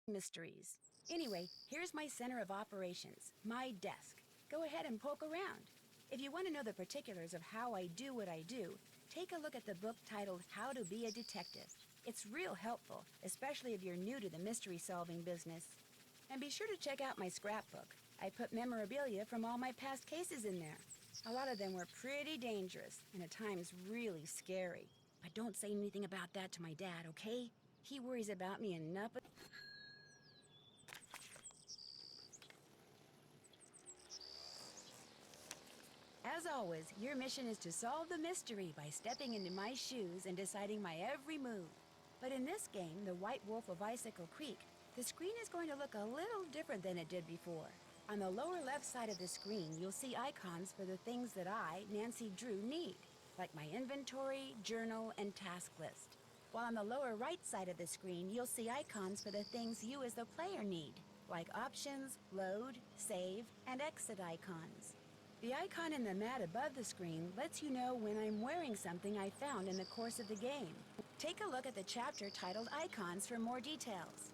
mysteries. Anyway, here's my center of operations, my desk. Go ahead and poke around. If you want to know the particulars of how I do what I do, take a look at the book titled How to Be a Detective. It's real helpful, especially if you're new to the mystery-solving business. And be sure to check out my scrapbook. I put memorabilia from all my past cases in there. A lot of them were pretty dangerous, and at times really scary. But don't say anything about that to my dad, okay? He worries about me enough. As always, your mission is to solve the mystery by stepping into my shoes and deciding my every move. But in this game, The White Wolf of Icicle Creek, the screen is going to look a little different than it did before. On the lower left side of the screen, you'll see icons for the things that I, Nancy Drew, need, like my inventory, journal, and task list. While on the lower right side of the screen, you'll see icons for the things you as the player need, like options, load, save, and exit icons. The icon in the mat above the screen lets you know when I'm wearing something I found in the course of the game. Take a look at the chapter titled Icons for more details.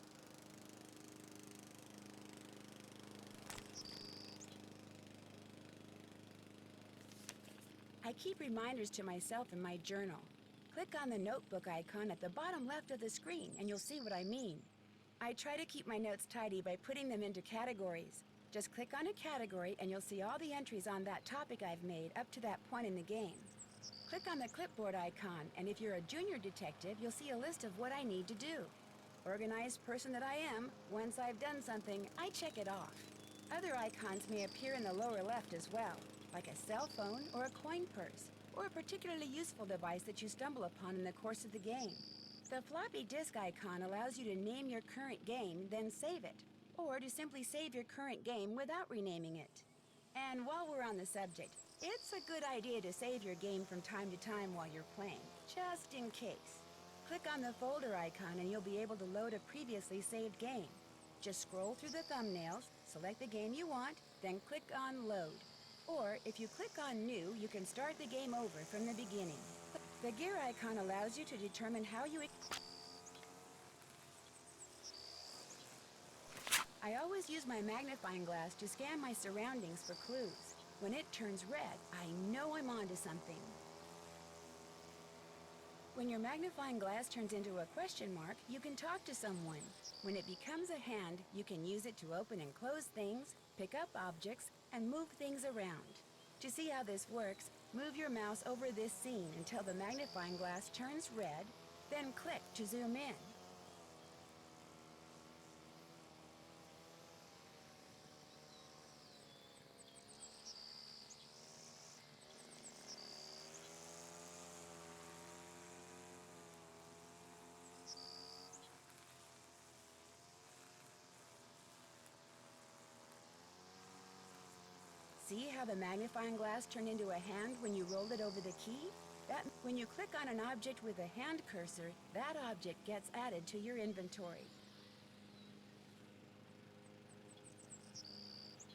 I keep reminders to myself in my journal. Click on the notebook icon at the bottom left of the screen and you'll see what I mean. I try to keep my notes tidy by putting them into categories. Just click on a category and you'll see all the entries on that topic I've made up to that point in the game. Click on the clipboard icon, and if you're a junior detective, you'll see a list of what I need to do. Organized person that I am, once I've done something, I check it off. Other icons may appear in the lower left as well, like a cell phone or a coin purse, or a particularly useful device that you stumble upon in the course of the game. The floppy disk icon allows you to name your current game, then save it, or to simply save your current game without renaming it. And while we're on the subject, it's a good idea to save your game from time to time while you're playing, just in case. Click on the folder icon and you'll be able to load a previously saved game. Just scroll through the thumbnails, select the game you want, then click on Load. Or if you click on New, you can start the game over from the beginning. The gear icon allows you to determine how you... I always use my magnifying glass to scan my surroundings for clues. When it turns red, I know I'm onto something. When your magnifying glass turns into a question mark, you can talk to someone. When it becomes a hand, you can use it to open and close things, pick up objects, and move things around. To see how this works, move your mouse over this scene until the magnifying glass turns red, then click to zoom in. See how the magnifying glass turned into a hand when you rolled it over the key? When you click on an object with a hand cursor, that object gets added to your inventory.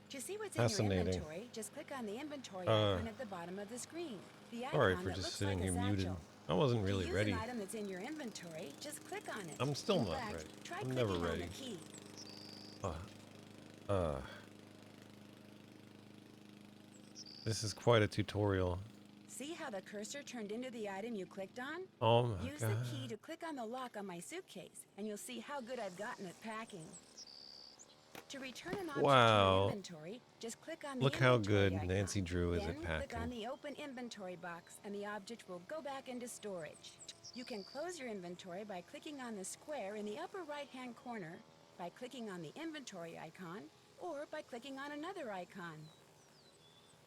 To see what's in your Fascinating. inventory, just click on the inventory icon at the bottom of the screen. The Sorry icon for that just looks sitting like a here muted. satchel. I wasn't really To use ready. an item that's in your inventory, just click on it. I'm still In not fact, ready. try I'm clicking never on ready. the key. Uh, this is quite a tutorial. See how the cursor turned into the item you clicked on? Oh my Use god. the key to click on the lock on my suitcase, and you'll see how good I've gotten at packing. To return an object to your Wow. inventory, just click on the Look how inventory good icon. Nancy Drew is Then at click on packing. the open inventory box, and the object will go back into storage. You can close your inventory by clicking on the square in the upper right-hand corner, by clicking on the inventory icon, or by clicking on another icon.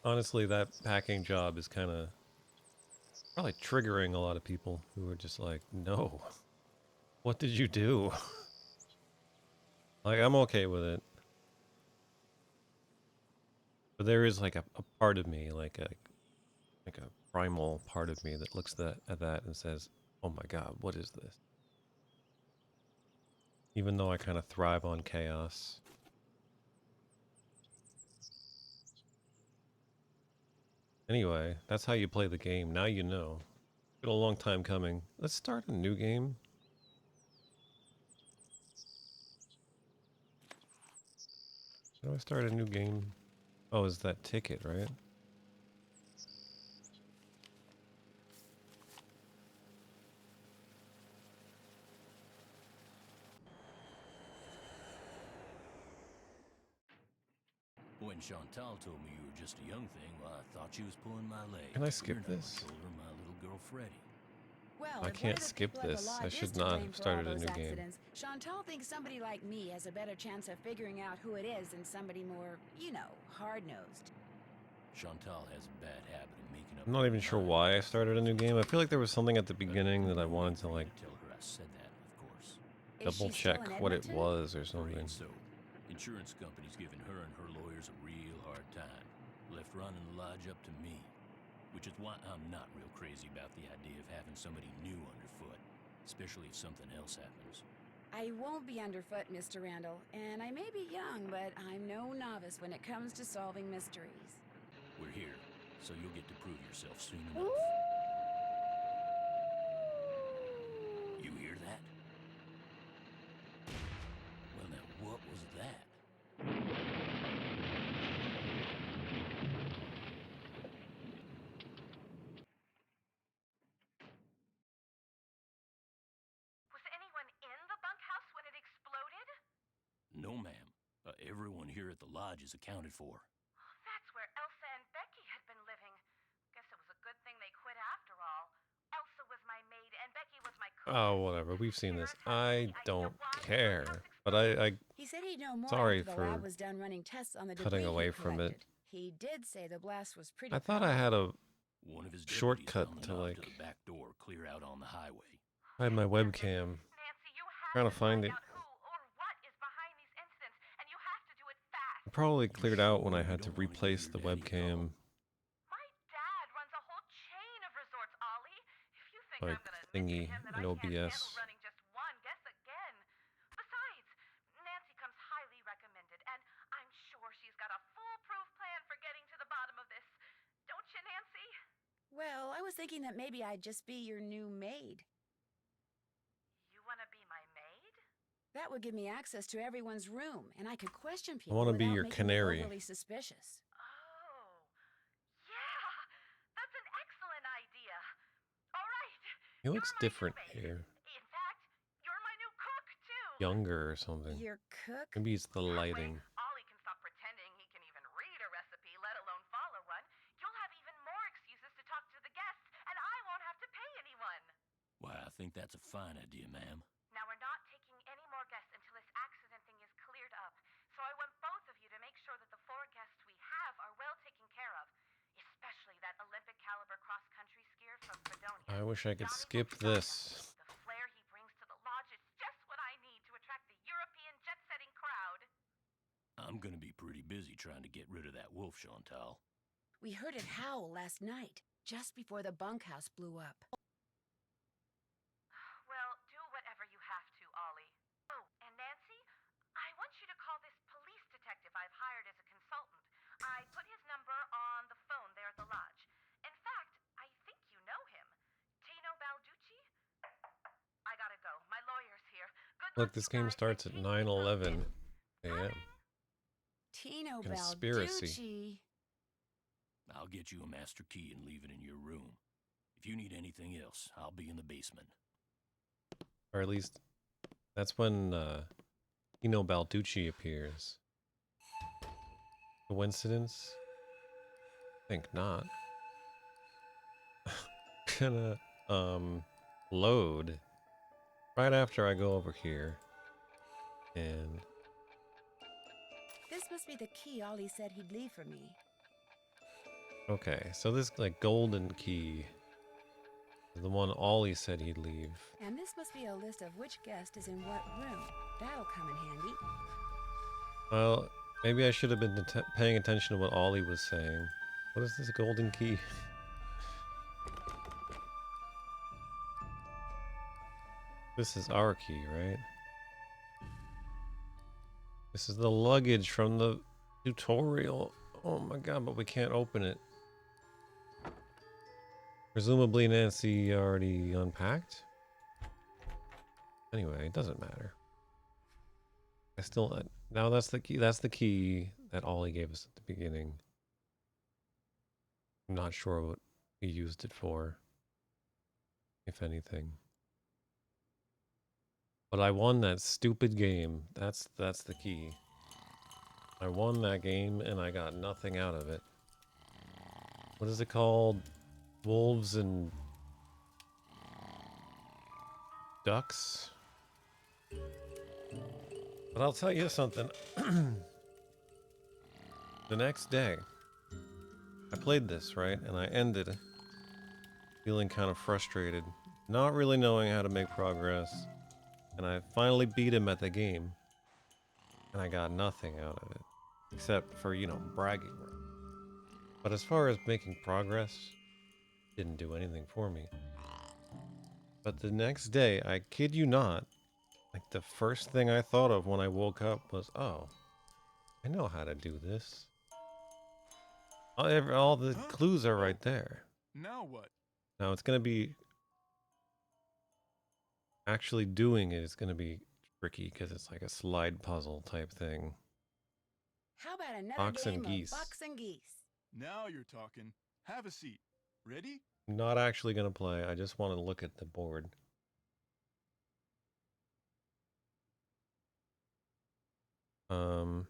Honestly, that packing job is kind of probably triggering a lot of people who are just like, no, what did you do? Like, I'm okay with it. But there is like a part of me, like a primal part of me that looks at that and says, oh my god, what is this? Even though I kind of thrive on chaos. Anyway, that's how you play the game. Now you know. Been a long time coming. Let's start a new game. How do I start a new game? Oh, is that ticket, right? When Chantal told me you were just a young thing, well, I thought she was pulling my leg. Can I You're skip no this? much older than my little girl Freddie. Well, I if one can't of the skip people at the this. I lodge is should to not blame have for all started a those new game. accidents, Chantal thinks somebody like me has a better chance of figuring out who it is than somebody more, you know, hard-nosed. Chantal has a bad habit of making up. I'm not even sure why I started a new game. I feel like there was something at the beginning that I wanted to like Tell her I said that, of course. Is double she still check in what it Edmonton? was or something. Afraid so. Insurance company's giving her and her lawyers a real hard time. Left running the lodge up to me. Which is why I'm not real crazy about the idea of having somebody new underfoot. Especially if something else happens. I won't be underfoot, Mr. Randall, and I may be young, but I'm no novice when it comes to solving mysteries. We're here, so you'll get to prove yourself soon enough. You hear that? Well, now, what was that? Was anyone in the bunkhouse when it exploded? No, ma'am. Everyone here at the lodge is accounted for. That's where Elsa and Becky had been living. Guess it was a good thing they quit after all. Elsa was my maid and Becky was my cook. Oh, whatever. We've seen this. I Idea don't why the care. bunkhouse But exploded? He said he'd know more Sorry after the for lab was done running tests on the cutting debris away he from it. collected. He did say the blast was pretty I thought I powerful. had a One of his shortcut deputies to, found the knob like, to the back door clear out on the highway. I had my webcam. Nancy, you have Trying to to find it. out who or what is behind these incidents, and you have to do it fast. It probably cleared out when I You had to don't wanna give replace your the daddy webcam. My dad runs a whole chain of resorts, Ollie. If you think Like, I'm gonna admit to thingy him that in I can't handle OBS. running just one, guess again. Besides, Nancy comes highly recommended, and I'm sure she's got a foolproof plan for getting to the bottom of this. Don't you, Nancy? Well, I was thinking that maybe I'd just be your new maid. You wanna be my maid? That would give me access to everyone's room, and I could question I people want to be without your making them canary. overly suspicious. Oh, yeah, that's an excellent idea. All right. He You're looks my new different maid. here. In fact, you're my new cook too. Younger or something. Your cook? Maybe it's the That way, lighting. Ollie can stop pretending he can even read a recipe, let alone follow one. You'll have even more excuses to talk to the guests, and I won't have to pay anyone. Why, I think that's a fine idea, ma'am. Now, we're not taking any more guests until this accident thing is cleared up. So I want both of you to make sure that the 4 guests we have are well taken care of. Especially that Olympic caliber cross-country skier from Fredonia. I wish I could Johnny skip will be awesome. this. The flair he brings to the lodge is just what I need to attract the European jet-setting crowd. I'm gonna be pretty busy trying to get rid of that wolf, Chantal. We heard it howl last night, just before the bunkhouse blew up. Well, do whatever you have to, Ollie. Oh, and Nancy, I want you to call this police detective I've hired as a consultant. I put his number on the phone there at the lodge. In fact, I think you know him. Tino Balducci? I gotta go. My lawyer's here. Good Look, luck, this you game guys, starts at and keep me 9:11 posted. a.m. Tino Conspiracy. Balducci. I'll get you a master key and leave it in your room. If you need anything else, I'll be in the basement. Or at least, that's when Tino Balducci appears. Coincidence? Think not. Gonna load right after I go over here. And This must be the key Ollie said he'd leave for me. okay, so this like golden key is the one Ollie said he'd leave. And this must be a list of which guest is in what room. That'll come in handy. Well, maybe I should have been paying attention to what Ollie was saying. What is this golden key? This is our key, right? This is the luggage from the tutorial. Oh my god, but we can't open it. Presumably Nancy already unpacked? Anyway, it doesn't matter. I still Now that's the key. That's the key that Ollie gave us at the beginning. I'm not sure what he used it for, if anything. But I won that stupid game. That's the key. I won that game and I got nothing out of it. What is it called? Wolves and ducks? But I'll tell you something. The next day, I played this, right? And I ended feeling kind of frustrated, not really knowing how to make progress. And I finally beat him at the game. And I got nothing out of it. Except for, you know, bragging rights. But as far as making progress, didn't do anything for me. But the next day, I kid you not, like the first thing I thought of when I woke up was, oh, I know how to do this. All the clues are right there. Now what? Now it's going to be... Actually doing it is going to be tricky because it's like a slide puzzle type thing. How about another Fox and game geese. of Fox and Geese? Now you're talking. Have a seat. Ready? Not actually going to play. I just want to look at the board. Down.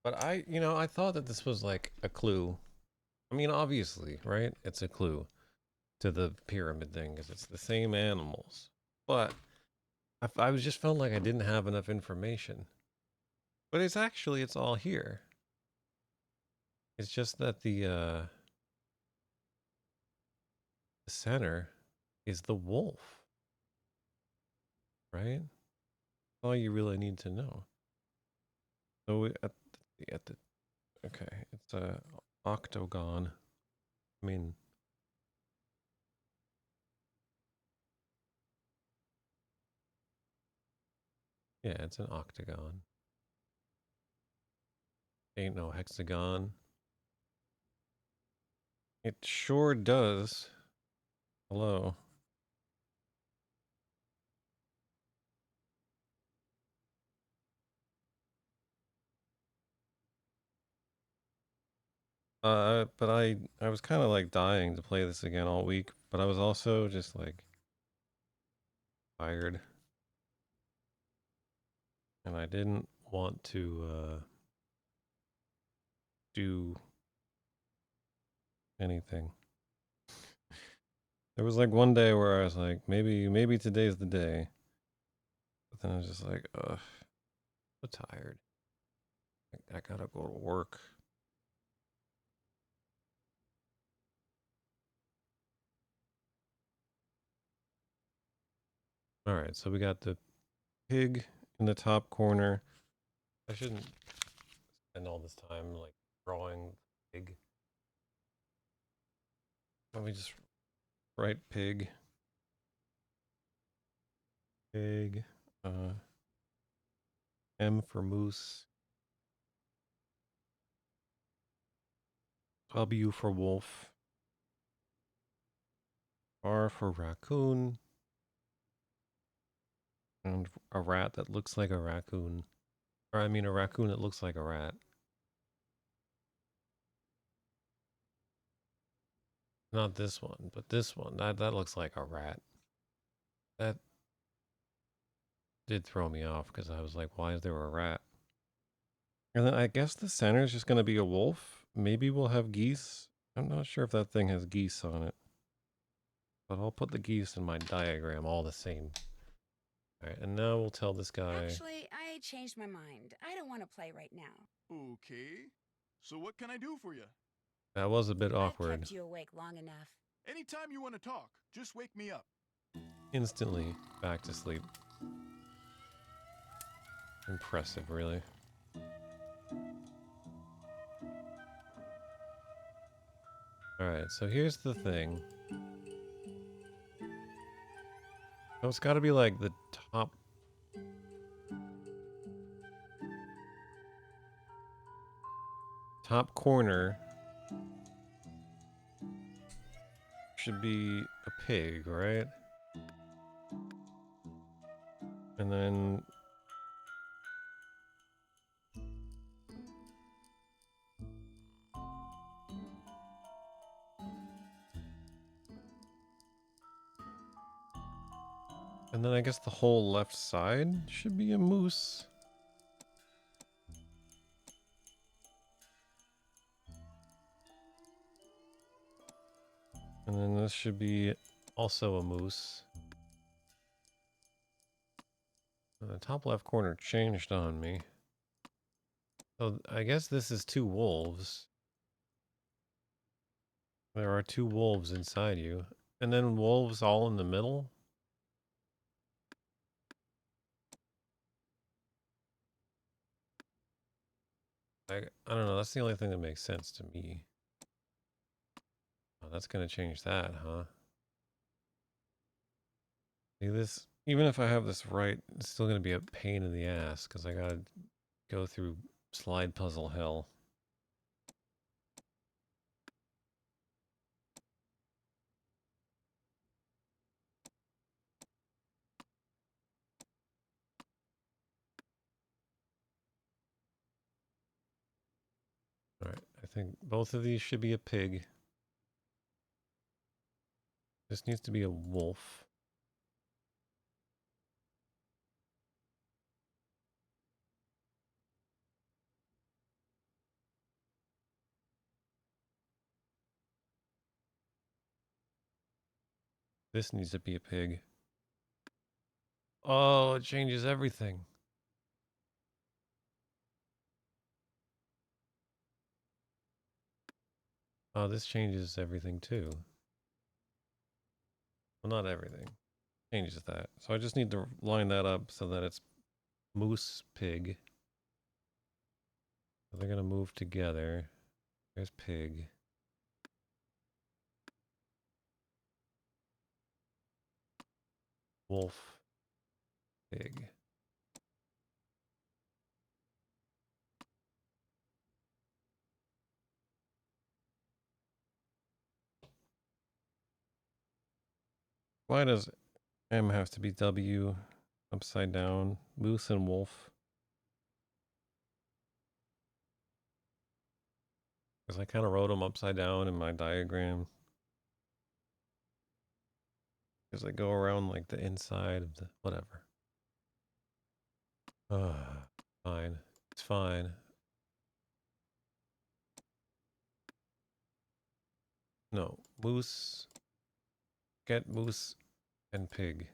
But I thought that this was like a clue. I mean, obviously, right? It's a clue to the pyramid thing because it's the same animals. But I was just felt like I didn't have enough information. But it's all here. It's just that the center is the wolf. Right? All you really need to know. So okay, it's a octagon. I mean, yeah, it's an octagon. Ain't no hexagon. It sure does. Hello. But I was kind of like dying to play this again all week, but I was also just like tired. And I didn't want to do anything. There was like one day where I was like, maybe today's the day. But then I was just like, ugh, so tired. I gotta go to work. All right, so we got the pig in the top corner. I shouldn't spend all this time like drawing pig. Let me just write pig. Pig. M for moose. W for wolf. R for raccoon. And a rat that looks like a raccoon. Or I mean a raccoon that looks like a rat. Not this one, but this one. That looks like a rat. That did throw me off because I was like, why is there a rat? And then I guess the center is just going to be a wolf. Maybe we'll have geese. I'm not sure if that thing has geese on it. But I'll put the geese in my diagram all the same. Alright, and now we'll tell this guy... Actually, I changed my mind. I don't want to play right now. Okay. So what can I do for you? That was a bit I've awkward. kept you awake long enough. Anytime you want to talk, just wake me up. Instantly back to sleep. Impressive, really. Alright, so here's the thing. Oh, it's gotta be like the top corner should be a pig, right? And then I guess the whole left side should be a moose. And then this should be also a moose. And the top left corner changed on me. So I guess this is 2 wolves. There are 2 wolves inside you. And then wolves all in the middle? I don't know, that's the only thing that makes sense to me. Oh, that's gonna change that, huh? See this, even if I have this right, it's still gonna be a pain in the ass, because I gotta go through slide puzzle hell. Alright, I think both of these should be a pig. This needs to be a wolf. This needs to be a pig. Oh, it changes everything. Oh, this changes everything too. Well, not everything. Changes that. So I just need to line that up so that it's moose, pig. So they're going to move together. There's pig. Wolf, pig. Why does M have to be W upside down? Moose and wolf. Because I kind of wrote them upside down in my diagram. Because they go around like the inside of the whatever. Fine. It's fine. No. Moose. Get moose and pig.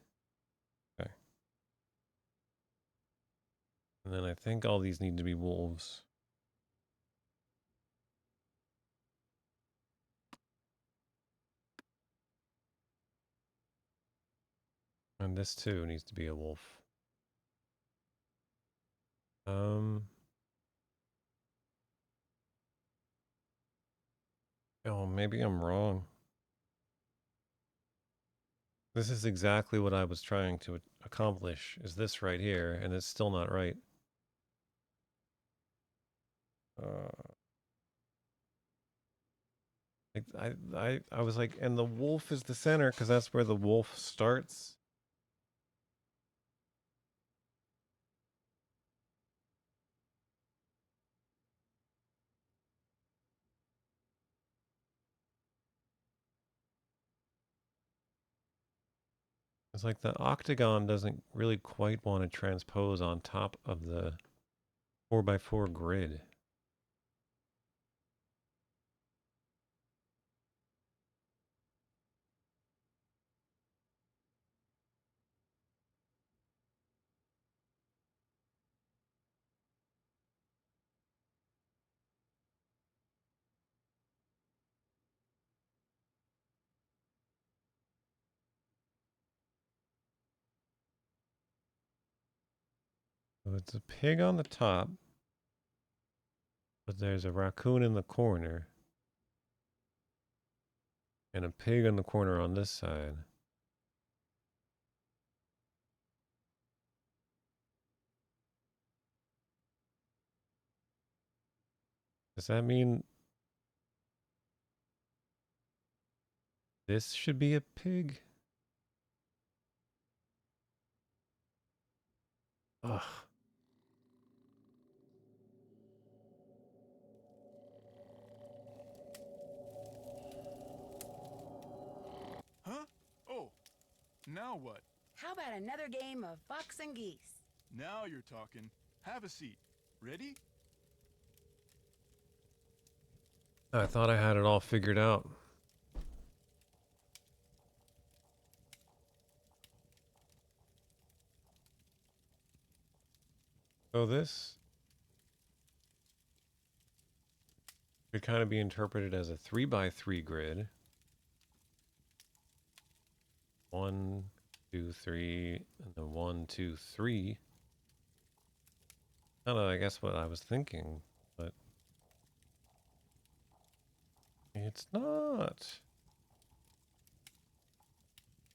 Okay. And then I think all these need to be wolves. And this too needs to be a wolf. Oh, maybe I'm wrong. This is exactly what I was trying to accomplish, is this right here, and it's still not right. I was like, and the wolf is the center, because that's where the wolf starts. It's like the octagon doesn't really quite want to transpose on top of the 4x4 grid. So it's a pig on the top, but there's a raccoon in the corner, and a pig in the corner on this side. Does that mean this should be a pig? Ugh. Huh? Oh, now what? How about another game of fox and geese? Now you're talking. Have a seat. Ready? I thought I had it all figured out. So this could kind of be interpreted as a 3x3 grid. 1, 2, 3, and then 1, 2, 3. I don't know, I guess what I was thinking, but it's not.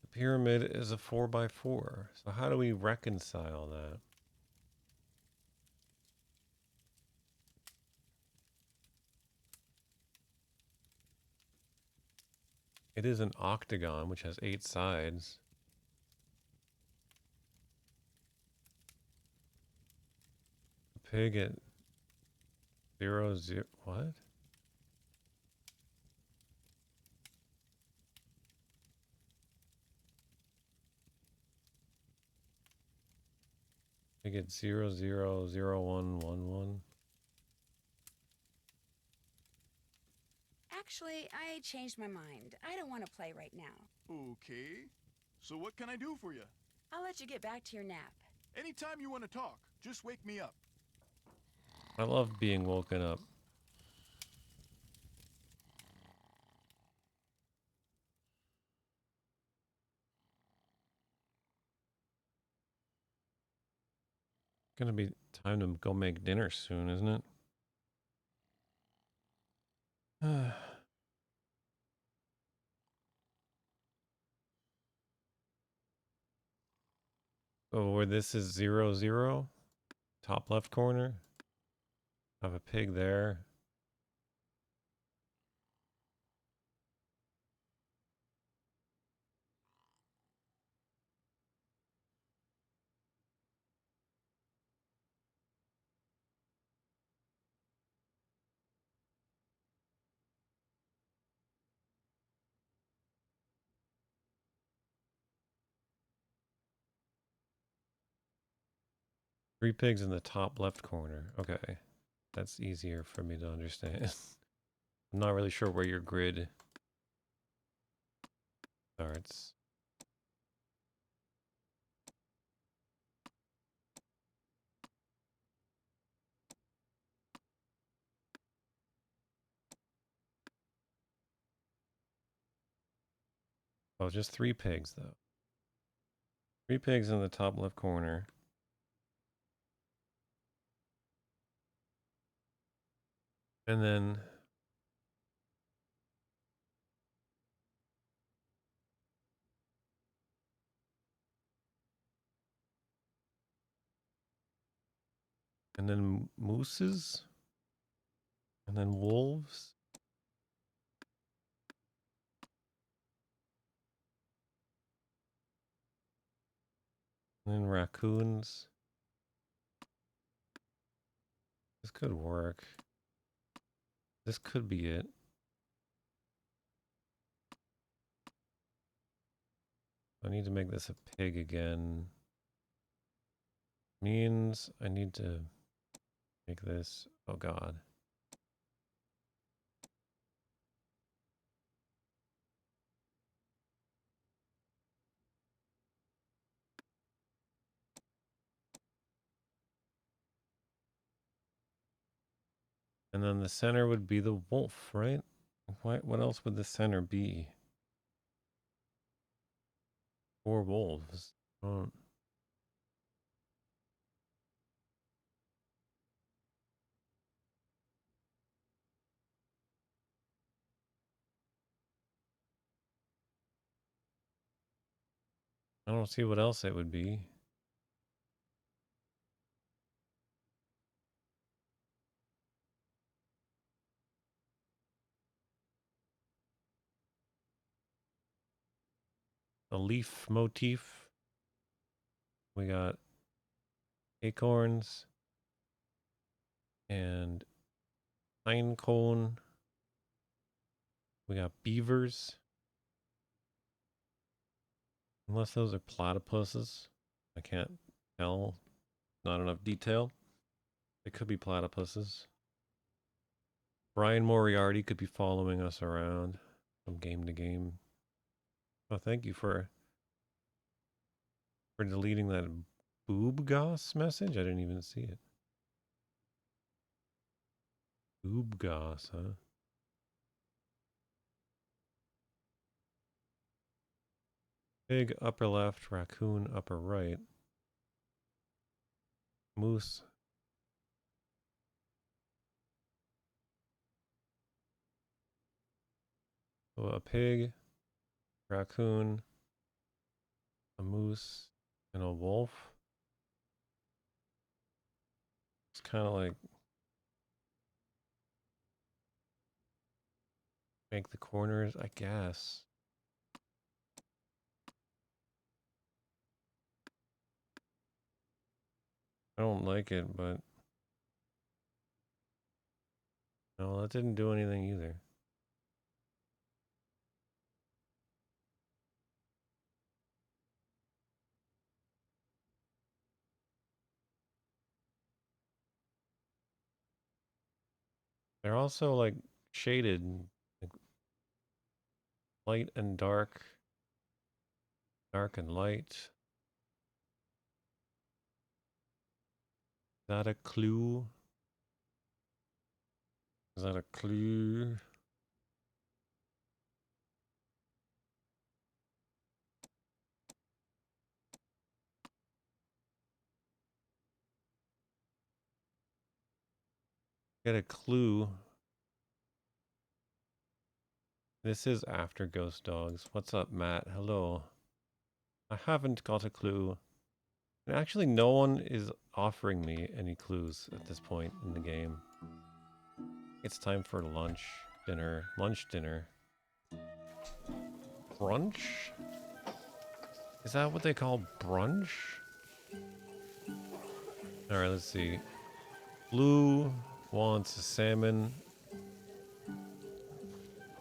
The pyramid is a 4x4. So how do we reconcile that? It is an octagon, which has 8 sides. A pig at 0, 0, what? Pig at 0, 0, 0, 1, 1, 1. Actually, I changed my mind. I don't want to play right now. Okay. So what can I do for you? I'll let you get back to your nap. Anytime you want to talk, just wake me up. I love being woken up. Gonna be time to go make dinner soon, isn't it? So where this is 0, 0, top left corner, I have a pig there. Three pigs in the top left corner. Okay, that's easier for me to understand. I'm not really sure where your grid starts. Oh, just 3 pigs though. 3 pigs in the top left corner. And then mooses, and then wolves, and then raccoons. This could work. This could be it. I need to make this a pig again. Means I need to make this, oh god. And then the center would be the wolf, right? What else would the center be? 4 wolves. Oh, I don't see what else it would be. A leaf motif. We got acorns, and pine cone. We got beavers. Unless those are platypuses. I can't tell. Not enough detail. They could be platypuses. Brian Moriarty could be following us around from game to game. Oh, thank you for deleting that boob goss message. I didn't even see it. Boob goss, huh? Pig upper left, raccoon upper right. Moose. So a pig, raccoon, a moose, and a wolf. It's kind of like make the corners, I guess. I don't like it, but no, that didn't do anything either. They're also like shaded, like light and dark, dark and light. Is that a clue? Is that a clue? Get a clue. This is after Ghost Dogs. What's up, Matt? Hello. I haven't got a clue. And actually, no one is offering me any clues at this point in the game. It's time for lunch dinner. Brunch? Is that what they call brunch? Alright, let's see. Blue wants a salmon.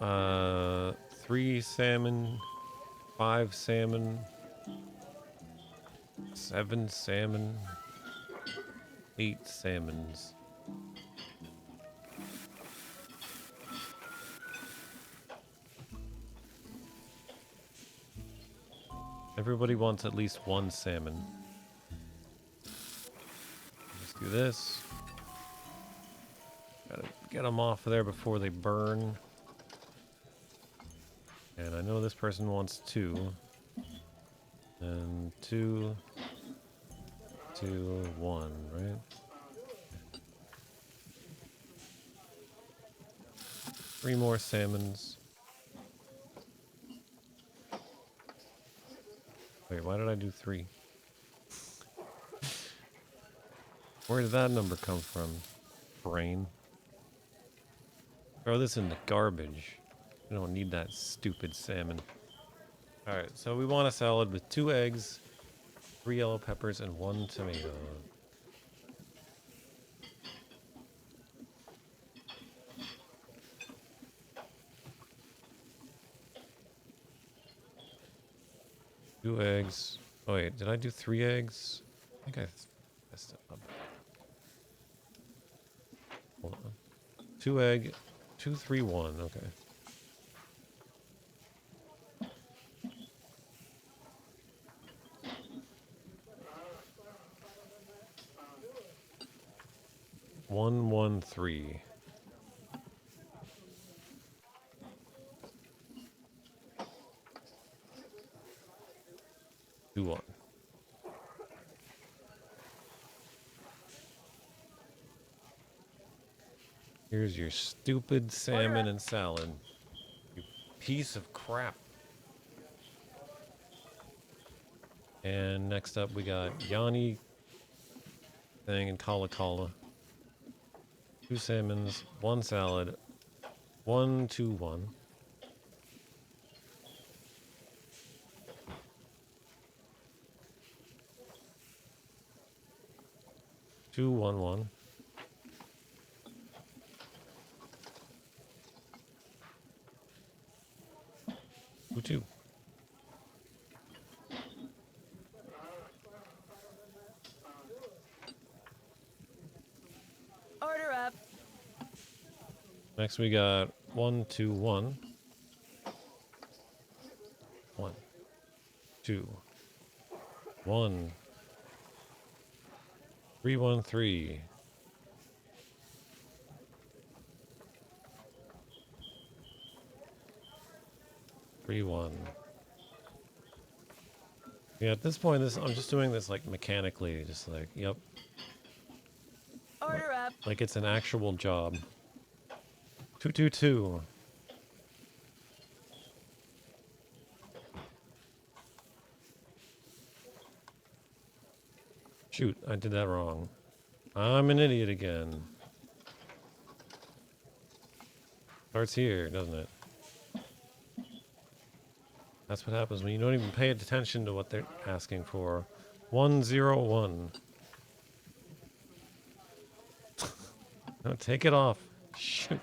3 salmon. 5 salmon. 7 salmon. 8 salmons. Everybody wants at least 1 salmon. Let's do this. Gotta get them off of there before they burn. And I know this person wants 2. And 2, 2, 1, right? 3 more salmons. Wait, why did I do 3? Where did that number come from? Brain. Throw this in the garbage. We don't need that stupid salmon. Alright, so we want a salad with 2 eggs, 3 yellow peppers, and 1 tomato. Two eggs. Oh wait, did I do 3 eggs? I think I messed it up. Hold on. 2 egg, 2, 3, 1. Okay. One, 1, 3. Two, 1. Here's your stupid salmon and salad. You piece of crap. And next up we got Yanni thing and Kala Kala. 2 salmons, 1 salad, 1, 2, 1. 211. Two. Order up. Next we got 121. 1, 2, 1, 313. 3-1. Yeah, at this point, I'm just doing this like mechanically, just like, yep, Order up. like it's an actual job. 222. Shoot, I did that wrong. I'm an idiot again. Starts here, doesn't it? That's what happens when you don't even pay attention to what they're asking for. 101. No, take it off. Shoot.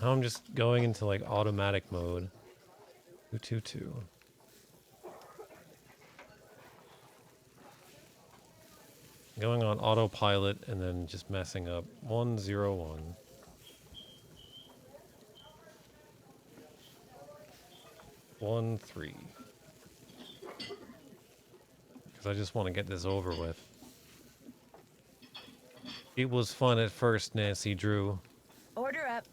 Now I'm just going into like automatic mode. 222. Going on autopilot and then just messing up. 101. 13. Because I just want to get this over with. It was fun at first, Nancy Drew. Order up.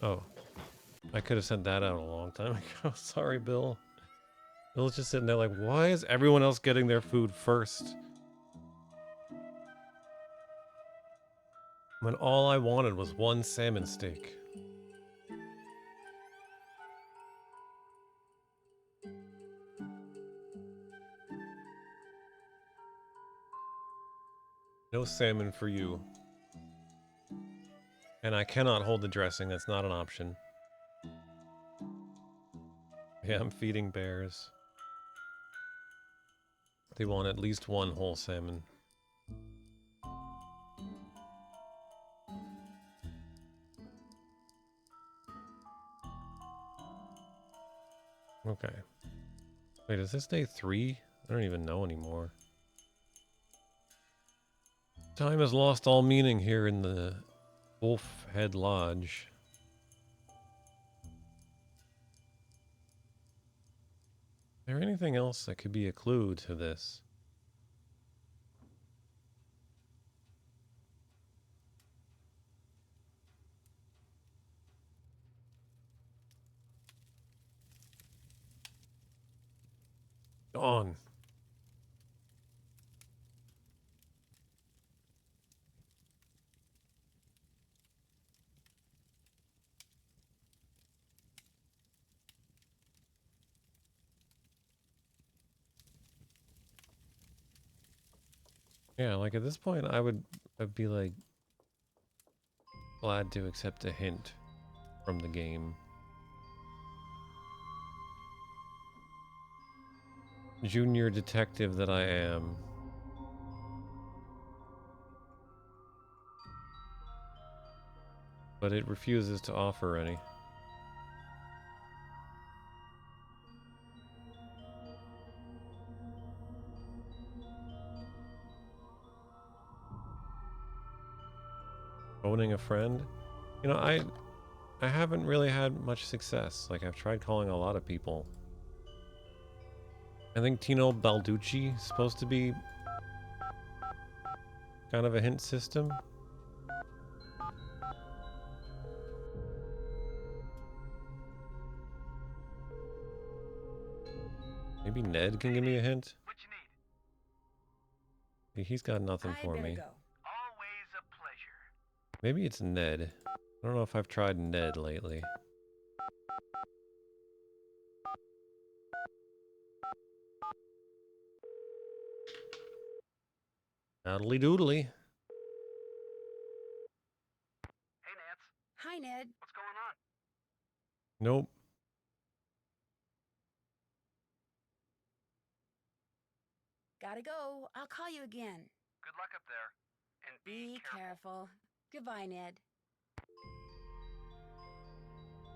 Oh. I could have sent that out a long time ago. Sorry, Bill. Bill's just sitting there like, why is everyone else getting their food first? When all I wanted was one salmon steak. No salmon for you. And I cannot hold the dressing, that's not an option. Yeah, I'm feeding bears. They want at least one whole salmon. Okay. Wait, is this day 3? I don't even know anymore. Time has lost all meaning here in the Wolf Head Lodge. Is there anything else that could be a clue to this? On. Yeah, like at this point I'd be like glad to accept a hint from the game. Junior detective that I am. But it refuses to offer any. Owning a friend? You know, I haven't really had much success. Like, I've tried calling a lot of people. I think Tino Balducci is supposed to be kind of a hint system. Maybe Ned can give me a hint. What you need? He's got nothing I for better me. go. Always a pleasure. Maybe it's Ned. I don't know if I've tried Ned lately. Doodly doodly. Hey, Nance. Hi, Ned. What's going on? Nope. Gotta go. I'll call you again. Good luck up there. And Be careful. Goodbye, Ned.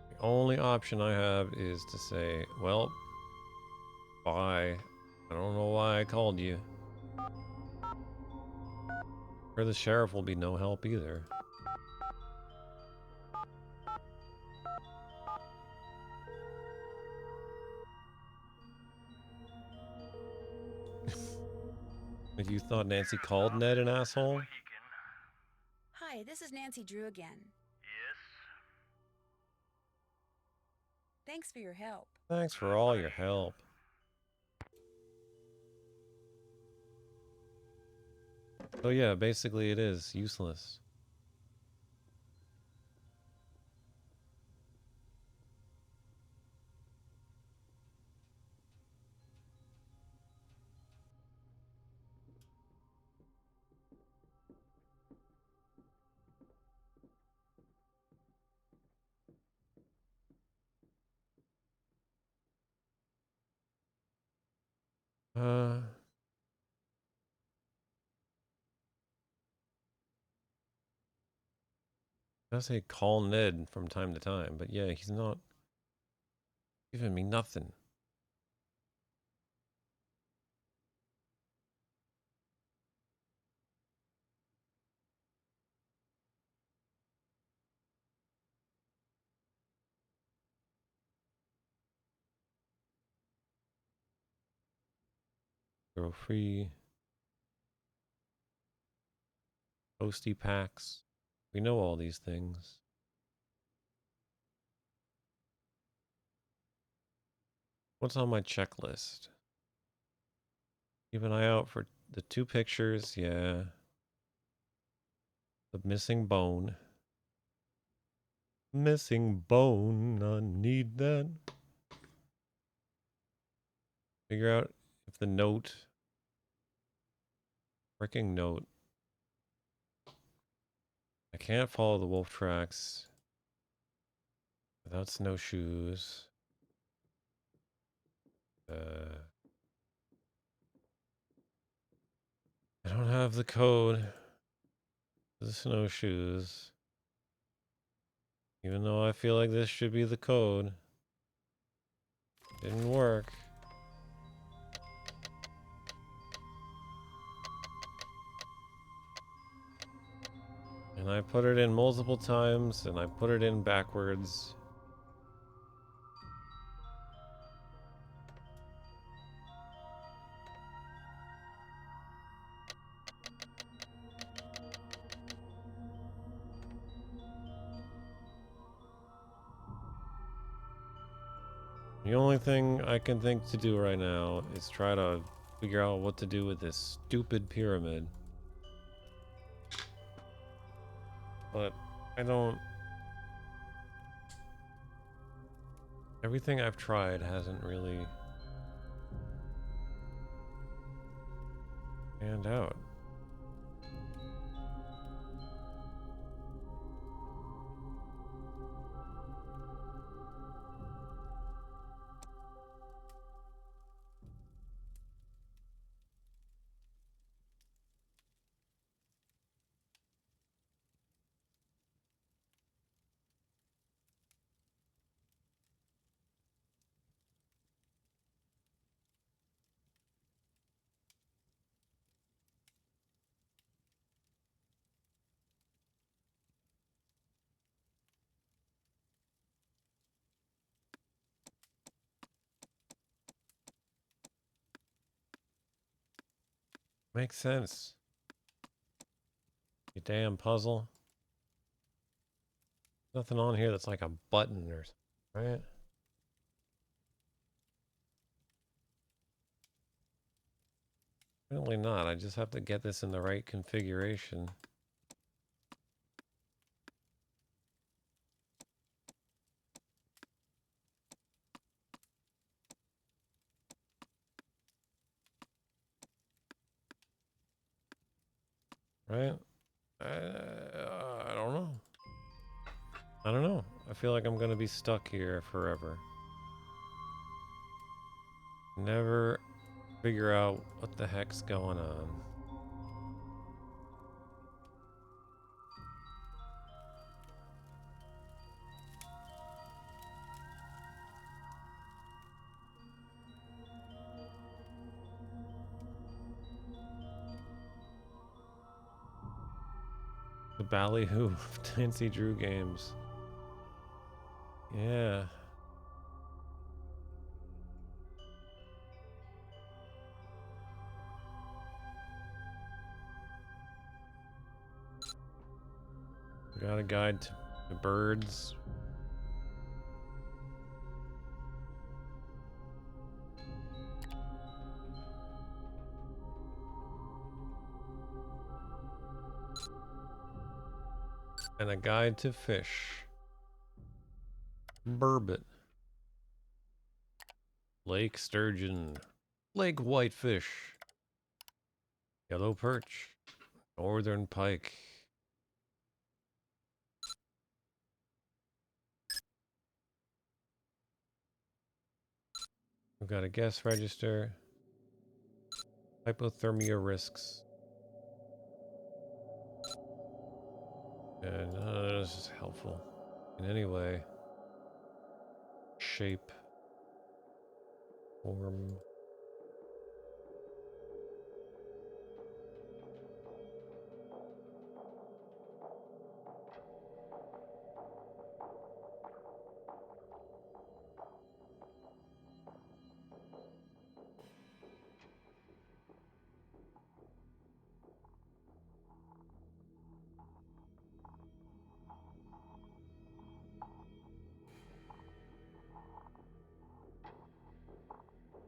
The only option I have is to say, well, bye. I don't know why I called you. Or the sheriff will be no help either. If you thought Nancy called Ned an asshole? Hi, this is Nancy Drew again. Yes. Thanks for your help. Thanks for all your help. So yeah, basically it is useless. I say call Ned from time to time, but yeah, he's not giving me nothing. Grow free. Toasty packs. We know all these things. What's on my checklist? Keep an eye out for the 2 pictures, yeah. The missing bone. Missing bone, I need that. Figure out if the note, freaking note. I can't follow the wolf tracks without snowshoes. I don't have the code for the snowshoes. Even though I feel like this should be the code. Didn't work. And I put it in multiple times, and I put it in backwards. The only thing I can think to do right now is try to figure out what to do with this stupid pyramid. But I don't... Everything I've tried hasn't really panned out. Makes sense. You damn puzzle. Nothing on here that's like a button or something, right? Apparently not. I just have to get this in the right configuration. Right? I don't know. I don't know. I feel like I'm gonna be stuck here forever. Never, figure out what the heck's going on. The ballyhoo of Nancy Drew games. Yeah. Got a guide to the birds. And a guide to fish. Burbot. Lake sturgeon. Lake whitefish. Yellow perch. Northern pike. We've got a guest register. Hypothermia risks. And none of this is helpful in any way. Shape. Form.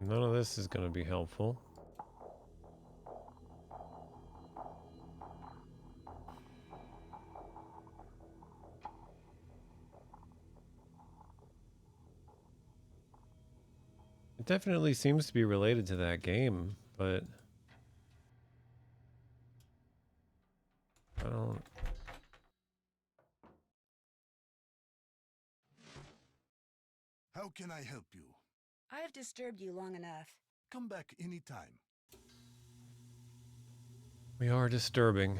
None of this is going to be helpful. It definitely seems to be related to that game, but I don't... How can I help you? I've disturbed you long enough. Come back anytime. We are disturbing.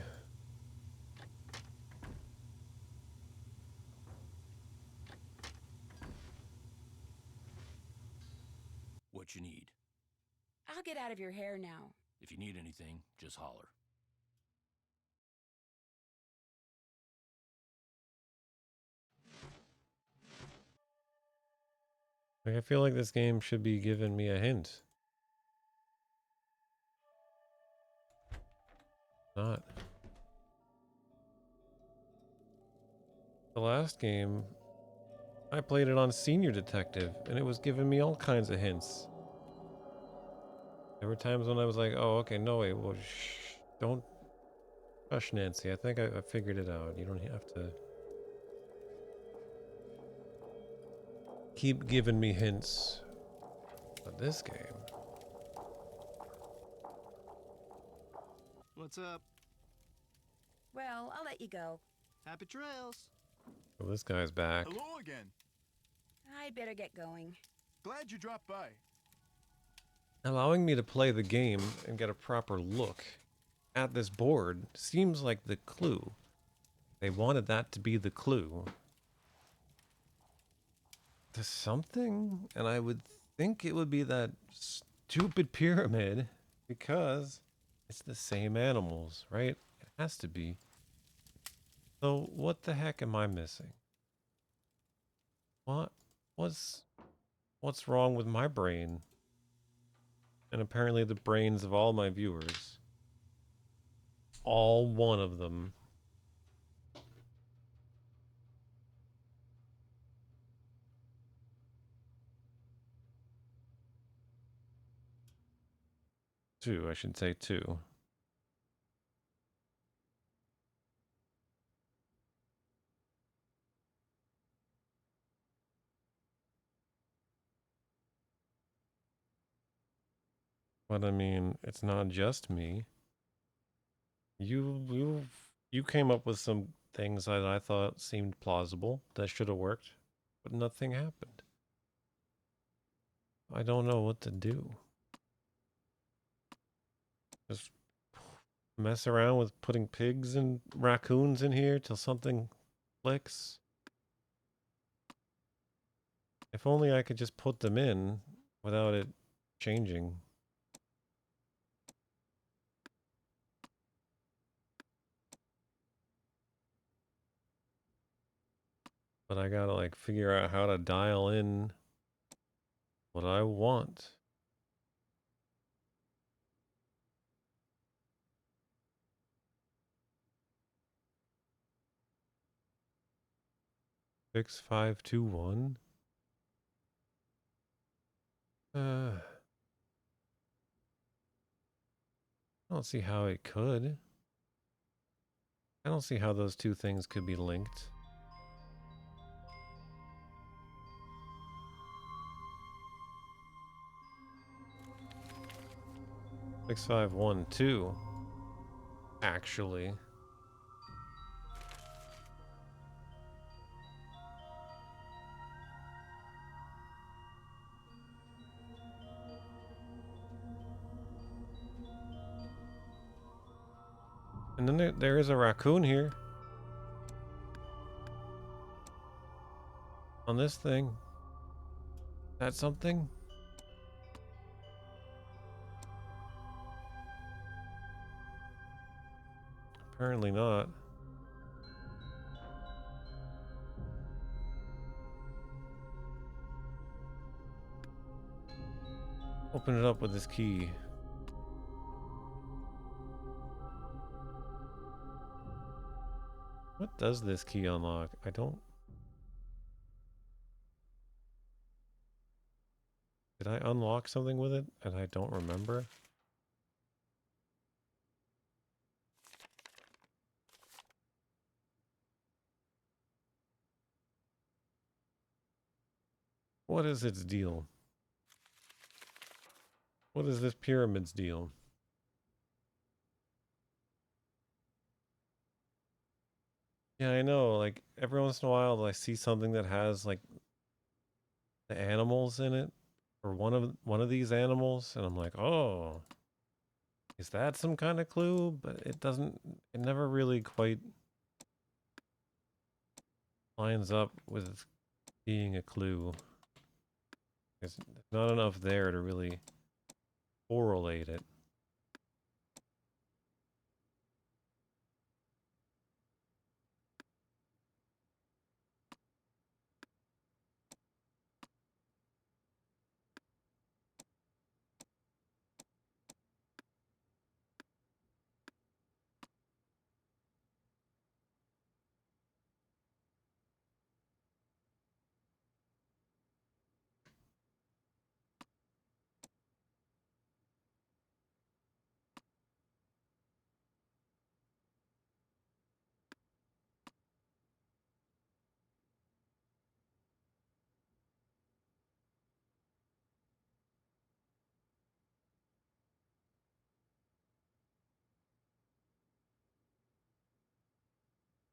What you need. I'll get out of your hair now. If you need anything, just holler. Like, I feel like this game should be giving me a hint. Not. The last game, I played it on Senior Detective, and it was giving me all kinds of hints. There were times when I was like, oh, okay, no, wait, well, don't rush, Nancy. I think I figured it out. You don't have to keep giving me hints. But this game... What's up? Well, I'll let you go. Happy trails. Well, this guy's back. Hello again. I'd better get going. Glad you dropped by. Allowing me to play the game and get a proper look at this board seems like the clue. They wanted that to be the clue to something, and I would think it would be that stupid pyramid because it's the same animals, right? It has to be. So what the heck am I missing? What's wrong with my brain? And apparently the brains of all my viewers. All one of them. Two, I should say two. But I mean, it's not just me. You came up with some things that I thought seemed plausible that should have worked, but nothing happened. I don't know what to do. Just mess around with putting pigs and raccoons in here till something clicks. If only I could just put them in without it changing. But I gotta like figure out how to dial in what I want. Six, 5, 2, 1. I don't see how it could. I don't see how those two things could be linked. 6, 5, 1, 2. Actually. And then there is a raccoon here. On this thing. Is that something? Apparently not. Open it up with this key. What does this key unlock? I don't... Did I unlock something with it and I don't remember? What is its deal? What is this pyramid's deal? Yeah, I know. Like, every once in a while I see something that has, like, the animals in it. Or one of these animals. And I'm like, oh... Is that some kind of clue? But it doesn't... It never really quite... lines up with being a clue. There's not enough there to really correlate it.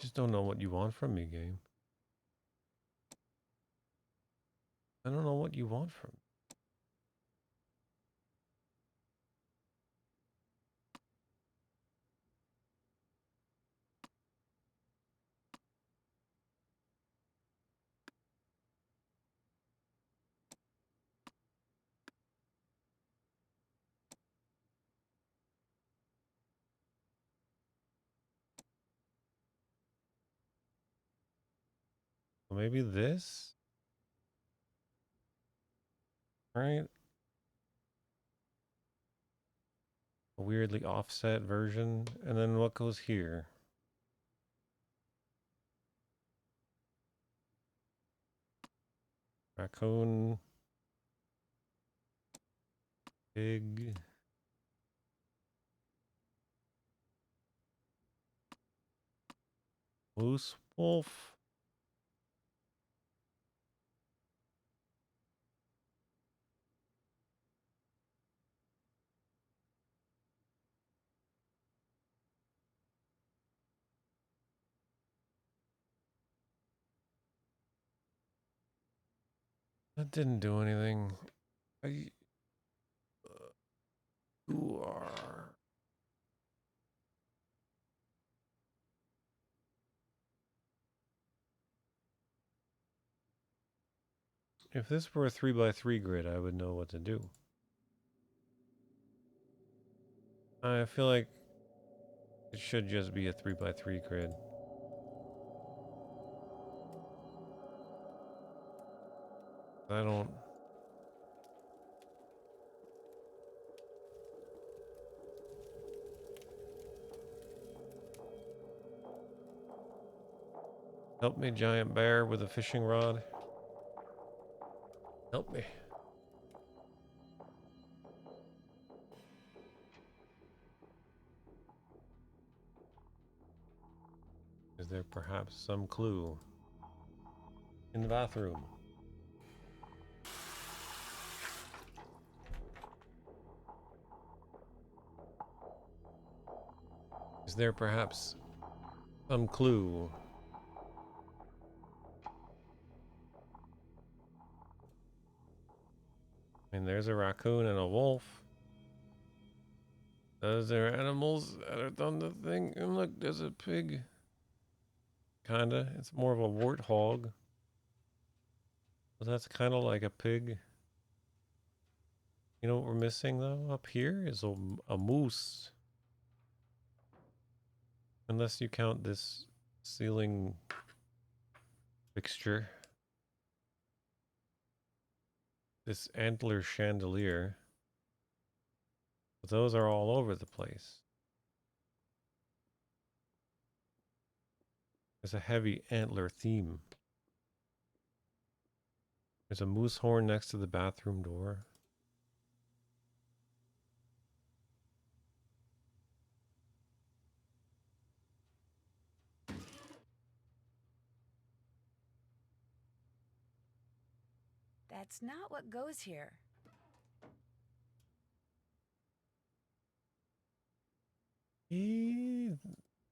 Just don't know what you want from me, game. I don't know what you want from me. Well, maybe this? Right? A weirdly offset version. And then what goes here? Raccoon. Pig. Moose. Wolf. That didn't do anything. You are... If this were a 3x3 grid, I would know what to do. I feel like it should just be a 3x3 grid. I don't... Help me, giant bear with a fishing rod. Help me. Is there perhaps some clue in the bathroom? Is there perhaps some clue? I mean, there's a raccoon and a wolf. Those are animals that are done the thing. And look, there's a pig. Kinda. It's more of a warthog. But that's kind of like a pig. You know what we're missing, though? Up here is a moose. Unless you count this ceiling fixture. This antler chandelier. But those are all over the place. There's a heavy antler theme. There's a moose horn next to the bathroom door. That's not what goes here. The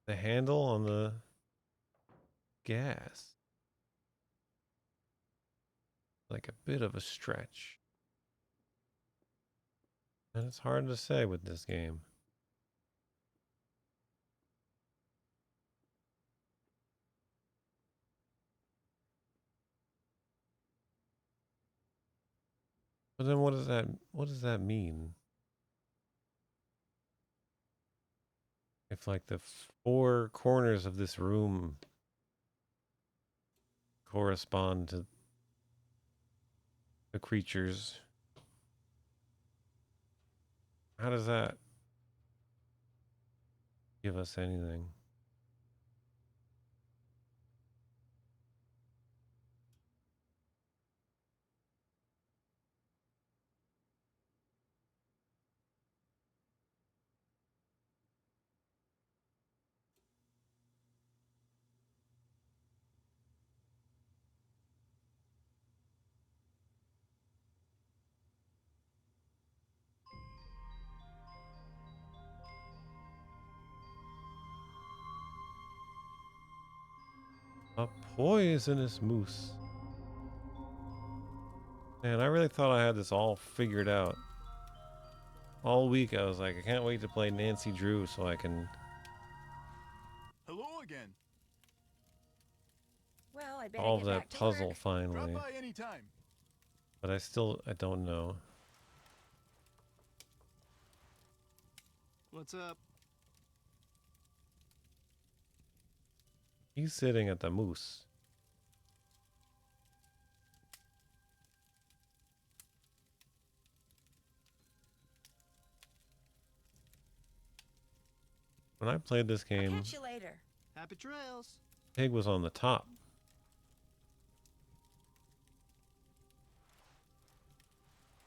handle on the gas. Like a bit of a stretch. And it's hard to say with this game. But then what does that mean? If like the four corners of this room correspond to the creatures, how does that give us anything? A poisonous moose. Man, I really thought I had this all figured out. All week I was like, I can't wait to play Nancy Drew so I can... Hello again. Well, I better solve get that back to puzzle work. finally. Drop by anytime. But I don't know. What's up? He's sitting at the moose. When I played this I'll game, catch you later. Happy trails. Pig was on the top.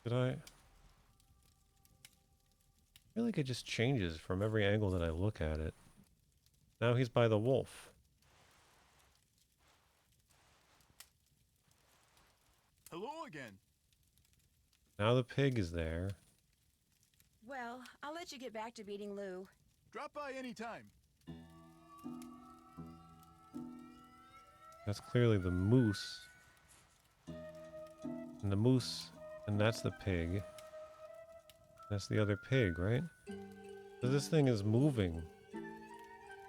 Did I feel like it just changes from every angle that I look at it. Now he's by the wolf. Hello again. Now the pig is there. Well, I'll let you get back to beating Lou. Drop by anytime. That's clearly the moose. And the moose, and that's the pig. That's the other pig, right? So this thing is moving,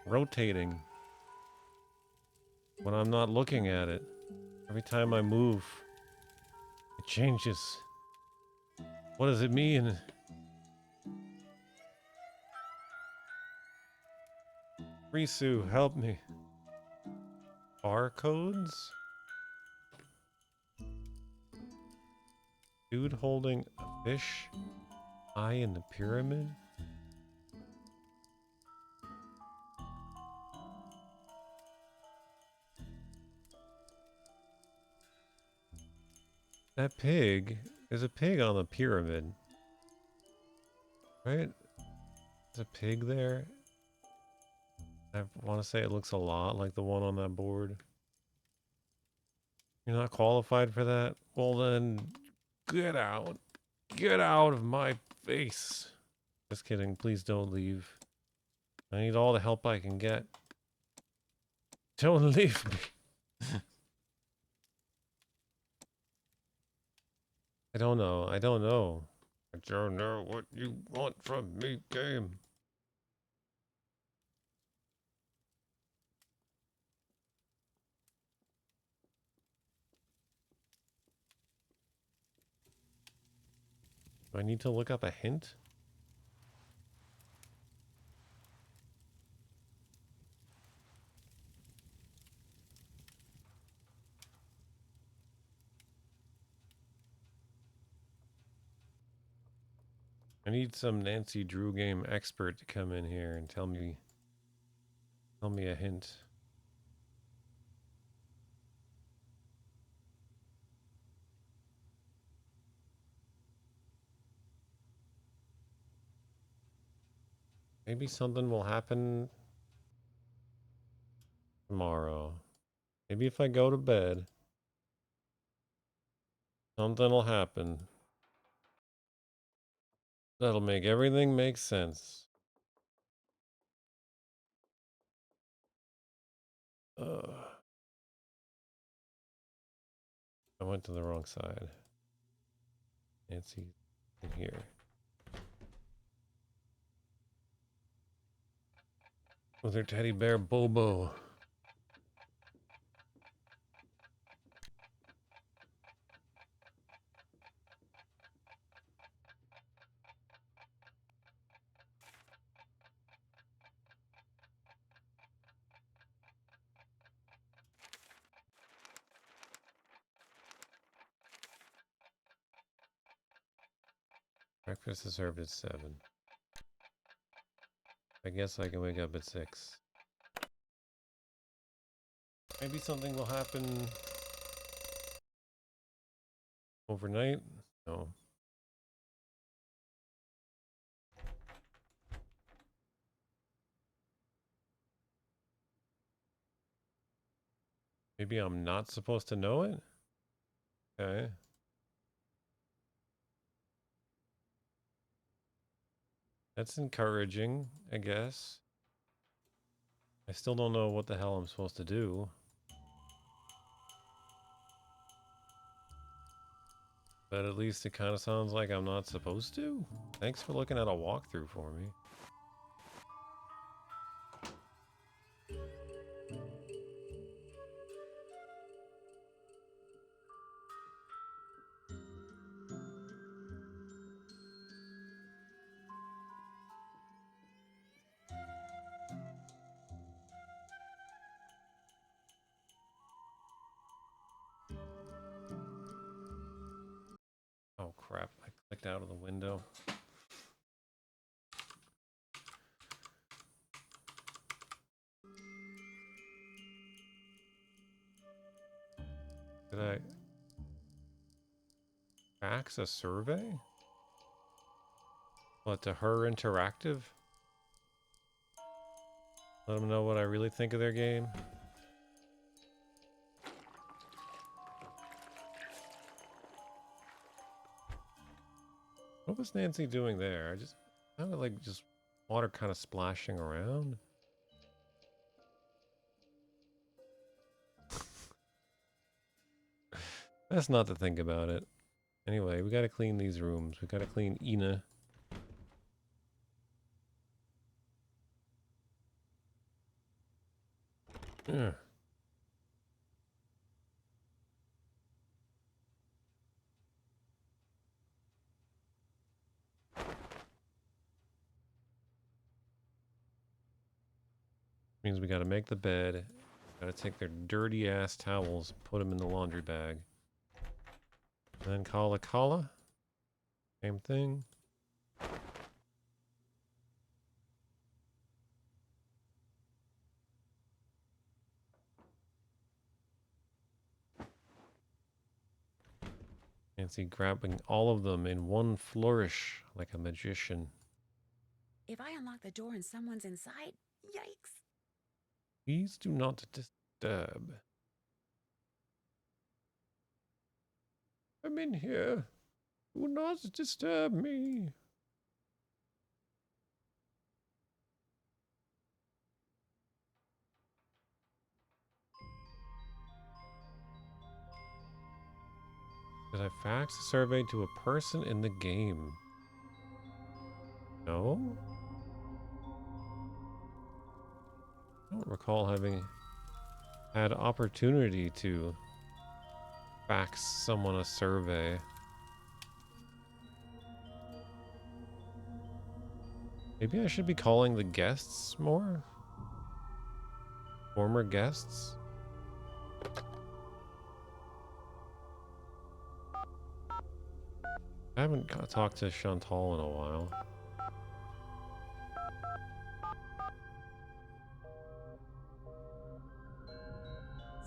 rotating when I'm not looking at it. Every time I move, It changes. What does it mean? Risu, help me. Barcodes? Dude holding a fish eye in the pyramid? That pig, there's a pig on the pyramid, right? There's a pig there. I want to say it looks a lot like the one on that board. You're not qualified for that? Well then, get out. Get out of my face. Just kidding, please don't leave. I need all the help I can get. Don't leave me. I don't know. I don't know. I don't know what you want from me, game. Do I need to look up a hint? I need some Nancy Drew game expert to come in here and tell me a hint. Maybe something will happen tomorrow. Maybe if I go to bed, something will happen. That'll make everything make sense. I went to the wrong side. Nancy in here. With her teddy bear Bobo. Breakfast is served at 7. I guess I can wake up at 6. Maybe something will happen overnight? No. Maybe I'm not supposed to know it? Okay. That's encouraging, I guess. I still don't know what the hell I'm supposed to do. But at least it kind of sounds like I'm not supposed to. Thanks for looking at a walkthrough for me. Oh crap, I clicked out of the window. Did I fax a survey? What, to Her Interactive? Let them know what I really think of their game. What was Nancy doing there? I just sounded like just water kind of splashing around. That's not to think about it. Anyway, we gotta clean these rooms. We gotta clean Ina. Ugh. Means we gotta make the bed. Gotta take their dirty ass towels, put them in the laundry bag. And then call a calla. Same thing. Nancy grabbing all of them in one flourish like a magician. If I unlock the door and someone's inside, yikes. Please do not disturb. I'm in here. Do not disturb me. Did I fax a survey to a person in the game? No? I don't recall having had opportunity to fax someone a survey. Maybe I should be calling the guests more? Former guests? I haven't talked to Chantal in a while.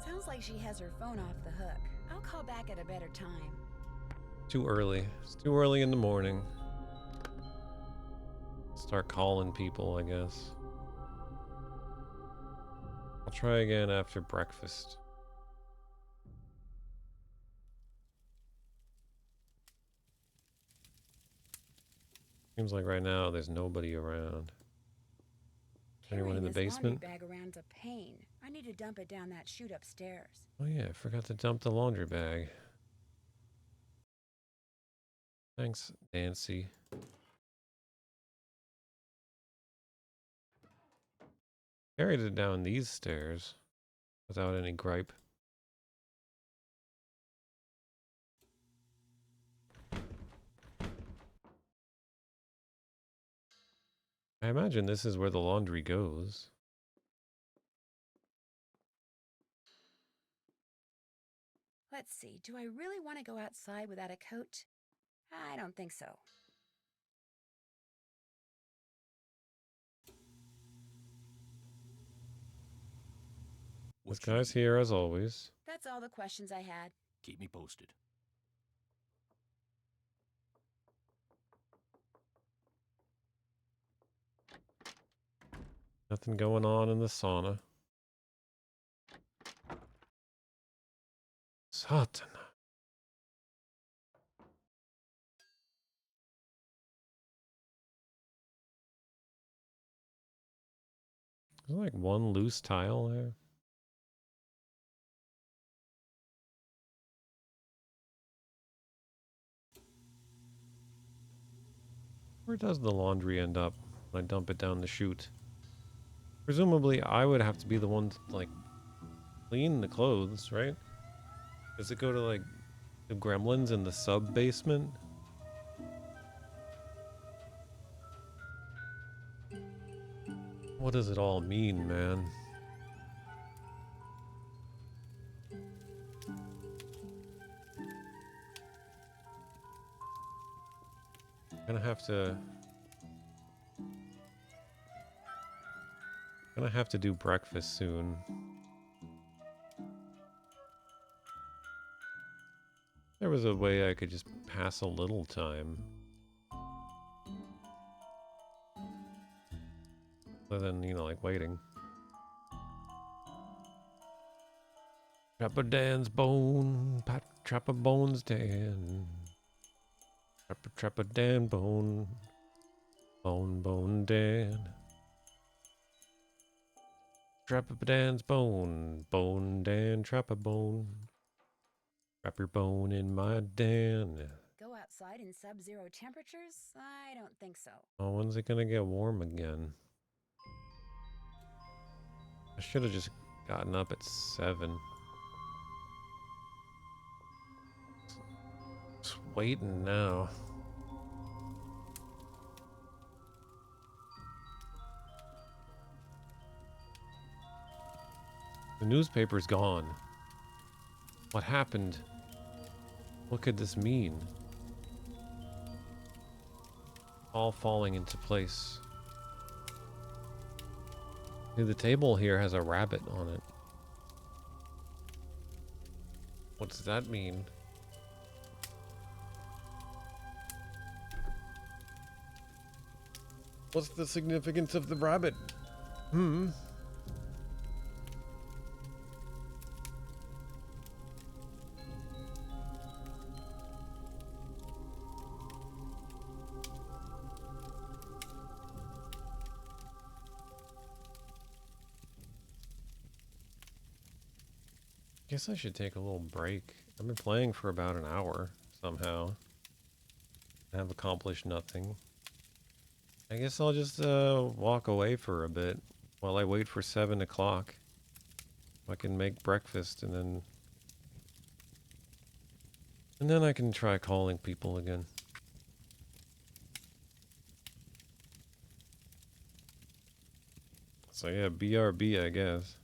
Sounds like she has her phone off the hook. I'll call back at a better time. Too early. It's too early in the morning. Start calling people, I guess. I'll try again after breakfast. Seems like right now there's nobody around. Anyone in the basement? Laundry bag around's a pain. I need to dump it down that chute upstairs. Oh yeah, I forgot to dump the laundry bag. Thanks, Nancy. Carried it down these stairs without any gripe. I imagine this is where the laundry goes. Let's see, do I really want to go outside without a coat? I don't think so. This guy's here as always. That's all the questions I had. Keep me posted. Nothing going on in the sauna. Satan. There's like one loose tile there. Where does the laundry end up when I dump it down the chute? Presumably, I would have to be the one to, like, clean the clothes, right? Does it go to, like, the gremlins in the sub-basement? What does it all mean, man? Gonna have to do breakfast soon. There was a way I could just pass a little time. Other than, you know, like waiting. Trapper Dan's bone, Trapper Bones Dan. Trapper Dan bone, Bone Dan. Trapper Dan's bone, Bone Dan, Trapper Bone. Trap your bone in my Dan. Go outside in sub-zero temperatures? I don't think so. Oh, when's it gonna get warm again? I should have just gotten up at 7. Just waiting now. newspaper's gone. What happened? What could this mean? All falling into place. See, the table here has a rabbit on it. What does that mean? What's the significance of the rabbit? Guess I should take a little break. I've been playing for about an hour somehow. I have accomplished nothing. I guess I'll just walk away for a bit while I wait for 7 o'clock. I can make breakfast and then I can try calling people again. So yeah, BRB, I guess.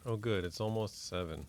Oh good, it's almost 7.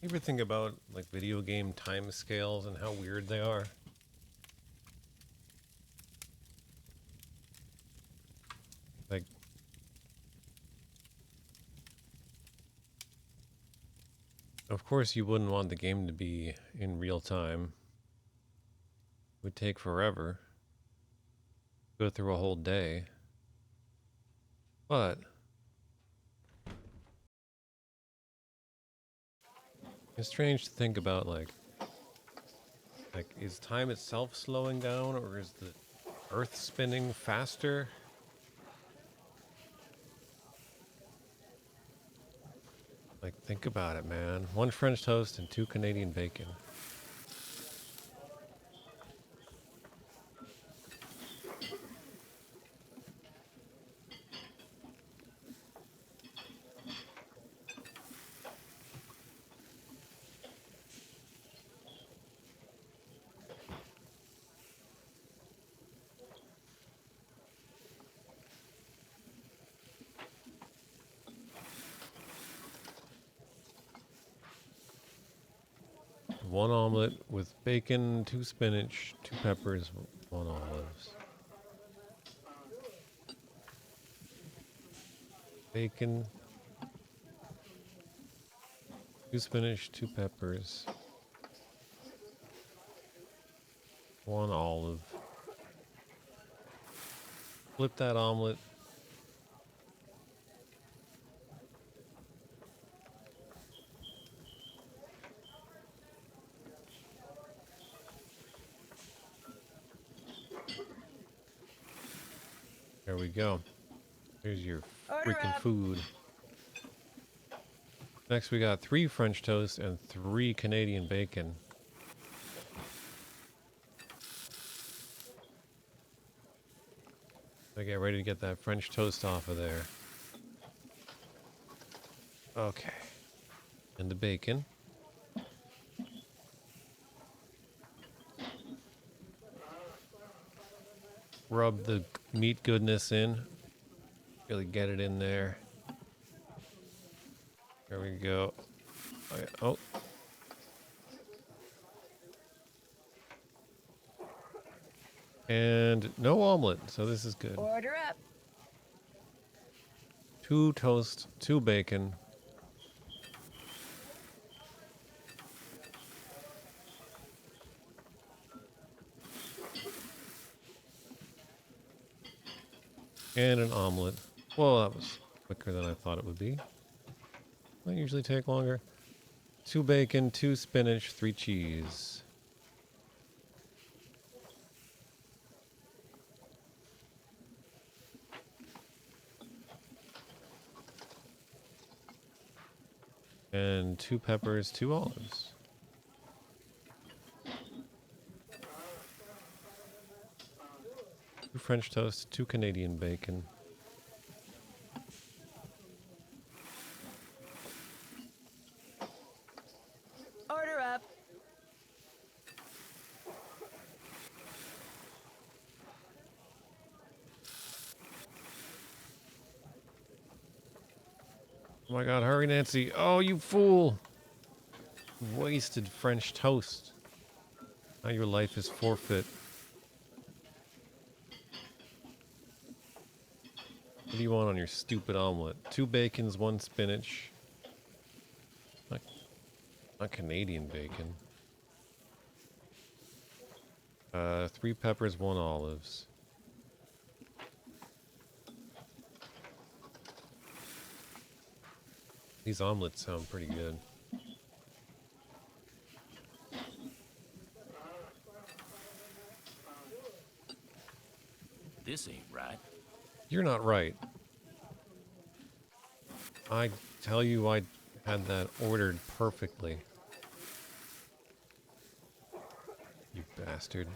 You ever think about like video game time scales and how weird they are? Like, of course you wouldn't want the game to be in real time. It would take forever. Go through a whole day. But it's strange to think about like is time itself slowing down, or is the Earth spinning faster? Like, think about it, man. 1 French toast and 2 Canadian bacon. One omelet with bacon, 2 spinach, 2 peppers, 1 olives. Bacon, 2 spinach, 2 peppers, 1 olive. Flip that omelet. There we go. Here's your Order freaking up. food. Next we got 3 French toast and 3 Canadian bacon. So get ready to get that French toast off of there. Okay. And the bacon. Rub the meat goodness in. Really get it in there. There we go. Okay. Oh. And no omelet, so this is good. Order up. 2 toast, 2 bacon. And an omelet. Well, that was quicker than I thought it would be. Might usually take longer. 2 bacon, 2 spinach, 3 cheese. And 2 peppers, 2 olives. Two French toast, 2 Canadian bacon. Order up. Oh my god, hurry, Nancy. Oh, you fool. Wasted French toast. Now your life is forfeit. What do you want on your stupid omelet? 2 bacons, 1 spinach. Not Canadian bacon. 3 peppers, 1 olives. These omelets sound pretty good. This ain't right. You're not right. I tell you, I had that ordered perfectly. You bastard.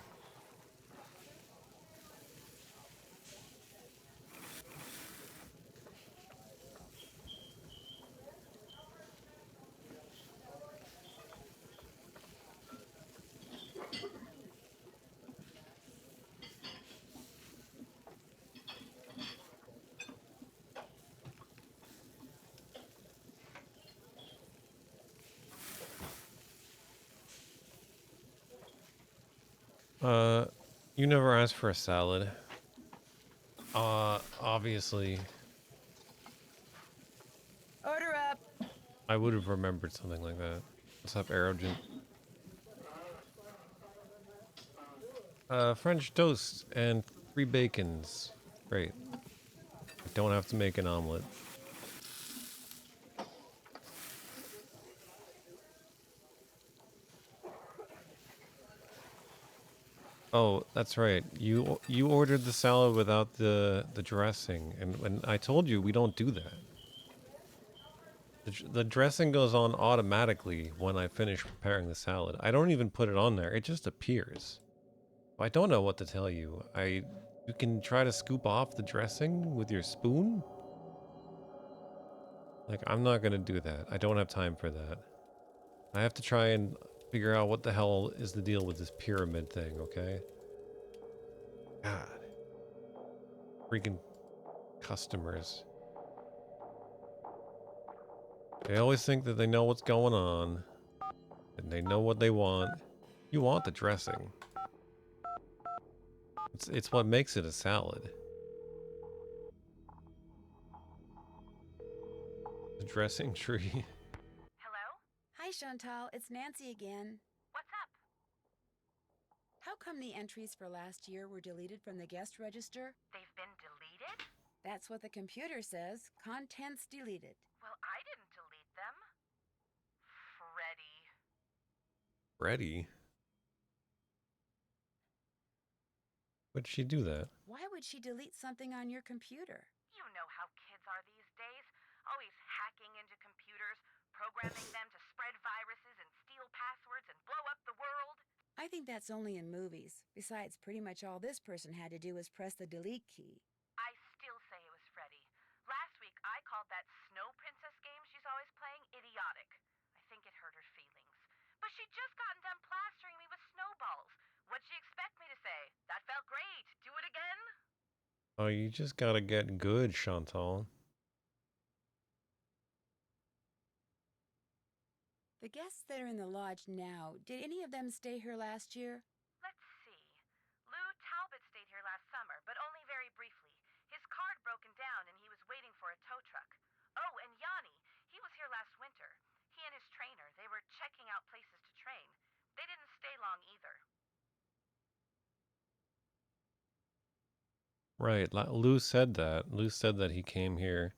You never asked for a salad. Obviously, Order up. I would have remembered something like that. What's up, Arrogant? French toast and 3 bacons. Great. I don't have to make an omelet. Oh, that's right. You ordered the salad without the dressing, and when I told you we don't do that. The dressing goes on automatically when I finish preparing the salad. I don't even put it on there. It just appears. I don't know what to tell you. You can try to scoop off the dressing with your spoon? Like, I'm not gonna do that. I don't have time for that. I have to try and figure out what the hell is the deal with this pyramid thing, okay? God. Freaking customers. They always think that they know what's going on, and they know what they want. You want the dressing. It's what makes it a salad. The dressing tree. Hello? Hi, Chantal. It's Nancy again. What's up? How come the entries for last year were deleted from the guest register? They've been deleted? That's what the computer says. Contents deleted. Well, I didn't delete them. Freddy. Ready? What'd she do that? Why would she delete something on your computer? You know how kids are these days. Always hacking into computers, programming them to spread viruses and steal passwords and blow up the world. I think that's only in movies. Besides, pretty much all this person had to do was press the delete key. I still say it was Freddy. Last week, I called that Snow Princess game she's always playing idiotic. I think it hurt her feelings. But she'd just gotten done plastering me with snowballs. What'd she expect me to say? That felt great. Do it again? Oh, you just gotta get good, Chantal. The guests that are in the lodge now, did any of them stay here last year? Let's see. Lou Talbot stayed here last summer, but only very briefly. His car had broken down and he was waiting for a tow truck. Oh, and Yanni, he was here last winter. He and his trainer, they were checking out places to train. They didn't stay long either. Right, Lou said that. Lou said that he came here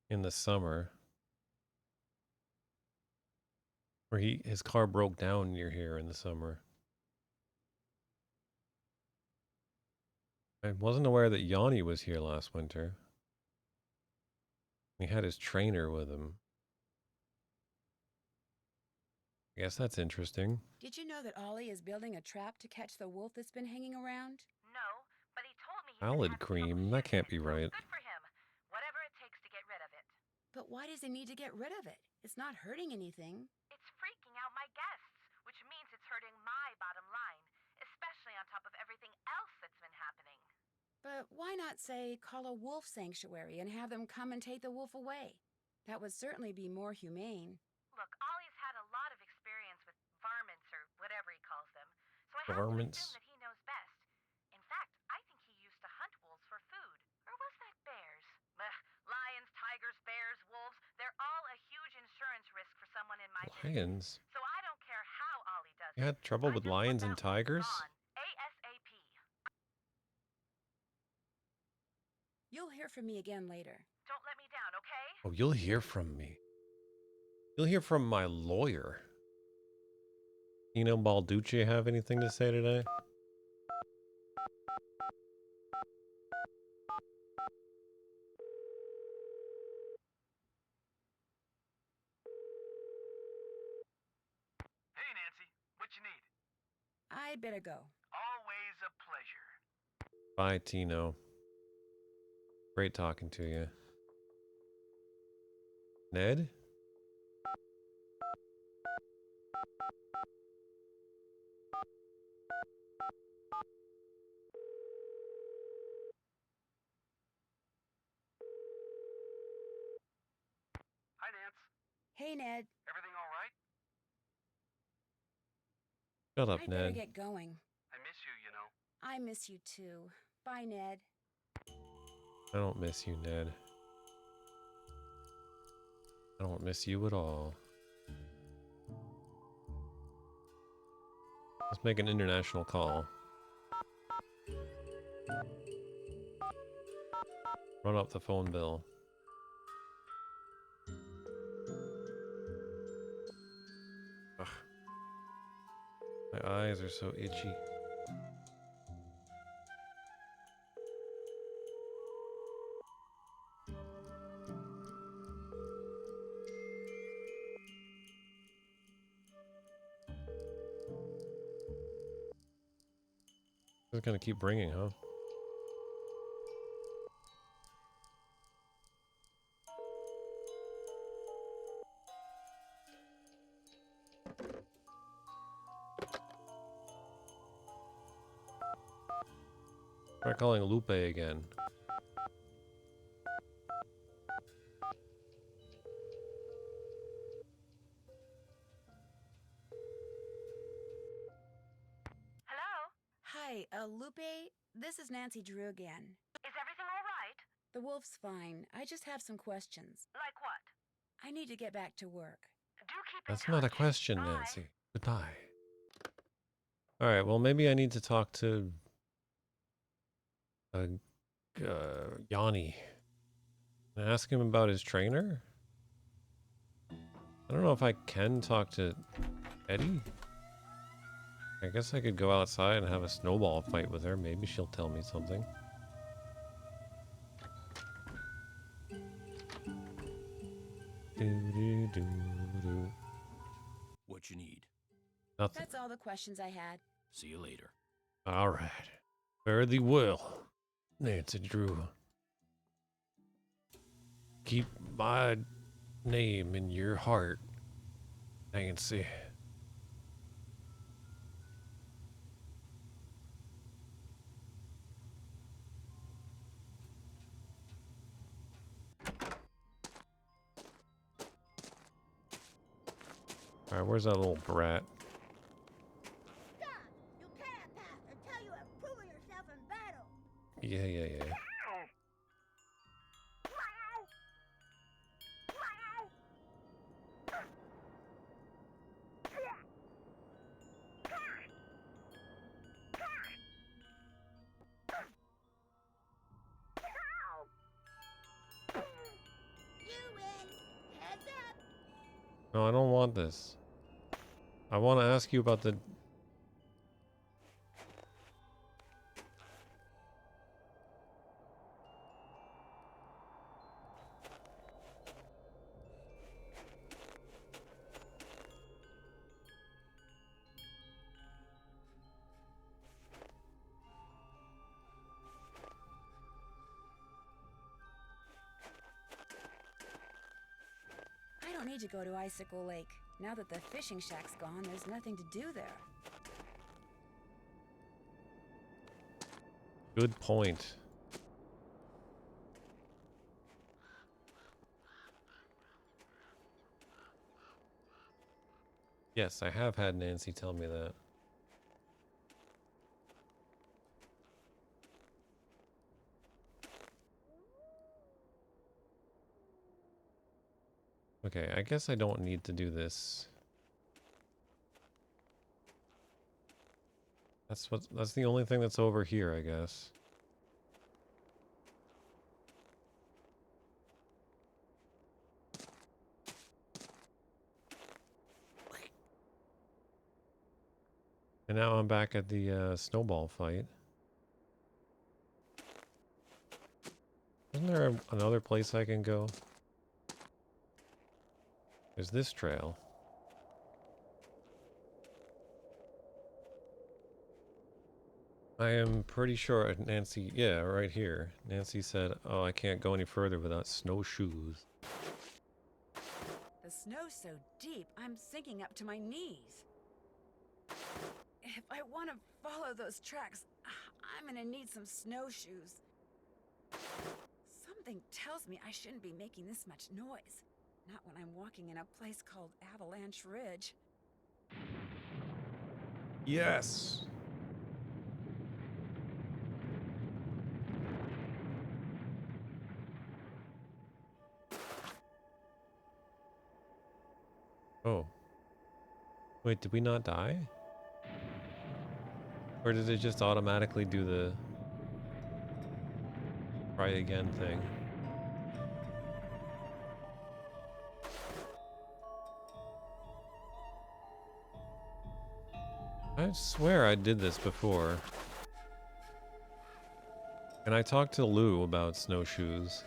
in the summer. Or his car broke down near here in the summer. I wasn't aware that Yanni was here last winter. He had his trainer with him. I guess that's interesting. Did you know that Ollie is building a trap to catch the wolf that's been hanging around? No, but he told me he's Salad been having cream? trouble That can't shooting be it, so right. good for him. Whatever it takes to get rid of it. But why does he need to get rid of it? It's not hurting anything. It's freaking out my guests, which means it's hurting my bottom line, especially on top of everything else that's been happening. But why not, say, call a wolf sanctuary and have them come and take the wolf away? That would certainly be more humane. Look, Ollie's had a lot of experience with varmints or whatever he calls them, so I have to Varmints? assume that he knows best. In fact, I think he used to hunt wolves for food. Or was that bears? Lions, tigers, bears, wolves, they're all a huge insurance risk for someone in my business. Lions? So I don't care how Ollie does You it. had trouble I with just want lions that and wolf tigers? gone. ASAP. You'll hear from me again later. Don't let me down, okay? Oh, you'll hear from me. You'll hear from my lawyer. Tino Balducci have anything to say today? Hey, Nancy. What you need? I'd better go. Always a pleasure. Bye, Tino. Great talking to you. Ned? Hi, Nance. Hey, Ned. Everything all right? Shut up, I'd better Ned. get going. I miss I miss you too. Bye, Ned. I don't miss you, Ned. I don't miss you at all. Let's make an international call. Run up the phone bill. Ugh. My eyes are so itchy. It's gonna keep ringing, huh? Try calling Lupe again. Hello? Hi, Lupe. This is Nancy Drew again. Is everything all right? The wolf's fine. I just have some questions. Like what? I need to get back to work. Do keep in That's not a touch. question, Bye. Nancy. Goodbye. Alright, well, maybe I need to talk to Yanni and ask him about his trainer. I don't know if I can talk to Eddie. I guess I could go outside and have a snowball fight with her. Maybe she'll tell me something. Do. What you need. Nothing. That's all the questions I had. See you later. All right. Fare thee well, Nancy Drew. Keep my name in your heart, Nancy. All right, where's that little brat? Stop! You can't pass until you have proven yourself in battle. Yeah. You win. Heads up. No, I don't want this. I want to ask you about the... I don't need to go to Icicle Lake. Now that the fishing shack's gone, there's nothing to do there. Good point. Yes, I have had Nancy tell me that. Okay, I guess I don't need to do this. That's the only thing that's over here, I guess. And now I'm back at the snowball fight. Isn't there another place I can go? There's this trail. I am pretty sure Nancy, yeah, right here. Nancy said, oh, I can't go any further without snowshoes. The snow's so deep, I'm sinking up to my knees. If I want to follow those tracks, I'm gonna need some snowshoes. Something tells me I shouldn't be making this much noise. Not when I'm walking in a place called Avalanche Ridge. Yes! Oh. Wait, did we not die? Or did it just automatically do the try again thing? I swear I did this before. And I talked to Lou about snowshoes.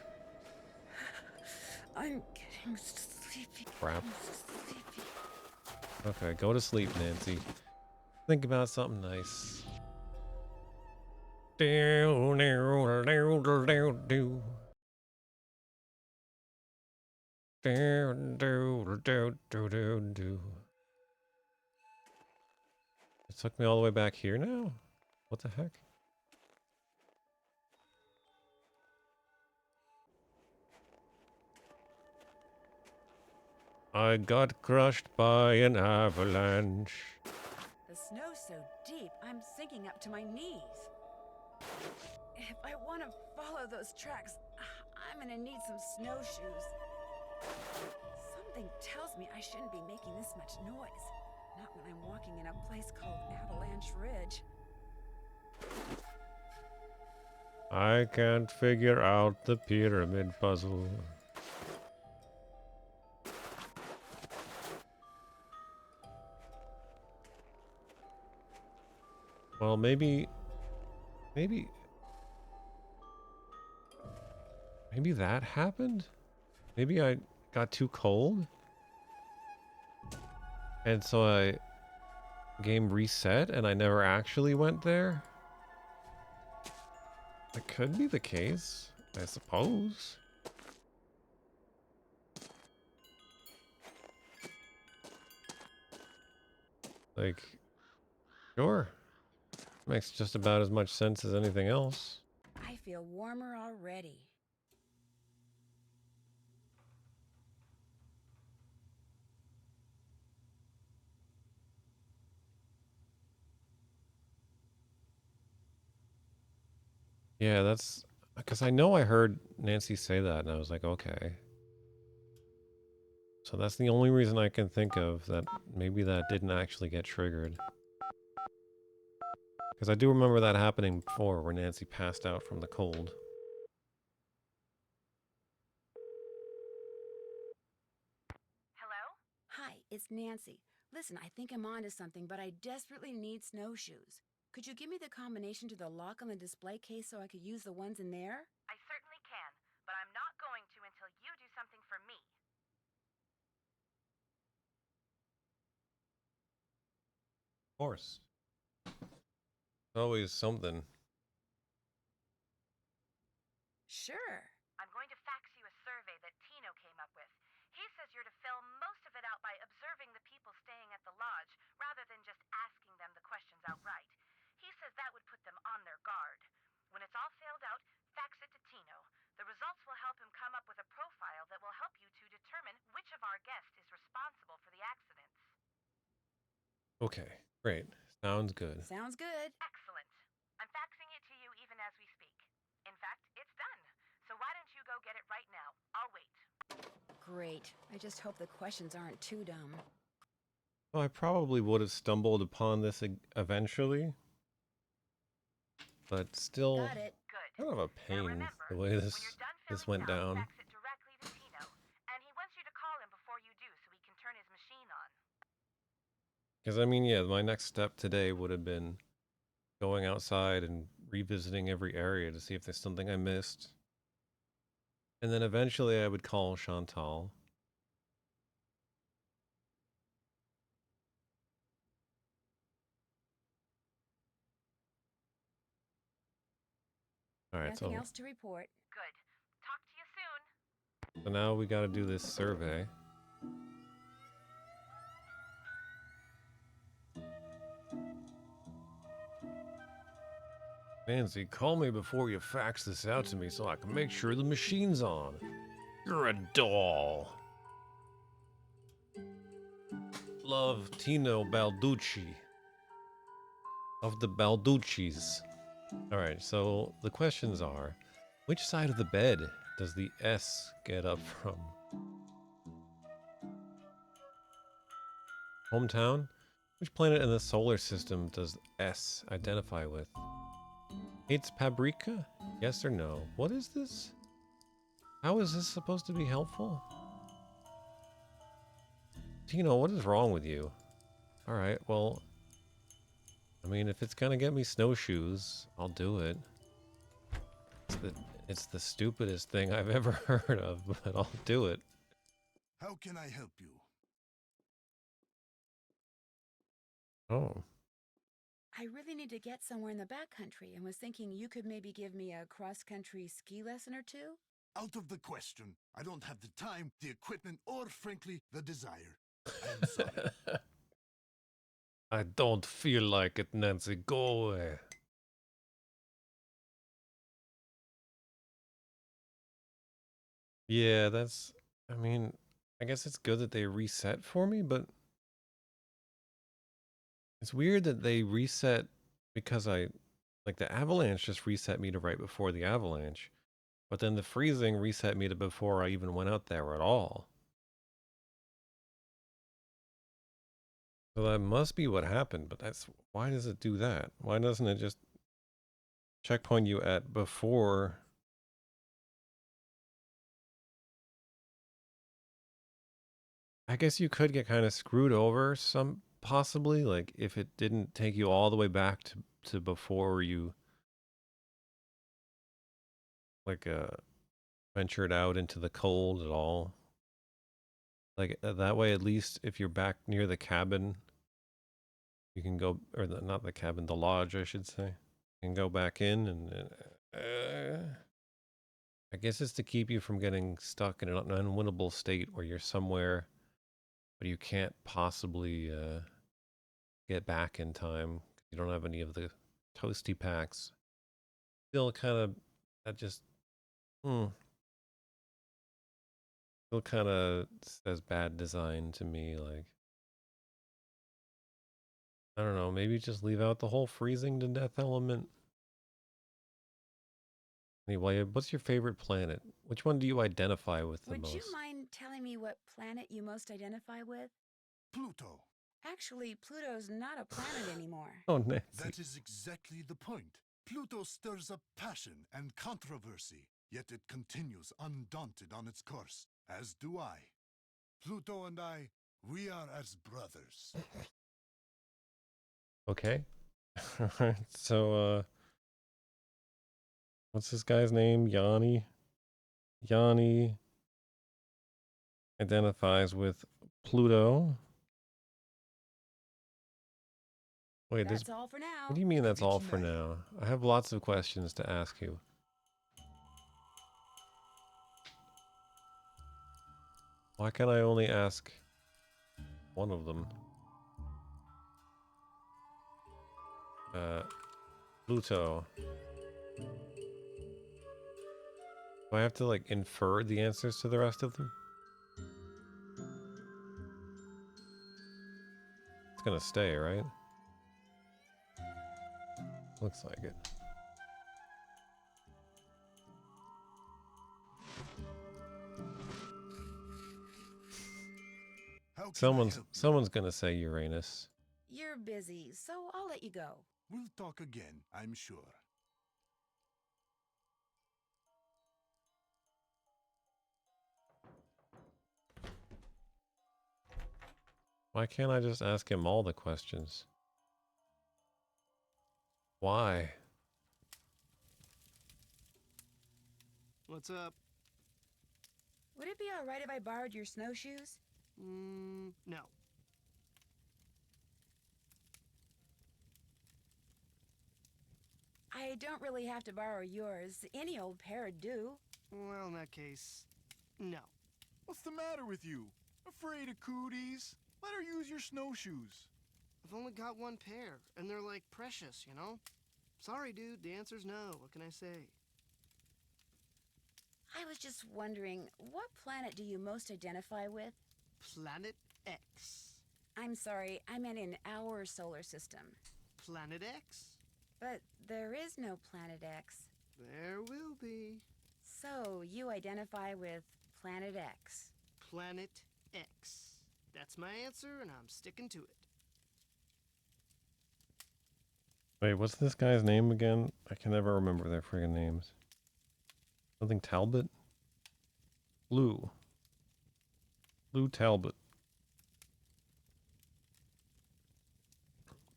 I'm getting sleepy. Crap. I'm sleepy. Okay, go to sleep, Nancy. Think about something nice. Do, do, do, do, do, do. Do, do, do, do, do, do. It took me all the way back here now? What the heck? I got crushed by an avalanche. The snow's so deep, I'm sinking up to my knees. If I want to follow those tracks, I'm gonna need some snowshoes. Something tells me I shouldn't be making this much noise. Not when I'm walking in a place called Avalanche Ridge. I can't figure out the pyramid puzzle. Well, maybe that happened? Maybe I got too cold? And so game reset and I never actually went there? That could be the case, I suppose. Like, sure. Makes just about as much sense as anything else. I feel warmer already. Yeah, that's because I know I heard Nancy say that and I was like, okay. So that's the only reason I can think of that maybe that didn't actually get triggered. Because I do remember that happening before where Nancy passed out from the cold. Hello? Hi, it's Nancy. Listen, I think I'm onto something, but I desperately need snowshoes. Could you give me the combination to the lock on the display case so I could use the ones in there? I certainly can, but I'm not going to until you do something for me. Of course. Always something. Sure. I'm going to fax you a survey that Tino came up with. He says you're to fill most of it out by observing the people staying at the lodge, rather than just asking them the questions outright. He says that would put them on their guard. When it's all filled out, fax it to Tino. The results will help him come up with a profile that will help you to determine which of our guests is responsible for the accidents. Okay, great. Sounds good. Sounds good. Excellent. I'm faxing it to you even as we speak. In fact, it's done. So why don't you go get it right now? I'll wait. Great. I just hope the questions aren't too dumb. Well, I probably would have stumbled upon this eventually. But still, Got it. Good. kind of a Now pain remember, the way when this you're done went filling it out, down. fax it directly to Tino. And he wants you to call him before you do so he can turn his machine on. Because, I mean, yeah, my next step today would have been going outside and revisiting every area to see if there's something I missed. And then eventually I would call Chantal. Alright, Nothing else to report. Good. Talk to you soon. so now we gotta do this survey. Nancy, call me before you fax this out to me so I can make sure the machine's on. You're a doll. Love, Tino Balducci. Of the Balduccis. Alright, so the questions are, which side of the bed does the S get up from? Hometown? Which planet in the solar system does S identify with? Hates paprika? Yes or no? What is this? How is this supposed to be helpful? Tino, what is wrong with you? Alright, well, I mean, if it's gonna get me snowshoes, I'll do it. It's the stupidest thing I've ever heard of, but I'll do it. How can I help you? Oh. I really need to get somewhere in the backcountry and was thinking you could maybe give me a cross-country ski lesson or two? Out of the question. I don't have the time, the equipment, or frankly, the desire. I'm sorry. I don't feel like it, Nancy. Go away. Yeah, that's... I mean, I guess it's good that they reset for me, but... It's weird that they reset because like the avalanche just reset me to right before the avalanche. But then the freezing reset me to before I even went out there at all. So that must be what happened, but why does it do that? Why doesn't it just checkpoint you at before? I guess you could get kind of screwed over possibly, like if it didn't take you all the way back to before you like ventured out into the cold at all. Like that way, at least if you're back near the cabin, you can go, or not the cabin, the lodge, I should say. You can go back in and I guess it's to keep you from getting stuck in an unwinnable state where you're somewhere, but you can't possibly get back in time. You don't have any of the toasty packs. Still kind of, that just, still kind of says bad design to me. Like, I don't know, maybe just leave out the whole freezing to death element. Anyway, what's your favorite planet? Which one do you identify with the most? Would you mind telling me what planet you most identify with? Pluto. Actually, Pluto's not a planet anymore. Oh, Nancy. That is exactly the point. Pluto stirs up passion and controversy, yet it continues undaunted on its course, as do I. Pluto and I, we are as brothers. Okay. Alright, so, what's this guy's name? Yanni? Yanni identifies with Pluto. Wait, That's all for now. what do you mean that's all for now? I have lots of questions to ask you. Why can't I only ask one of them? Pluto. Do I have to, like, infer the answers to the rest of them? It's gonna stay, right? Looks like it. Someone's gonna say Uranus. You're busy, so I'll let you go. We'll talk again, I'm sure. Why can't I just ask him all the questions? Why? What's up? Would it be all right if I borrowed your snowshoes? No. I don't really have to borrow yours. Any old pair would do. Well, in that case, no. What's the matter with you? Afraid of cooties? Let her use your snowshoes. I've only got one pair, and they're like precious, you know? Sorry, dude, the answer's no. What can I say? I was just wondering, what planet do you most identify with? Planet X. I'm sorry, I meant in our solar system. Planet X? But there is no Planet X. There will be. So, you identify with Planet X. Planet X. That's my answer, and I'm sticking to it. Wait, what's this guy's name again? I can never remember their friggin' names. Something Talbot? Lou. Lou Talbot.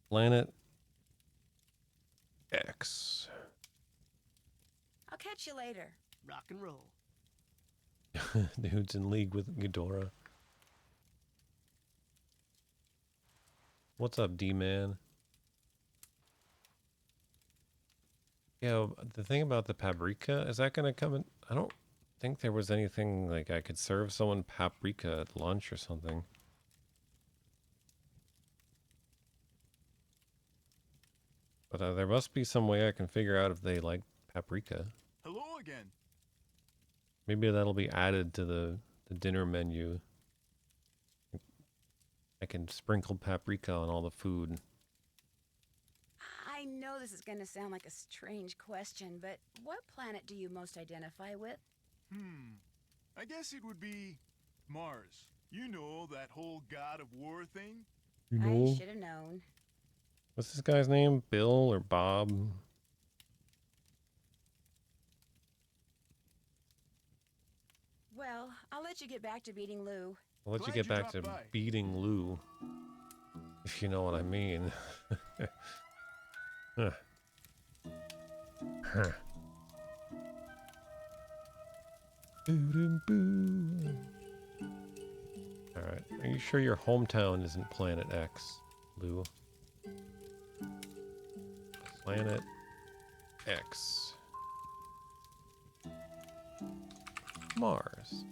Planet X. I'll catch you later. Rock and roll. Dude's in league with Ghidorah. What's up, D-Man? Yeah, the thing about the paprika, is that gonna come in? I don't think there was anything like I could serve someone paprika at lunch or something. But there must be some way I can figure out if they like paprika. Hello again. Maybe that'll be added to the dinner menu. I can sprinkle paprika on all the food. I know this is going to sound like a strange question, but what planet do you most identify with? I guess it would be Mars. You know, that whole god of war thing? You I know? should have known. What's this guy's name? Bill or Bob? Well, I'll let you get back to beating Lou. I'll let you Glad get you back to dropped by. beating Lou. If you know what I mean. Huh. Huh. Boo-doo-boo. Alright, are you sure your hometown isn't Planet X, Lou? Planet X. Mars.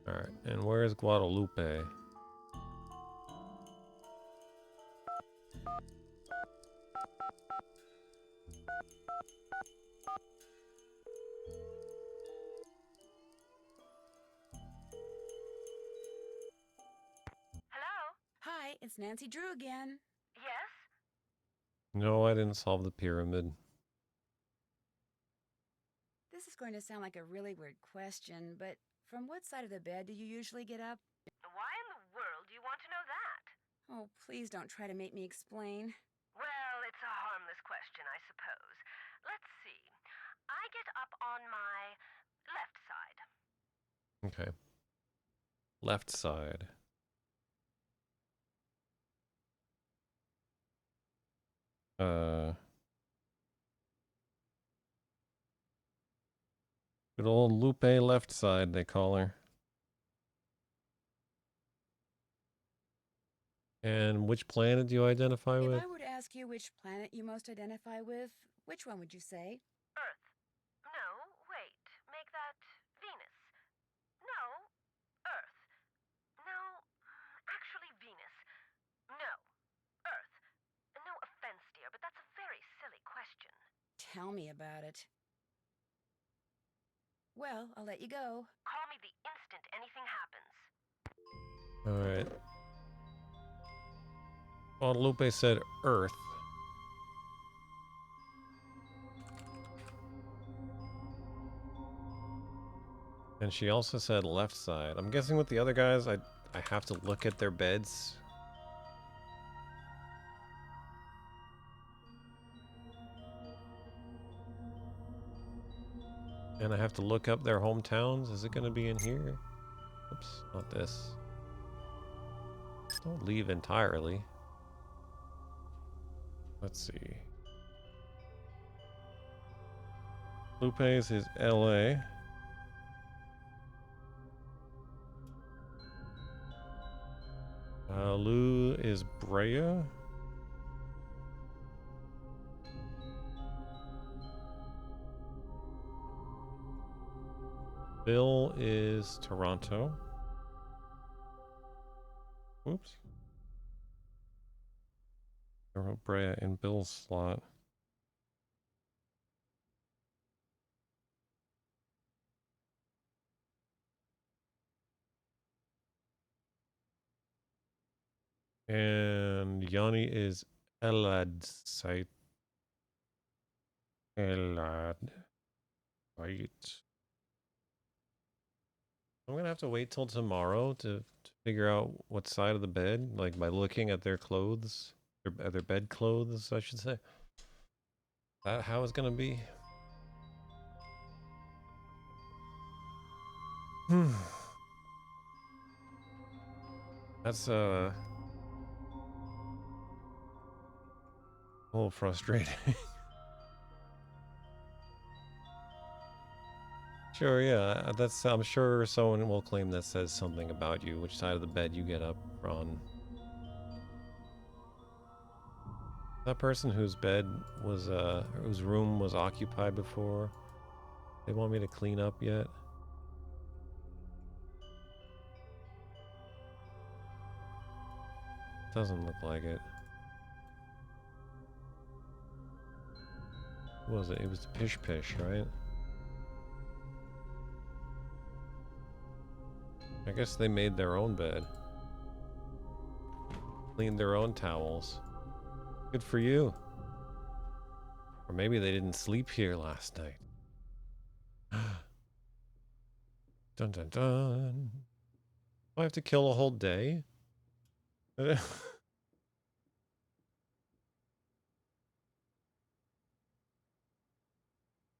Alright, and where's Guadalupe? Hello? Hi, it's Nancy Drew again. Yes? No, I didn't solve the pyramid. This is going to sound like a really weird question, but from what side of the bed do you usually get up? Why in the world do you want to know that? Oh, please don't try to make me explain. Well, it's a harmless question, I suppose. Let's see. I get up on my left side. Okay. Left side. Good old Lupe left side, they call her. And which planet do you identify If with? I were to ask you which planet you most identify with, which one would you say? Earth. No, wait. Make that Venus. No, Earth. No, actually Venus. No, Earth. No offense, dear, but that's a very silly question. Tell me about it. Well, I'll let you go. Call me the instant anything happens. Alright. Guadalupe said Earth. And she also said left side. I'm guessing with the other guys, I have to look at their beds. And I have to look up their hometowns. Is it going to be in here? Oops, not this. Don't leave entirely. Let's see. Lupe's is LA. Lou is Brea. Bill is Toronto. Whoops. I wrote Brea in Bill's slot. And Yanni is Elad's site. Elad. Right. I'm gonna have to wait till tomorrow to figure out what side of the bed, like by looking at their clothes, their bed clothes, I should say. That how it's gonna be. That's a little frustrating. Sure, yeah, that's. I'm sure someone will claim that says something about you, which side of the bed you get up on. That person whose bed was, whose room was occupied before, they want me to clean up yet? Doesn't look like it. What was it? It was the Pish Pish, right? I guess they made their own bed. Cleaned their own towels. Good for you. Or maybe they didn't sleep here last night. Dun dun dun. Do I have to kill a whole day? I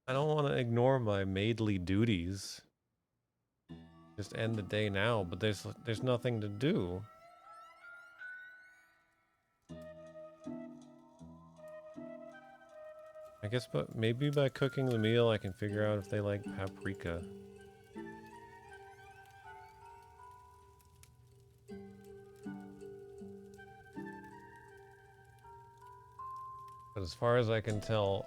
don't want to ignore my maidly duties. Just end the day now, but there's nothing to do. I guess, but maybe by cooking the meal, I can figure out if they like paprika. But as far as I can tell,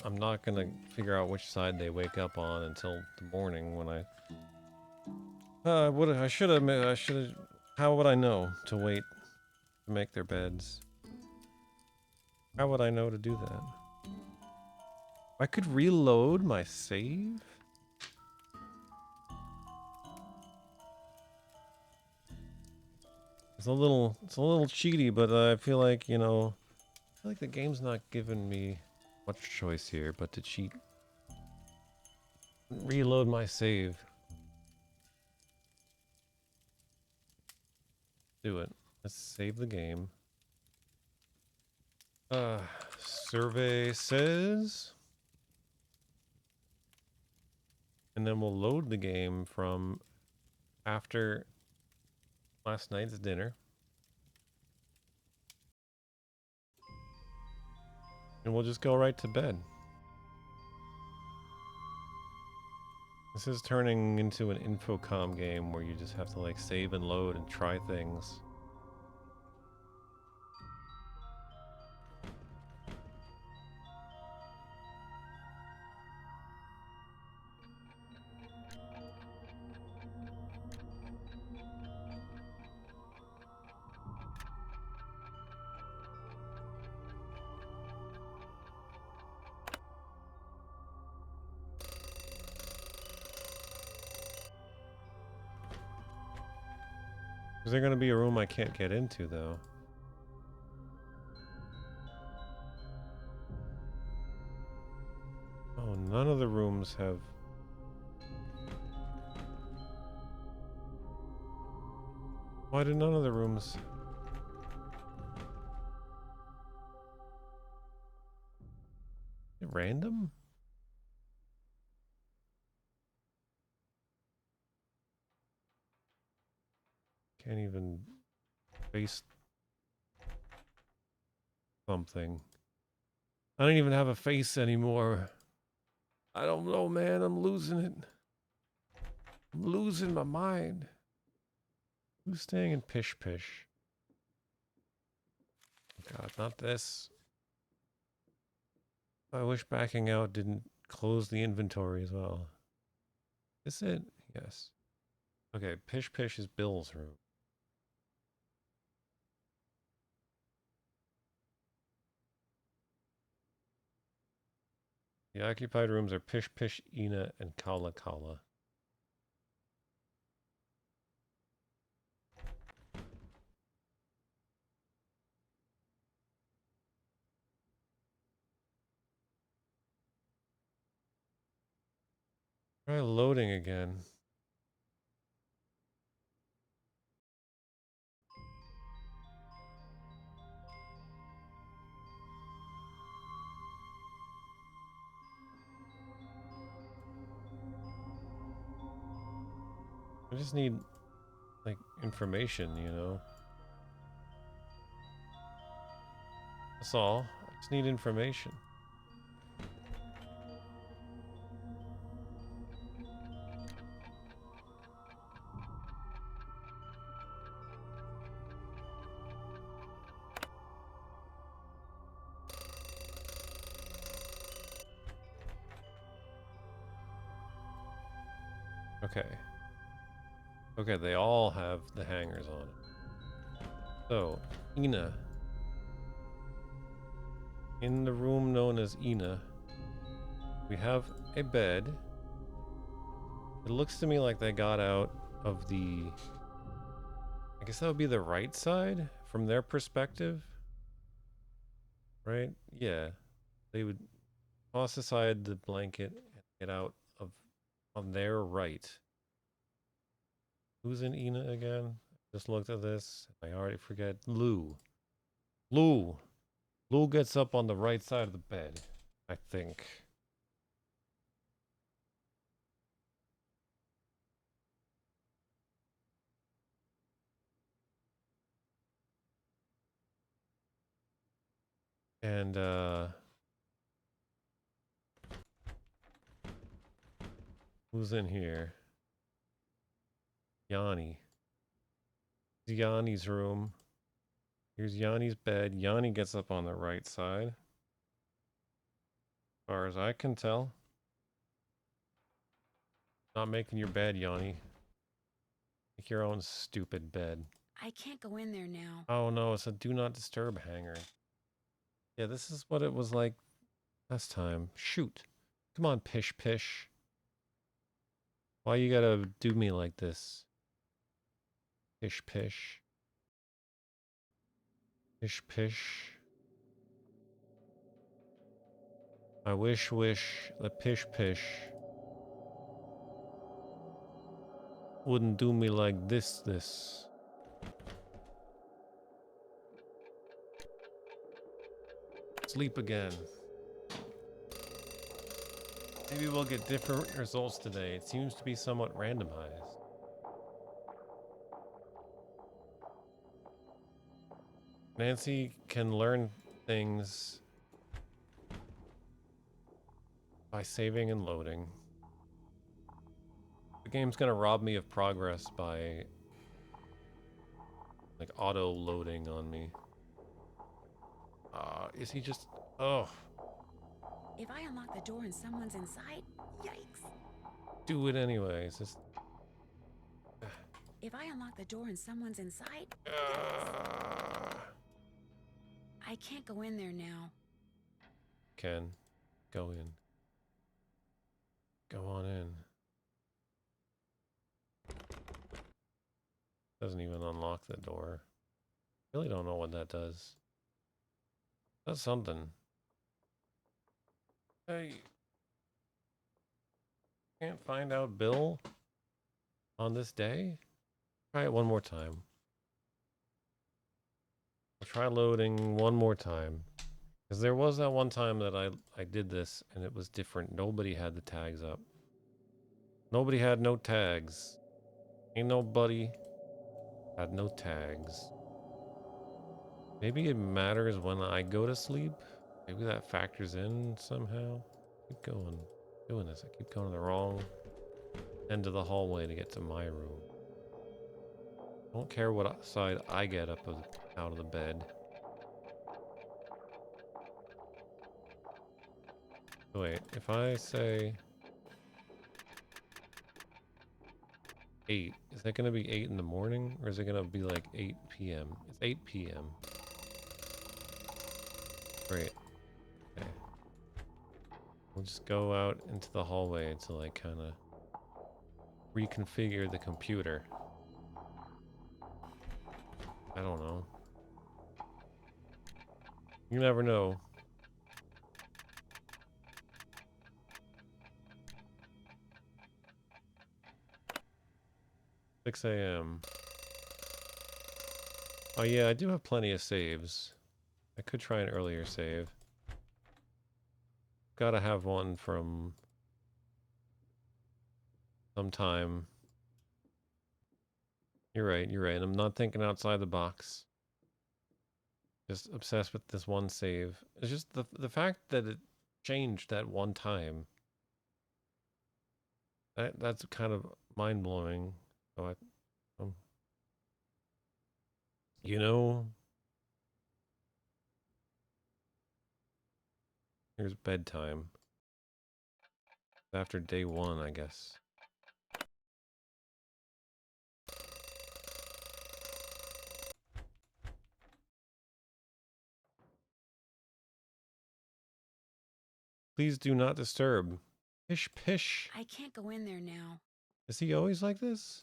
I'm not gonna figure out which side they wake up on until the morning when I. I should have. How would I know to wait to make their beds? How would I know to do that? I could reload my save? It's a little cheaty, but I feel like, you know, I feel like the game's not giving me much choice here but to cheat. Reload my save. Do it. Let's save the game. Survey says. And then we'll load the game from after last night's dinner. And we'll just go right to bed. This is turning into an Infocom game where you just have to like save and load and try things. Is there gonna be a room I can't get into though? Oh, none of the rooms have. Why do none of the rooms? Is it random? Can't even face something. I don't even have a face anymore. I don't know, man. I'm losing it. I'm losing my mind. Who's staying in Pish Pish? God, not this. I wish backing out didn't close the inventory as well. Is it? Yes. Okay, Pish Pish is Bill's room. The occupied rooms are Pish Pish, Ina, and Kala Kala. Try loading again. I just need, like, information, you know? That's all. I just need information. Okay. Okay, they all have the hangers on it. So, Ina. In the room known as Ina, we have a bed. It looks to me like they got out of the... I guess that would be the right side from their perspective. Right? Yeah. They would toss aside the blanket and get out of on their right. Who's in Ina again? Just looked at this. I already forget. Lou. Lou. Lou gets up on the right side of the bed, I think. And, who's in here? Yanni. Yanni's room. Here's Yanni's bed. Yanni gets up on the right side. As far as I can tell. Not making your bed, Yanni. Make your own stupid bed. I can't go in there now. Oh no, it's a do not disturb hanger. Yeah, this is what it was like last time. Shoot. Come on, Pish Pish. Why you gotta do me like this? Pish Pish. Pish Pish. I wish the Pish Pish wouldn't do me like this. Sleep again. Maybe we'll get different results today. It seems to be somewhat randomized. Nancy can learn things by saving and loading. The game's gonna rob me of progress by like auto loading on me. Is he just... Oh. If I unlock the door and someone's inside, yikes. Do it anyways. Just... If I unlock the door and someone's inside, I can't go in there now. Can. Go in. Go on in. Doesn't even unlock the door. Really don't know what that does. That's something. Hey. Can't find out Bill on this day? Try it one more time. I'll try loading one more time. Because there was that one time that I did this and it was different. Nobody had the tags up. Nobody had no tags. Ain't nobody had no tags. Maybe it matters when I go to sleep. Maybe that factors in somehow. Keep going. Doing this. I keep going to the wrong end of the hallway to get to my room. I don't care what side I get up out of the bed. Wait, if I say 8, is that going to be 8 in the morning? Or is it going to be like 8 p.m.? It's 8 p.m. Great. Okay. We'll just go out into the hallway to like kind of reconfigure the computer. I don't know. You never know. 6 a.m. Oh yeah, I do have plenty of saves. I could try an earlier save. Gotta have one from sometime. You're right, you're right. I'm not thinking outside the box. Just obsessed with this one save. It's just the fact that it changed that one time. That's kind of mind blowing. So you know, here's bedtime. After day one, I guess. Please do not disturb. Pish pish. I can't go in there now. Is he always like this?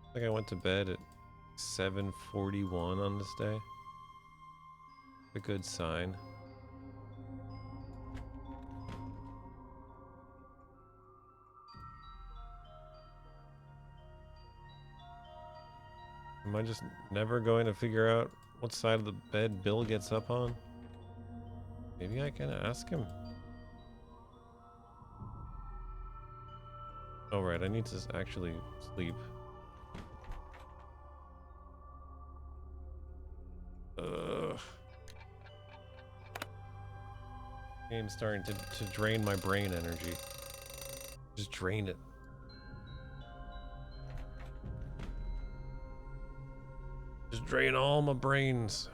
I think I went to bed at 7:41 on this day. A good sign. Am I just never going to figure out what side of the bed Bill gets up on? Maybe I can ask him. Oh right, I need to actually sleep. Ugh. Game's starting to drain my brain energy. Just drain it. Just drain all my brains.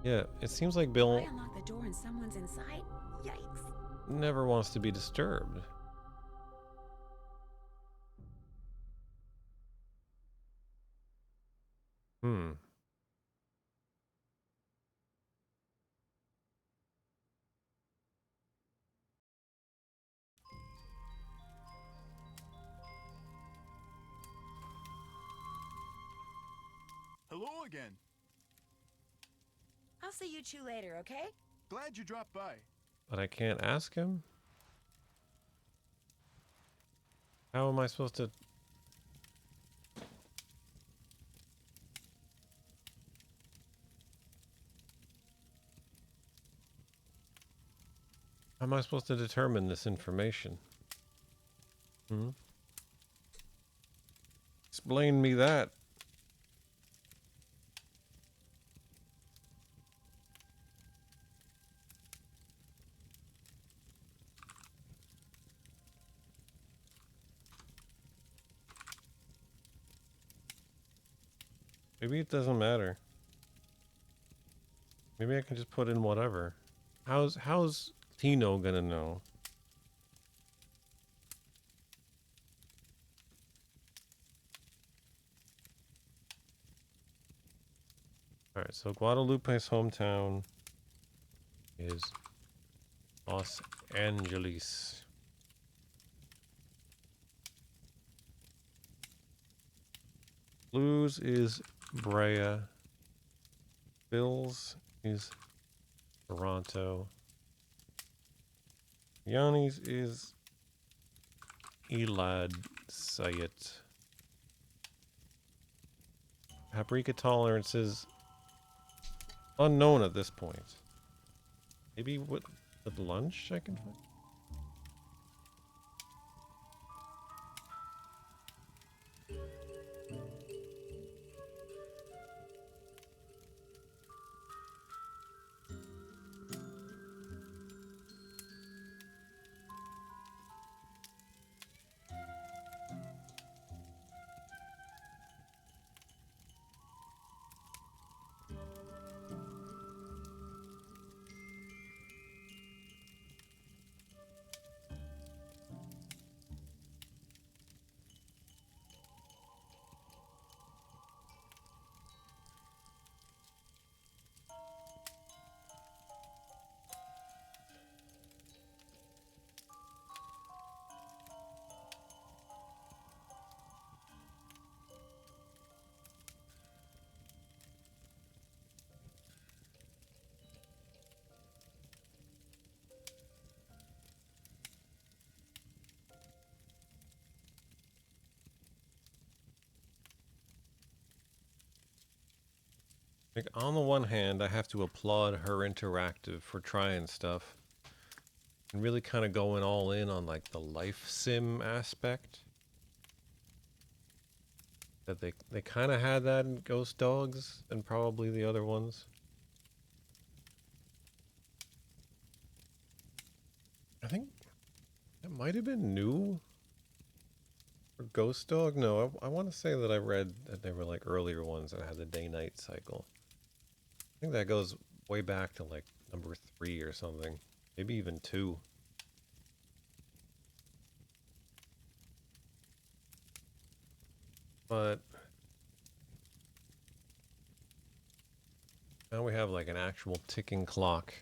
Yeah, it seems like Bill I unlock the door and someone's inside. Yikes. never wants to be disturbed. Hmm. Hello again. I'll see you two later, okay? Glad you dropped by. But I can't ask him? How am I supposed to... How am I supposed to determine this information? Hmm? Explain me that. Maybe it doesn't matter. Maybe I can just put in whatever. How's Tino gonna know? Alright, so Guadalupe's hometown is Los Angeles. Blues is Brea. Bills is Toronto. Yanni's is Elad Sayet. Paprika tolerance is unknown at this point. Maybe with lunch I can find? Like, on the one hand, I have to applaud Her Interactive for trying stuff and really kind of going all in on like the life sim aspect. That they kind of had that in Ghost Dogs and probably the other ones. I think that might have been new for Ghost Dog. No, I want to say that I read that they were like earlier ones that had the day-night cycle. I think that goes way back to like number 3 or something. Maybe even 2. But now we have like an actual ticking clock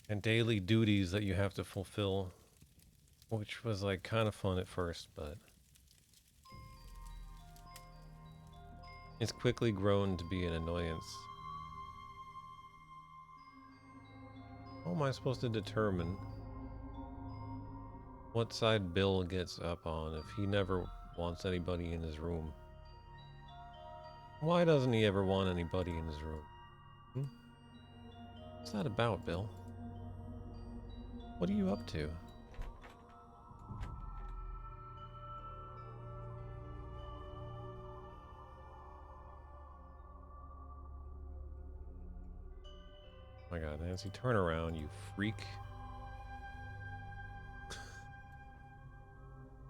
and daily duties that you have to fulfill, which was like kind of fun at first, but it's quickly grown to be an annoyance. How am I supposed to determine what side Bill gets up on if he never wants anybody in his room? Why doesn't he ever want anybody in his room? What's that about, Bill? What are you up to? Oh my god, Nancy, turn around, you freak.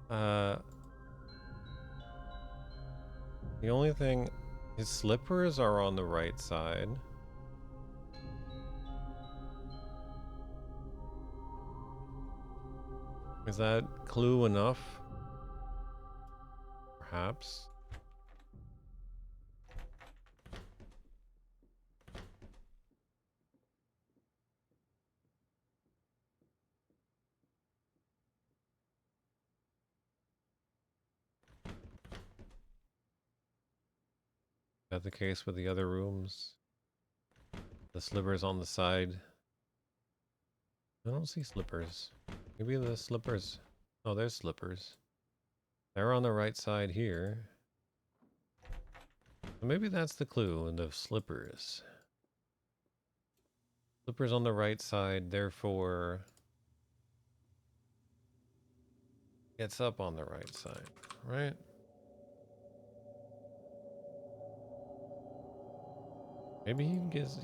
The only thing, his slippers are on the right side. Is that clue enough? Perhaps. Is that the case with the other rooms? The slippers on the side. I don't see slippers. Maybe the slippers. Oh, there's slippers. They're on the right side here. So maybe that's the clue in the slippers. Slippers on the right side, therefore gets up on the right side, right? Maybe he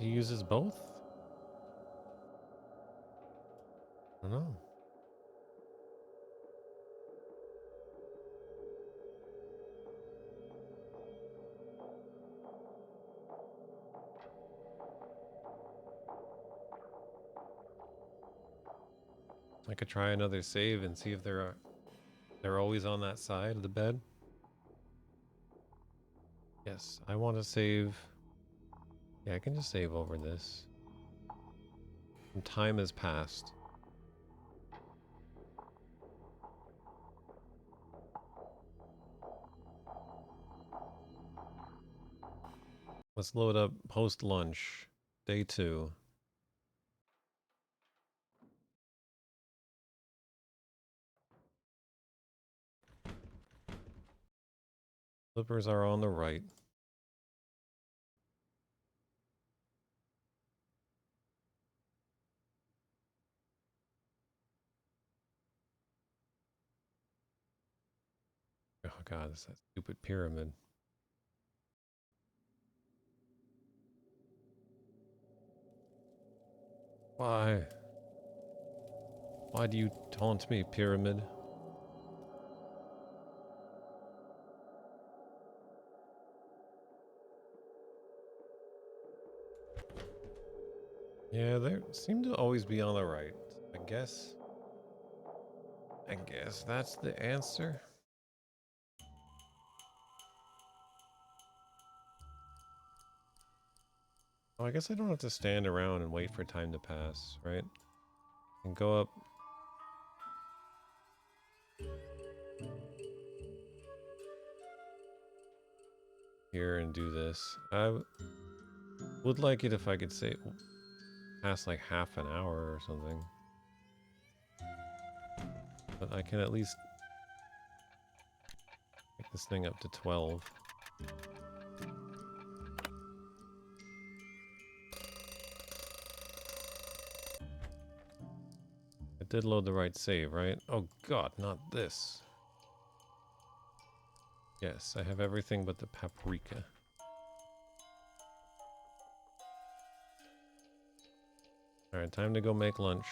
uses both? I don't know. I could try another save and see if they're always on that side of the bed. Yes, I want to save. Yeah, I can just save over this. And time has passed. Let's load up post-lunch, day 2. Slippers are on the right. Oh god, it's that stupid pyramid. Why? Why do you taunt me, pyramid? Yeah, they seem to always be on the right. I guess that's the answer. Oh, I guess I don't have to stand around and wait for time to pass, right? And go up. Here and do this. I would like it if I could say past like half an hour or something. But I can at least make this thing up to 12. did load the right save, right? Oh god, not this. Yes, I have everything but the paprika. Alright, time to go make lunch.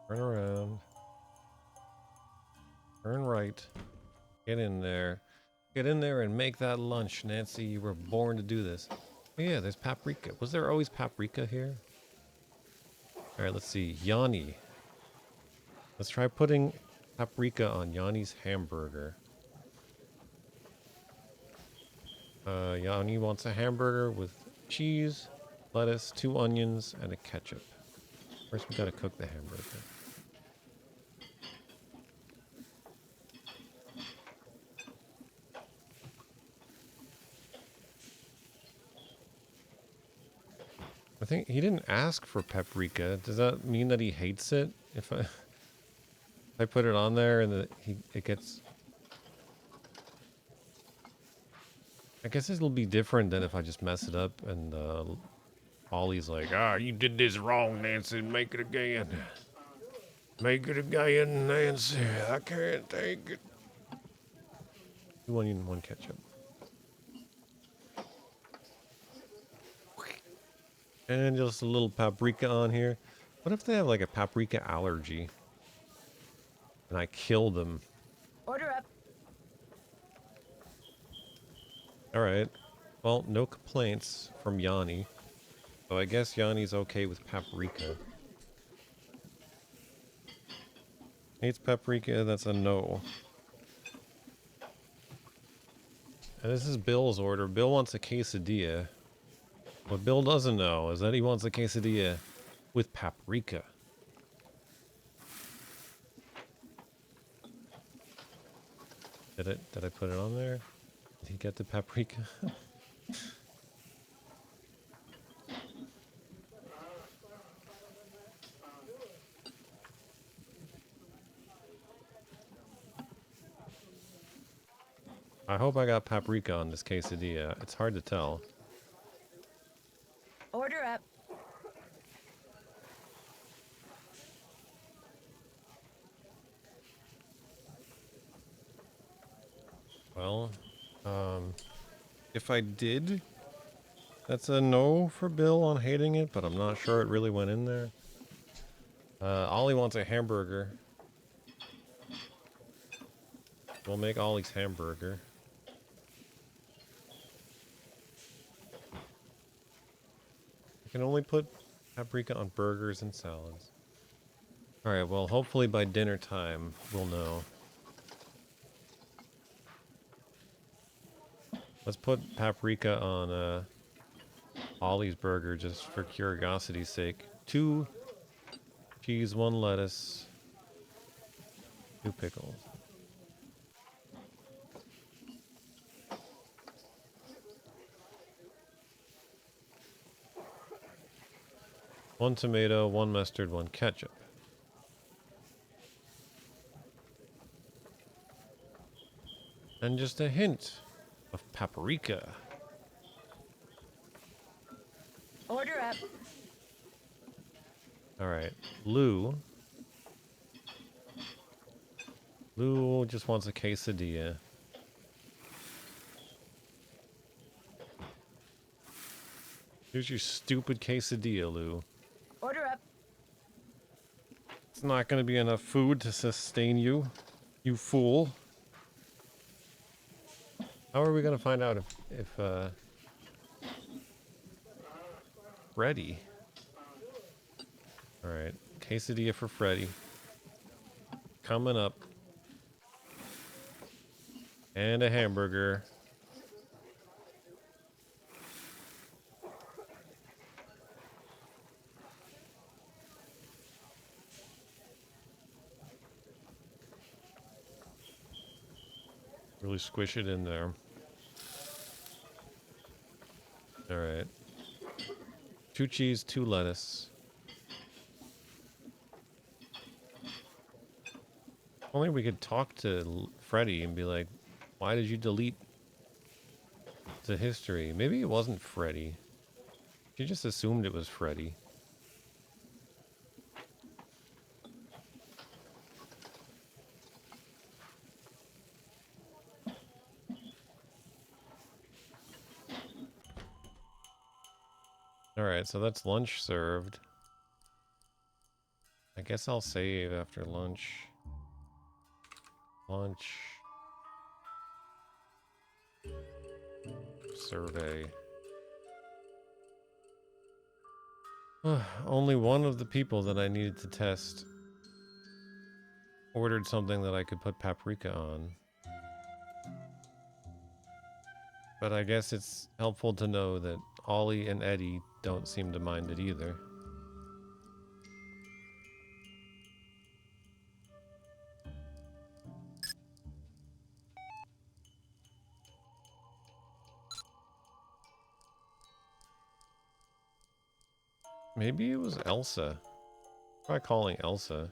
Turn around. Turn right. Get in there. Get in there and make that lunch, Nancy. You were born to do this. Oh yeah, there's paprika. Was there always paprika here? Alright, let's see. Yanni. Let's try putting paprika on Yanni's hamburger. Yanni wants a hamburger with cheese, lettuce, 2 onions, and a ketchup. First, we gotta cook the hamburger. I think he didn't ask for paprika. Does that mean that he hates it? If I put it on there and it gets... I guess it'll be different than if I just mess it up and Ollie's like, ah, you did this wrong, Nancy. Make it again. Make it again, Nancy. I can't take it. 2 onion, 1 ketchup. And just a little paprika on here. What if they have like a paprika allergy? And I kill them. Order up. Alright. Well, no complaints from Yanni. So I guess Yanni's okay with paprika. Hates paprika, that's a no. And this is Bill's order. Bill wants a quesadilla. What Bill doesn't know is that he wants a quesadilla with paprika. Did I put it on there? Did he get the paprika? I hope I got paprika on this quesadilla. It's hard to tell. Order up. Well, if I did, that's a no for Bill on hating it, but I'm not sure it really went in there. Ollie wants a hamburger. We'll make Ollie's hamburger. I can only put paprika on burgers and salads. Alright, well, hopefully by dinner time, we'll know. Let's put paprika on Ollie's burger just for curiosity's sake. 2 cheese, 1 lettuce, 2 pickles. One tomato, 1 mustard, 1 ketchup. And just a hint of paprika. Order up. Alright, Lou just wants a quesadilla. Here's your stupid quesadilla, Lou. Order up. It's not going to be enough food to sustain you, you fool. How are we going to find out if Freddy? Alright, quesadilla for Freddy. Coming up. And a hamburger. Really squish it in there. Alright. 2 cheese, 2 lettuce. Only we could talk to Freddy and be like, why did you delete the history? Maybe it wasn't Freddy. She just assumed it was Freddy. Alright, so that's lunch served. I guess I'll save after lunch. Lunch. Survey. Only one of the people that I needed to test ordered something that I could put paprika on. But I guess it's helpful to know that Ollie and Eddie don't seem to mind it either. Maybe it was Elsa. Try calling Elsa.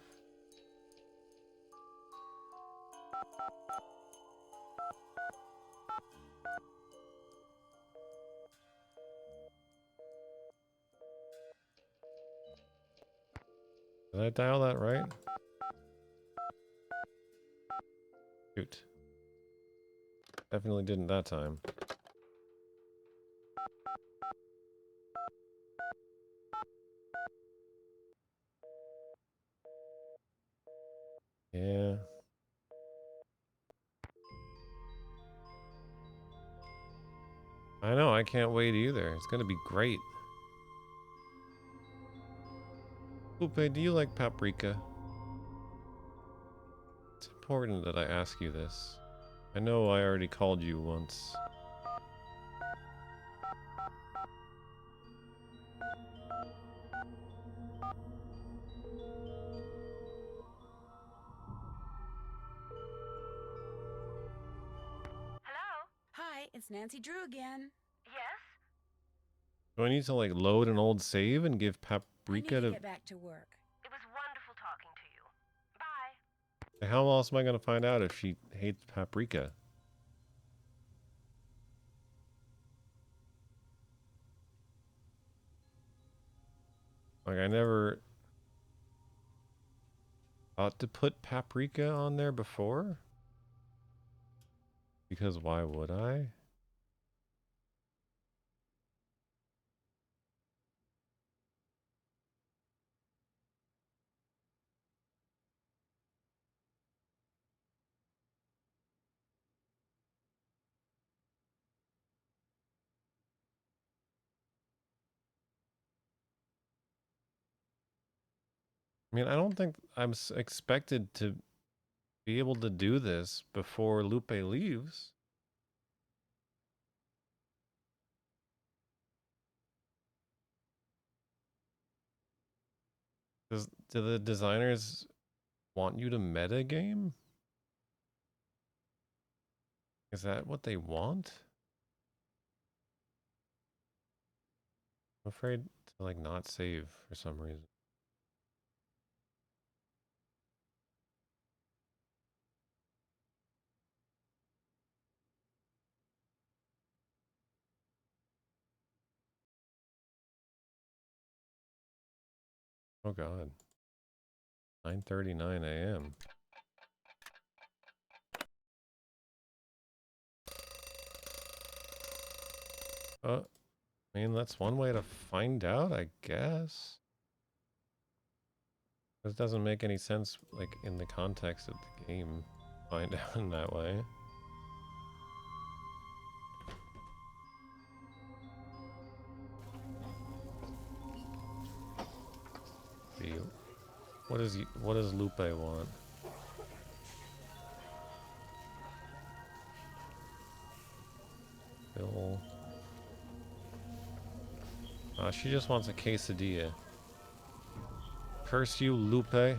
Did I dial that right? Shoot. Definitely didn't that time. Yeah. I know, I can't wait either. It's gonna be great. Lupe, do you like paprika? It's important that I ask you this. I know I already called you once. Hello? Hi, it's Nancy Drew again. Yes? Do I need to like load an old save and give I need paprika to to... get back to work. It was wonderful talking to you. Bye. How else am I gonna find out if she hates paprika? Like, I never thought to put paprika on there before. Because why would I? I mean, I don't think I'm expected to be able to do this before Lupe leaves. Do the designers want you to meta game? Is that what they want? I'm afraid to like not save for some reason. Oh god. 9:39 a.m. I mean, that's one way to find out, I guess. This doesn't make any sense, like, in the context of the game. Find out in that way. What does Lupe want? Bill. She just wants a quesadilla. Curse you, Lupe.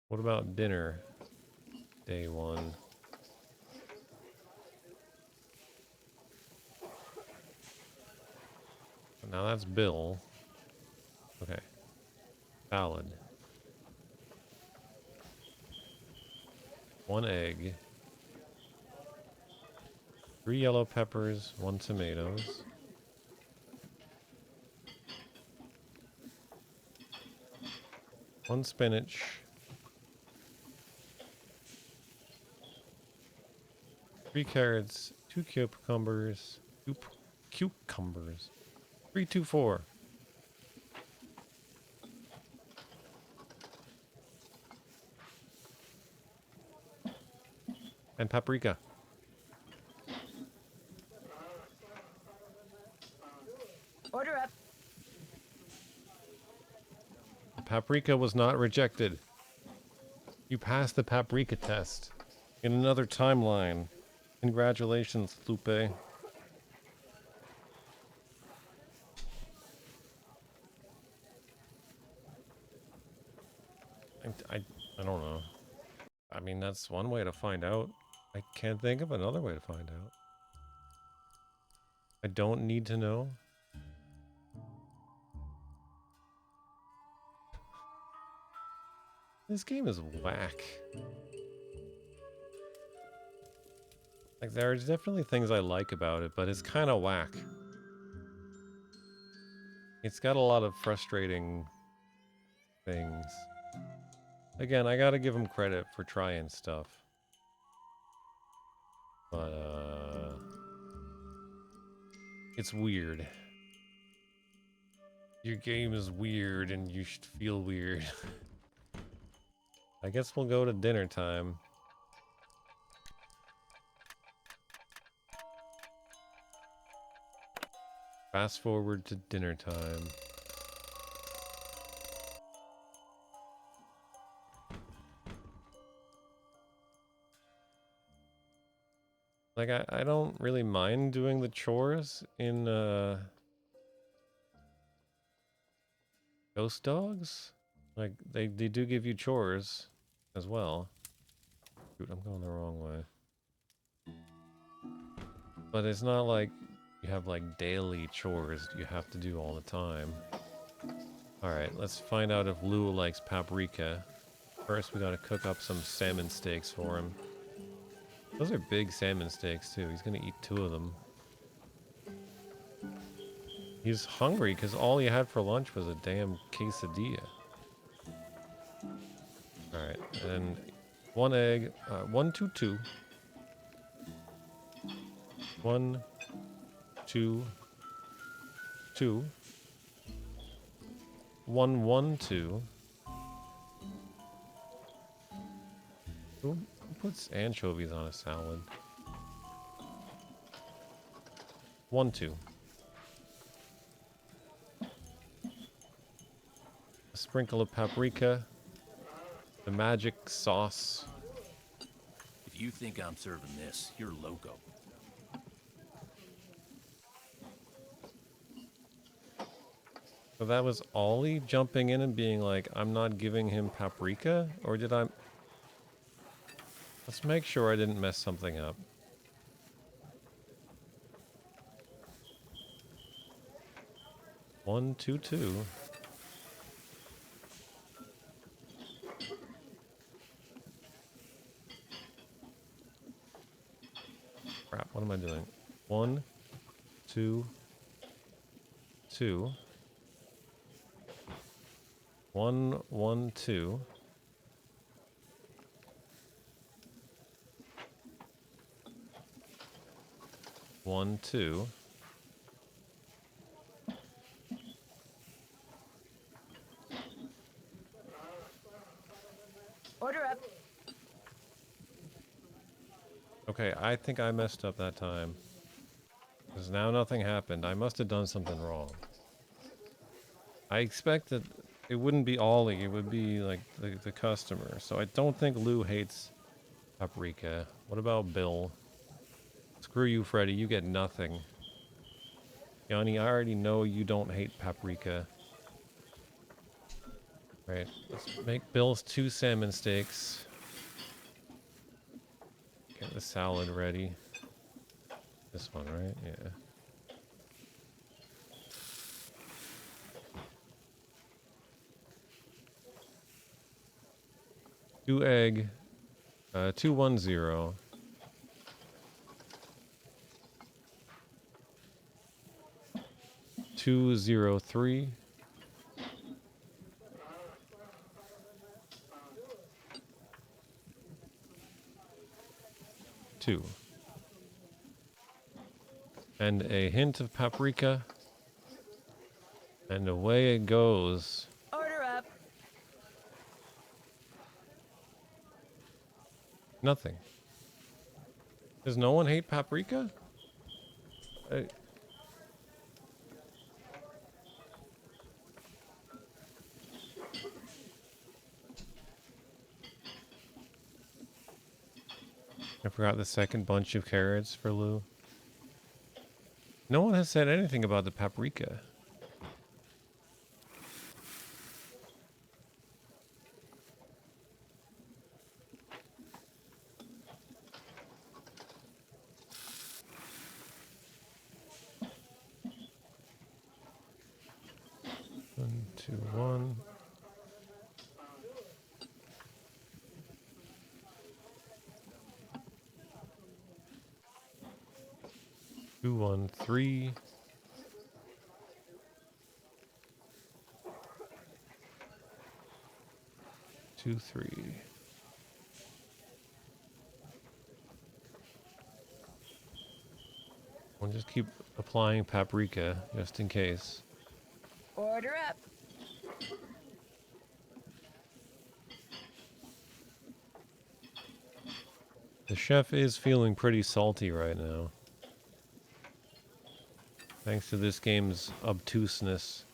What about dinner? Day one. Now that's Bill. Okay. Salad. 1 egg. 3 yellow peppers, 1 tomatoes. 1 spinach. 3 carrots, 2 cucumbers, 2 cucumbers, 3, 2, 4. And paprika. Order up. The paprika was not rejected. You passed the paprika test in another timeline. Congratulations, Lupe. I don't know. I mean, that's one way to find out. I can't think of another way to find out. I don't need to know. This game is whack. Like, there are definitely things I like about it, but it's kind of whack. It's got a lot of frustrating things. Again, I gotta give him credit for trying stuff. But, it's weird. Your game is weird and you should feel weird. I guess we'll go to dinner time. Fast forward to dinner time. Like, I don't really mind doing the chores in, Ghost Dogs? Like, they do give you chores as well. Shoot, I'm going the wrong way. But it's not like you have, like, daily chores you have to do all the time. Alright, let's find out if Lou likes paprika. First, we gotta cook up some salmon steaks for him. Those are big salmon steaks, too. He's gonna eat 2 of them. He's hungry because all he had for lunch was a damn quesadilla. Alright, and 1 egg. 1, 2, 2. 1, 2, 2. 1, 1, 2. Who puts anchovies on a salad? 1, 2. A sprinkle of paprika. The magic sauce. If you think I'm serving this, you're loco. So that was Ollie jumping in and being like, I'm not giving him paprika? Or did I... Let's make sure I didn't mess something up. One, 2, 2. Crap, what am I doing? 1, 2, 2. 1, 1, 2. One, 2. Order up. Okay, I think I messed up that time. Because now nothing happened. I must have done something wrong. I expected it wouldn't be Ollie, it would be like the customer. So I don't think Lou hates paprika. What about Bill? Screw you, Freddy, you get nothing. Yanni, I already know you don't hate paprika. Right, let's make Bill's 2 salmon steaks. Get the salad ready. This one, right? Yeah. Two egg, 210. $203. 2. And a hint of paprika. And away it goes. Order up. Nothing. Does no one hate paprika? I forgot the second bunch of carrots for Lou. No one has said anything about the paprika. One, two, one. Two, 1, 3. Two, 3. We'll just keep applying paprika just in case. Order up. The chef is feeling pretty salty right now. Thanks to this game's obtuseness.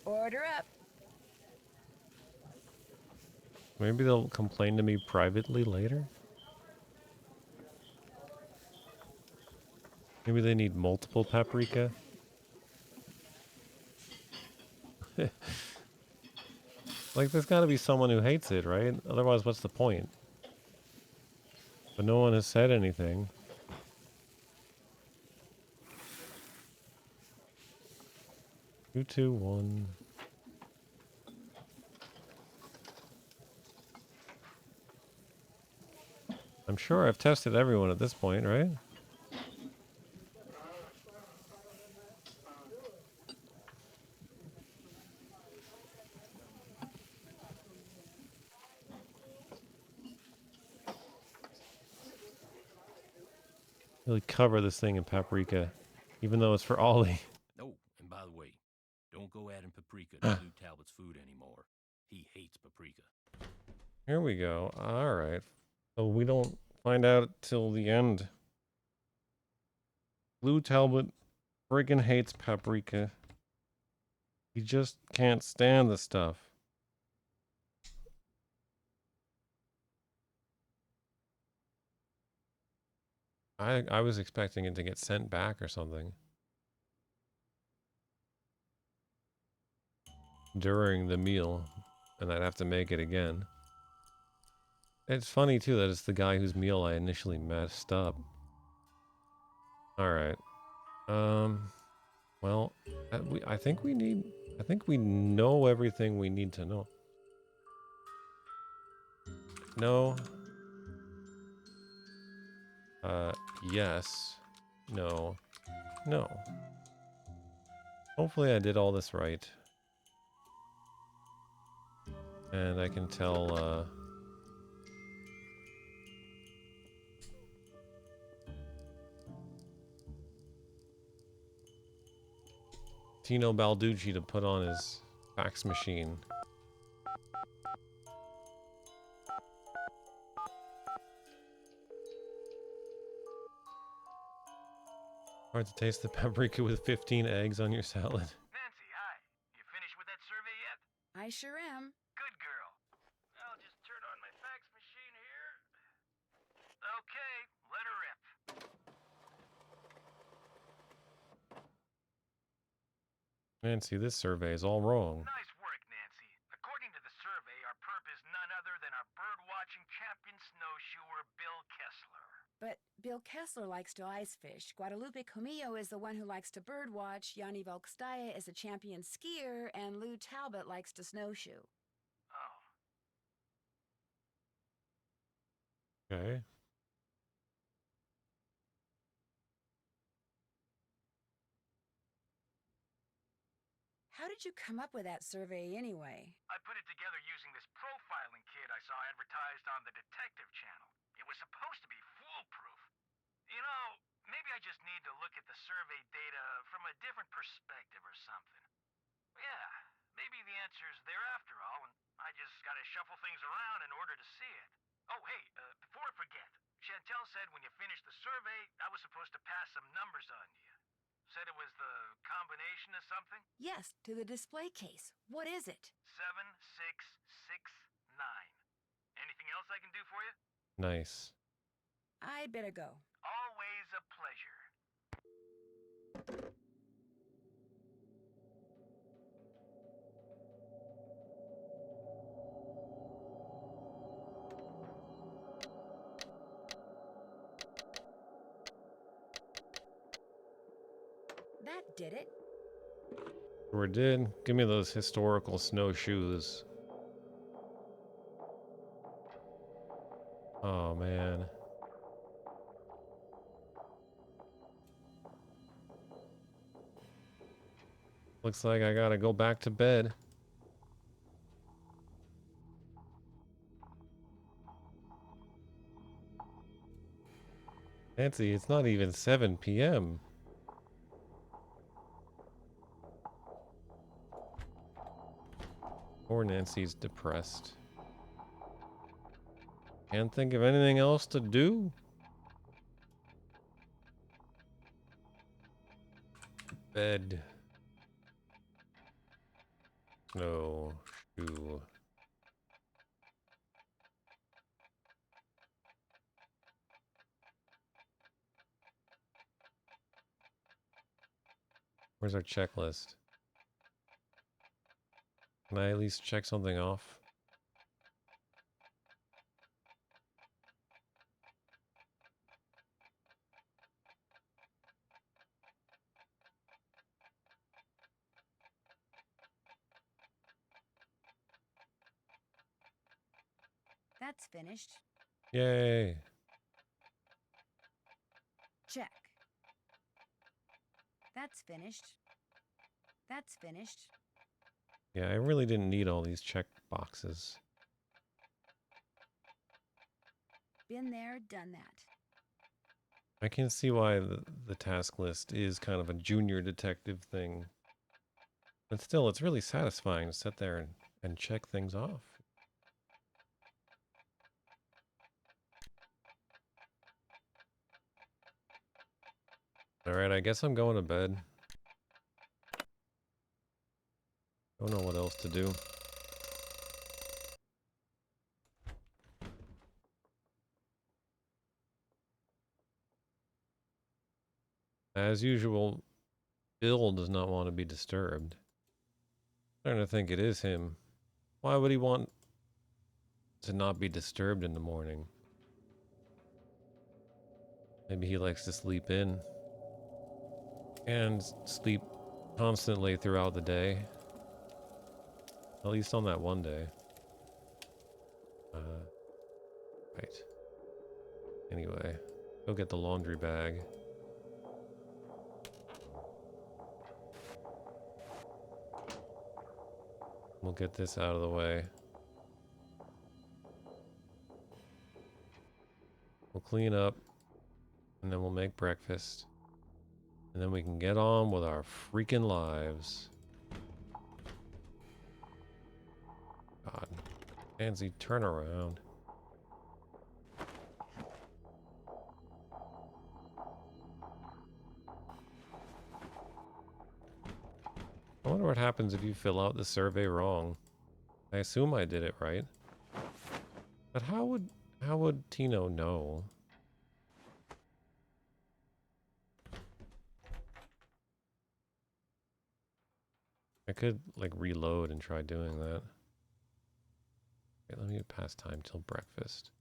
Order up. Maybe they'll complain to me privately later? Maybe they need multiple paprika? Like, there's gotta be someone who hates it, right? Otherwise, what's the point? But no one has said anything. Two, two, one. I'm sure I've tested everyone at this point, right? Really cover this thing in paprika, even though it's for Ollie. Oh, and by the way, don't go adding paprika to Lou Talbot's food anymore. He hates paprika. Here we go. All right. So we don't find out till the end. Lou Talbot friggin' hates paprika. He just can't stand the stuff. I was expecting it to get sent back or something. During the meal. And I'd have to make it again. It's funny too that it's the guy whose meal I initially messed up. Alright. Well, I think we know everything we need to know. No. Yes. No. No. Hopefully I did all this right. And I can tell, Tino Balducci to put on his fax machine. Hard to taste the paprika with 15 eggs on your salad. Nancy, hi. You finished with that survey yet? I sure am. Good girl. I'll just turn on my fax machine here. Okay, let her rip. Nancy, this survey is all wrong. Nice work, Nancy. According to the survey, our perp is none other than our bird Bill Kessler likes to ice fish. Guadalupe Comillo is the one who likes to birdwatch. Yanni Volkstaya is a champion skier. And Lou Talbot likes to snowshoe. Oh. Okay. How did you come up with that survey anyway? I put it together using this profiling kit I saw advertised on the Detective Channel. It was supposed to be foolproof. You know, maybe I just need to look at the survey data from a different perspective or something. Yeah, maybe the answer's there after all, and I just gotta shuffle things around in order to see it. Oh, hey, before I forget, Chantel said when you finished the survey, I was supposed to pass some numbers on to you. Said it was the combination of something? Yes, to the display case. What is it? 7669. Anything else I can do for you? Nice. I'd better go. Always a pleasure. That did it. Sure did. Give me those historical snowshoes. Oh, man. Looks like I gotta go back to bed. Nancy, it's not even 7 p.m. Poor Nancy's depressed. Can't think of anything else to do. Bed. No shoe. Where's our checklist? Can I at least check something off? That's finished. Yay. Check. That's finished. That's finished. Yeah, I really didn't need all these check boxes. Been there, done that. I can see why the task list is kind of a junior detective thing. But still, it's really satisfying to sit there and check things off. Alright, I guess I'm going to bed. Don't know what else to do. As usual, Bill does not want to be disturbed. I'm starting to think it is him. Why would he want to not be disturbed in the morning? Maybe he likes to sleep in. And sleep constantly throughout the day. At least on that one day. Right. Anyway, go get the laundry bag. We'll get this out of the way. We'll clean up. And then we'll make breakfast. And then we can get on with our freaking lives. God. Pansy, turn around. I wonder what happens if you fill out the survey wrong. I assume I did it right. But how would Tino know? I could, like, reload and try doing that. Okay, let me pass time till breakfast.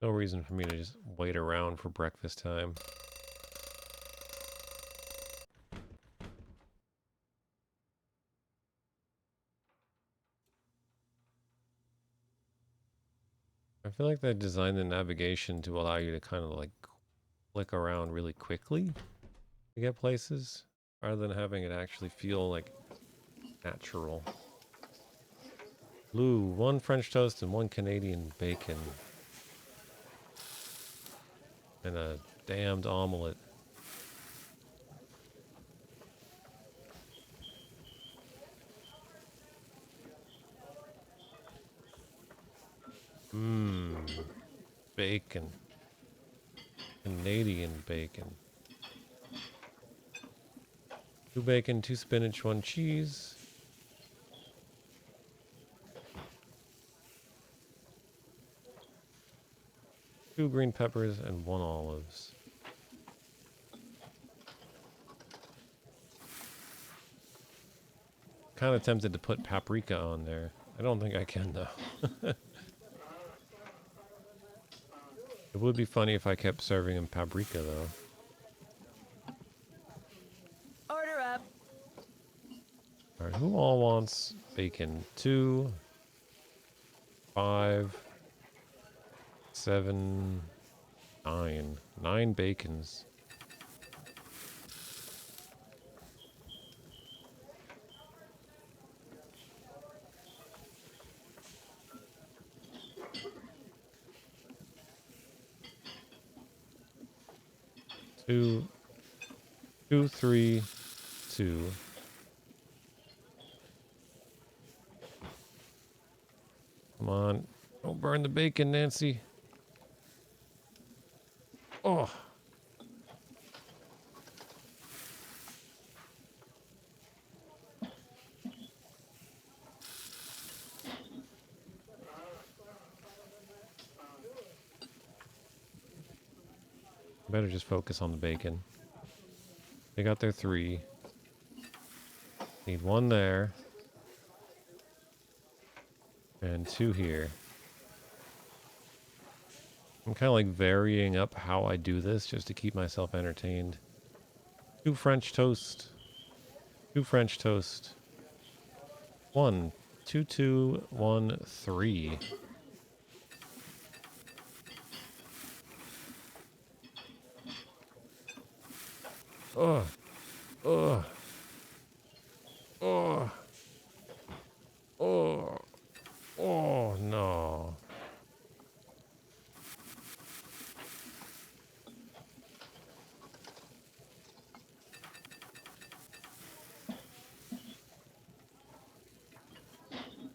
No reason for me to just wait around for breakfast time. I feel like they designed the navigation to allow you to kind of like click around really quickly to get places, rather than having it actually feel like natural. Lou, 1 French toast and 1 Canadian bacon. And a damned omelet. Mmm. Bacon. Canadian bacon. 2 bacon, 2 spinach, 1 cheese. Two green peppers and 1 olives. Kind of tempted to put paprika on there. I don't think I can though. It would be funny if I kept serving him paprika though. Order up. Alright, who all wants bacon? 2, 5, 7, 9. 9 bacons. Two, 3, 2. Come on. Don't burn the bacon, Nancy. Oh. Better just focus on the bacon. They got their 3. Need 1 there. And 2 here. I'm kind of like varying up how I do this just to keep myself entertained. 2 French toast. 2 French toast. 1, 2, 2, 1, 3. Ugh. Ugh. Ugh. Oh. Oh, no.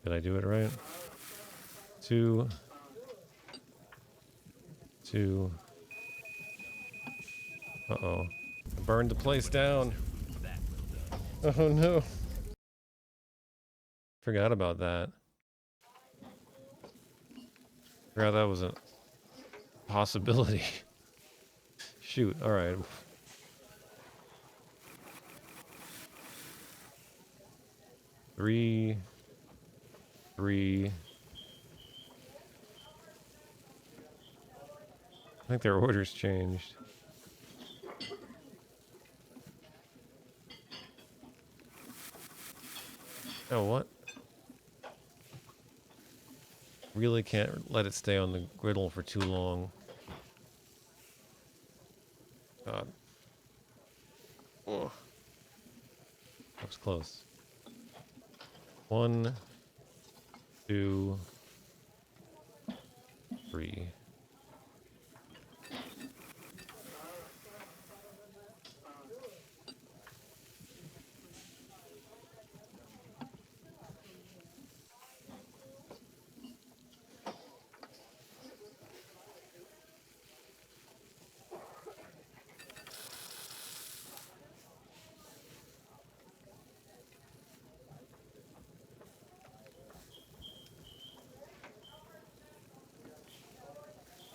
Did I do it right? 2. 2. Uh-oh. I burned the place down. Oh, no. Forgot about that. Forgot that was a possibility. Shoot, alright. Three. I think their orders changed. Oh, what? Really can't let it stay on the griddle for too long. God. Oh. That was close. 1, 2, 3.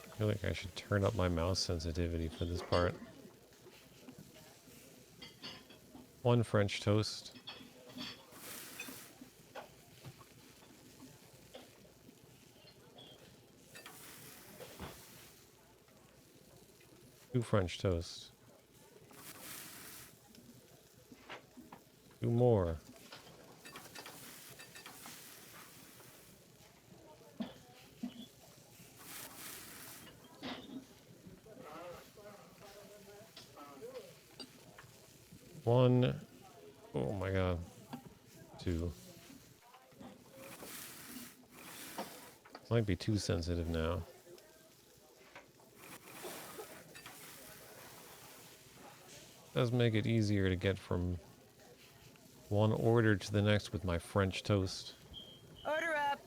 I feel like I should turn up my mouse sensitivity for this part. 1 French toast. 2 French toast. 2 more. One. Oh my god. 2. Might be too sensitive now. Does make it easier to get from one order to the next with my French toast. Order up.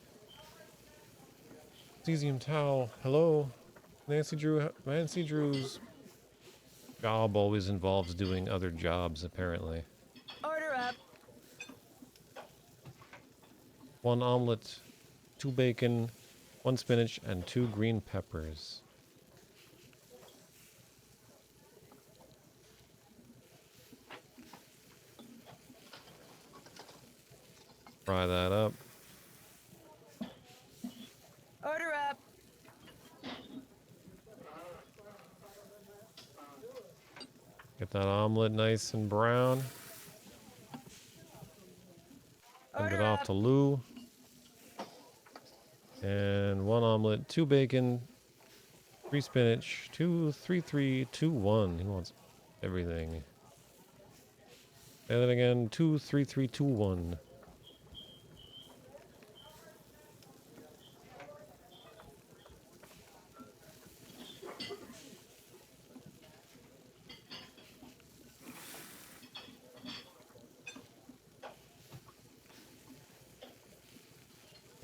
Cesium Tau, hello. Nancy Drew's job always involves doing other jobs, apparently. Order up. 1 omelet, 2 bacon, 1 spinach, and 2 green peppers. Fry that up. Order up. Get that omelet nice and brown. Send it off to Lou. And 1 omelet, 2 bacon, 3 spinach, 2, 3, 3, 2, 1. He wants everything. And then again, 2, 3, 3, 2, 1.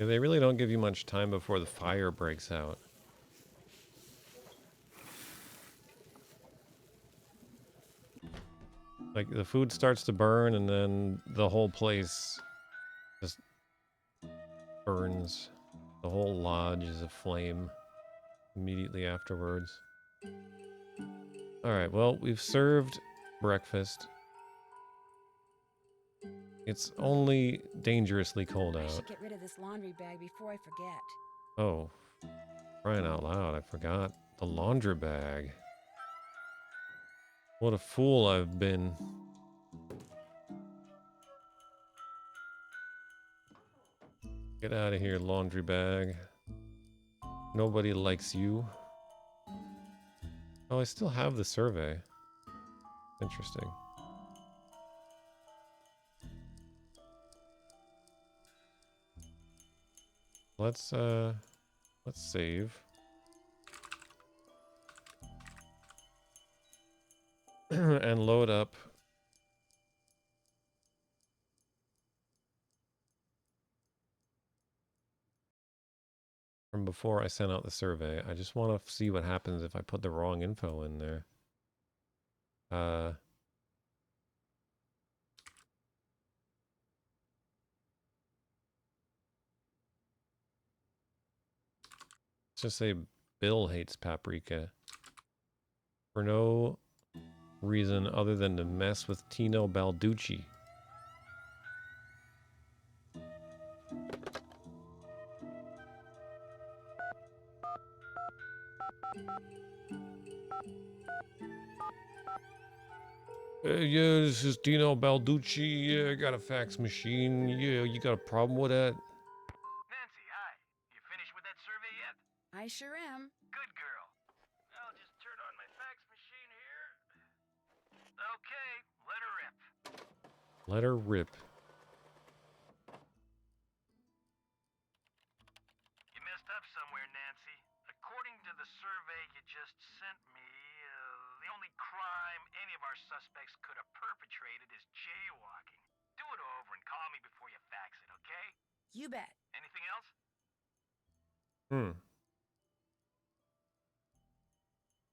They really don't give you much time before the fire breaks out. Like, the food starts to burn and then the whole place just burns. The whole lodge is aflame immediately afterwards. Alright, well, we've served breakfast. It's only dangerously cold I out. should get rid of this laundry bag before I forget. Oh, crying out loud, I forgot the laundry bag. What a fool I've been. Get out of here, laundry bag. Nobody likes you. Oh, I still have the survey. Interesting. Let's save. And load up. From before I sent out the survey. I just want to see what happens if I put the wrong info in there. Let's just say Bill hates paprika. For no reason other than to mess with Tino Balducci. Yeah, this is Tino Balducci. Yeah, I got a fax machine. Yeah, you got a problem with that? Nancy, hi. You finished with that survey yet? I sure am. Good girl. I'll just turn on my fax machine here. Okay, let her rip. Let her rip. You messed up somewhere, Nancy. According to the survey you just sent me, the only crime any of our suspects could have perpetrated is jaywalking. Do it over and call me before you fax it, okay? You bet. Anything else?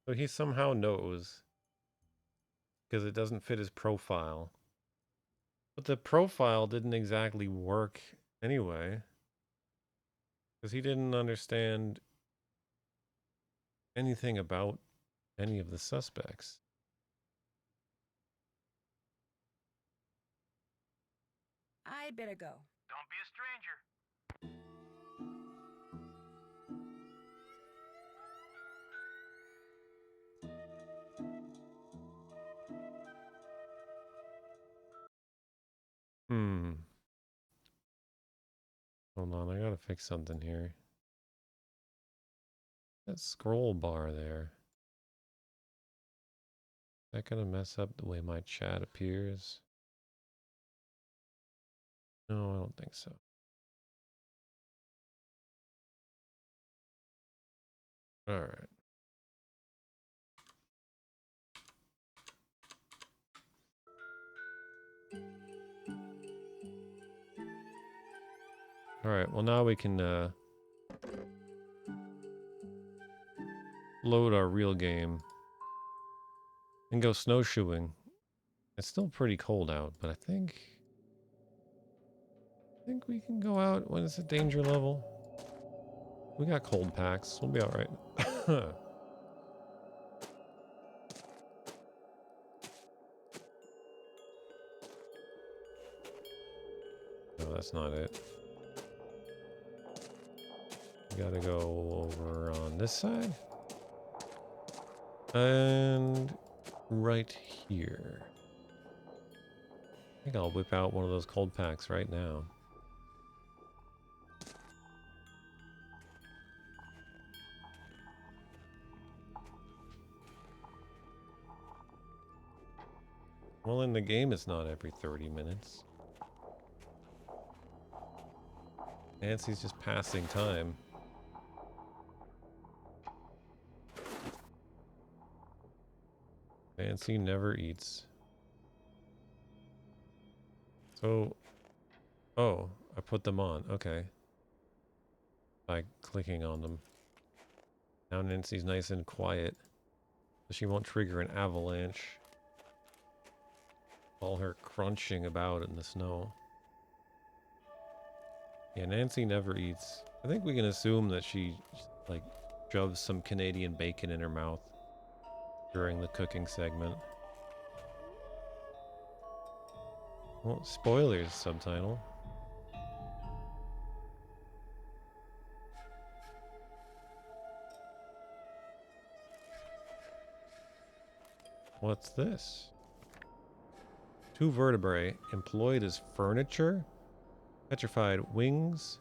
So he somehow knows. Because it doesn't fit his profile. But the profile didn't exactly work anyway. Because he didn't understand anything about any of the suspects. I better go. Don't be a stranger. Hmm. Hold on, I gotta fix something here. That scroll bar there. Is that gonna mess up the way my chat appears? No, I don't think so. Alright. Alright, well now we can load our real game and go snowshoeing. It's still pretty cold out, but I think we can go out when it's a danger level. We got cold packs. We'll be alright. No, that's not it. We gotta go over on this side. And right here. I think I'll whip out one of those cold packs right now. Well, in the game, it's not every 30 minutes. Nancy's just passing time. Nancy never eats. So, oh, I put them on. Okay. By clicking on them. Now Nancy's nice and quiet. So she won't trigger an avalanche. All her crunching about in the snow. Yeah, Nancy never eats. I think we can assume that she, like, shoves some Canadian bacon in her mouth during the cooking segment. Well, spoilers, subtitle. What's this? 2 vertebrae employed as furniture? Petrified wings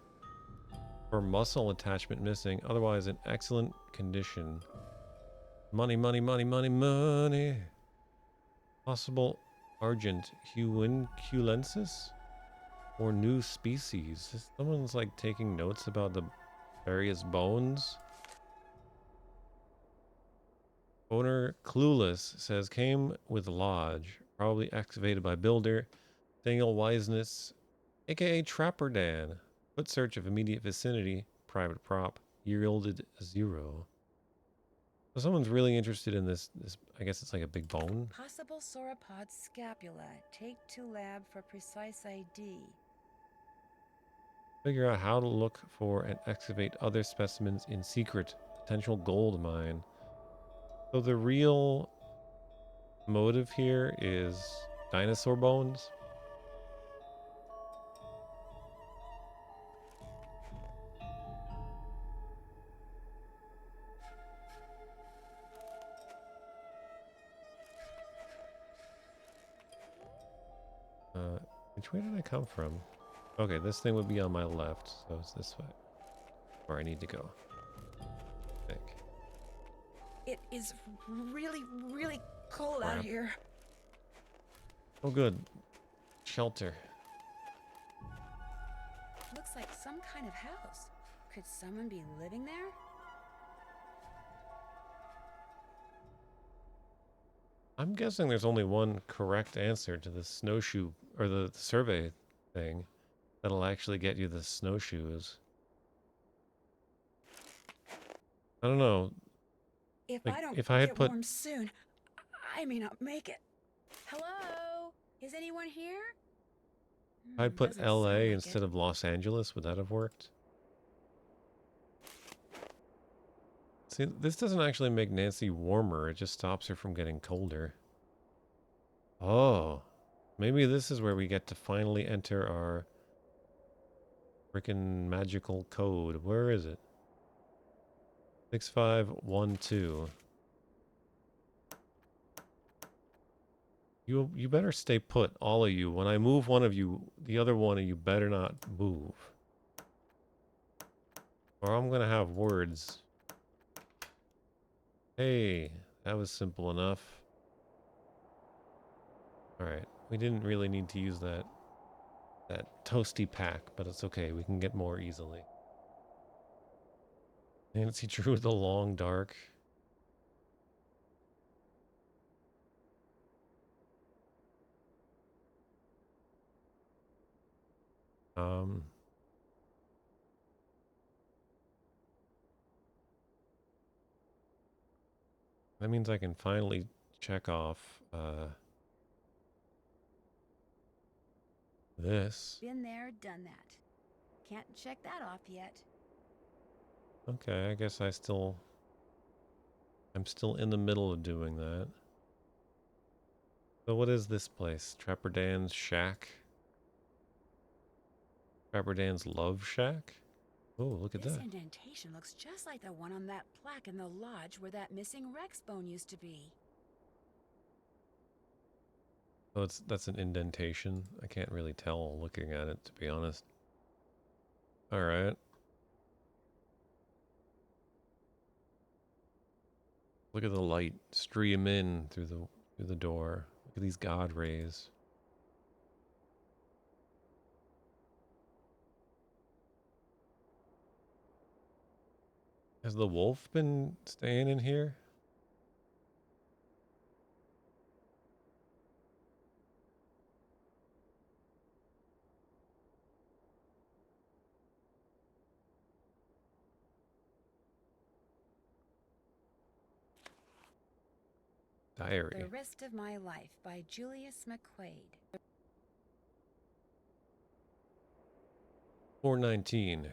or muscle attachment missing, otherwise in excellent condition. Money, money, money, money, money. Possible argent huinculensis or new species. Someone's like taking notes about the various bones. Owner Clueless says came with lodge, probably excavated by builder. Daniel Wiseness, aka Trapper Dan. Foot search of immediate vicinity, private prop, yielded 0. So someone's really interested in this, I guess it's like a big bone. Possible sauropod scapula. Take to lab for precise ID. Figure out how to look for and excavate other specimens in secret. Potential gold mine. So the real motive here is dinosaur bones. Which way did I come from? Okay, this thing would be on my left, so it's this way. Where I need to go. I think. It is really, really cold Crap. out here. Oh good. Shelter. Looks like some kind of house. Could someone be living there? I'm guessing there's only one correct answer to the snowshoe, or the survey thing, that'll actually get you the snowshoes. I don't know. If Like, I don't if I had get put- warm soon, I may not make it. Hello? Is anyone here? If I'd put Doesn't sound LA like instead it. of Los Angeles, would that have worked? See, this doesn't actually make Nancy warmer, it just stops her from getting colder. Oh, maybe this is where we get to finally enter our freaking magical code. Where is it? 6512. You better stay put, all of you. When I move one of you, the other one of you better not move. Or I'm gonna have words. Hey, that was simple enough. Alright, we didn't really need to use that toasty pack, but it's okay, we can get more easily. Nancy Drew the long dark. That means I can finally check off this. Been there, done that. Can't check that off yet. Okay, I guess I'm still in the middle of doing that. So what is this place? Trapper Dan's Shack? Trapper Dan's Love Shack? Oh, look at This that. indentation looks just like the one on that plaque in the lodge where that missing Rex bone used to be. Oh, that's an indentation. I can't really tell looking at it, to be honest. All right. Look at the light stream in through the door. Look at these God rays. Has the wolf been staying in here? Diary. The Rest of My Life by Julius McQuaid. 419.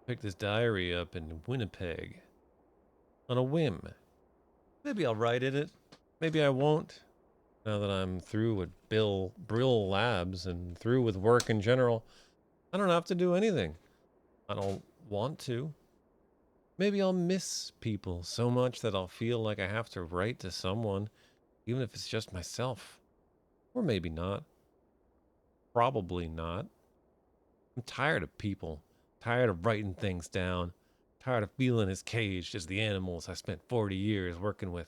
Picked this diary up in Winnipeg. On a whim. Maybe I'll write in it. Maybe I won't. Now that I'm through with Brill Labs and through with work in general, I don't have to do anything. I don't want to. Maybe I'll miss people so much that I'll feel like I have to write to someone, even if it's just myself. Or maybe not. Probably not. I'm tired of people. Tired of writing things down. Tired of feeling as caged as the animals I spent 40 years working with.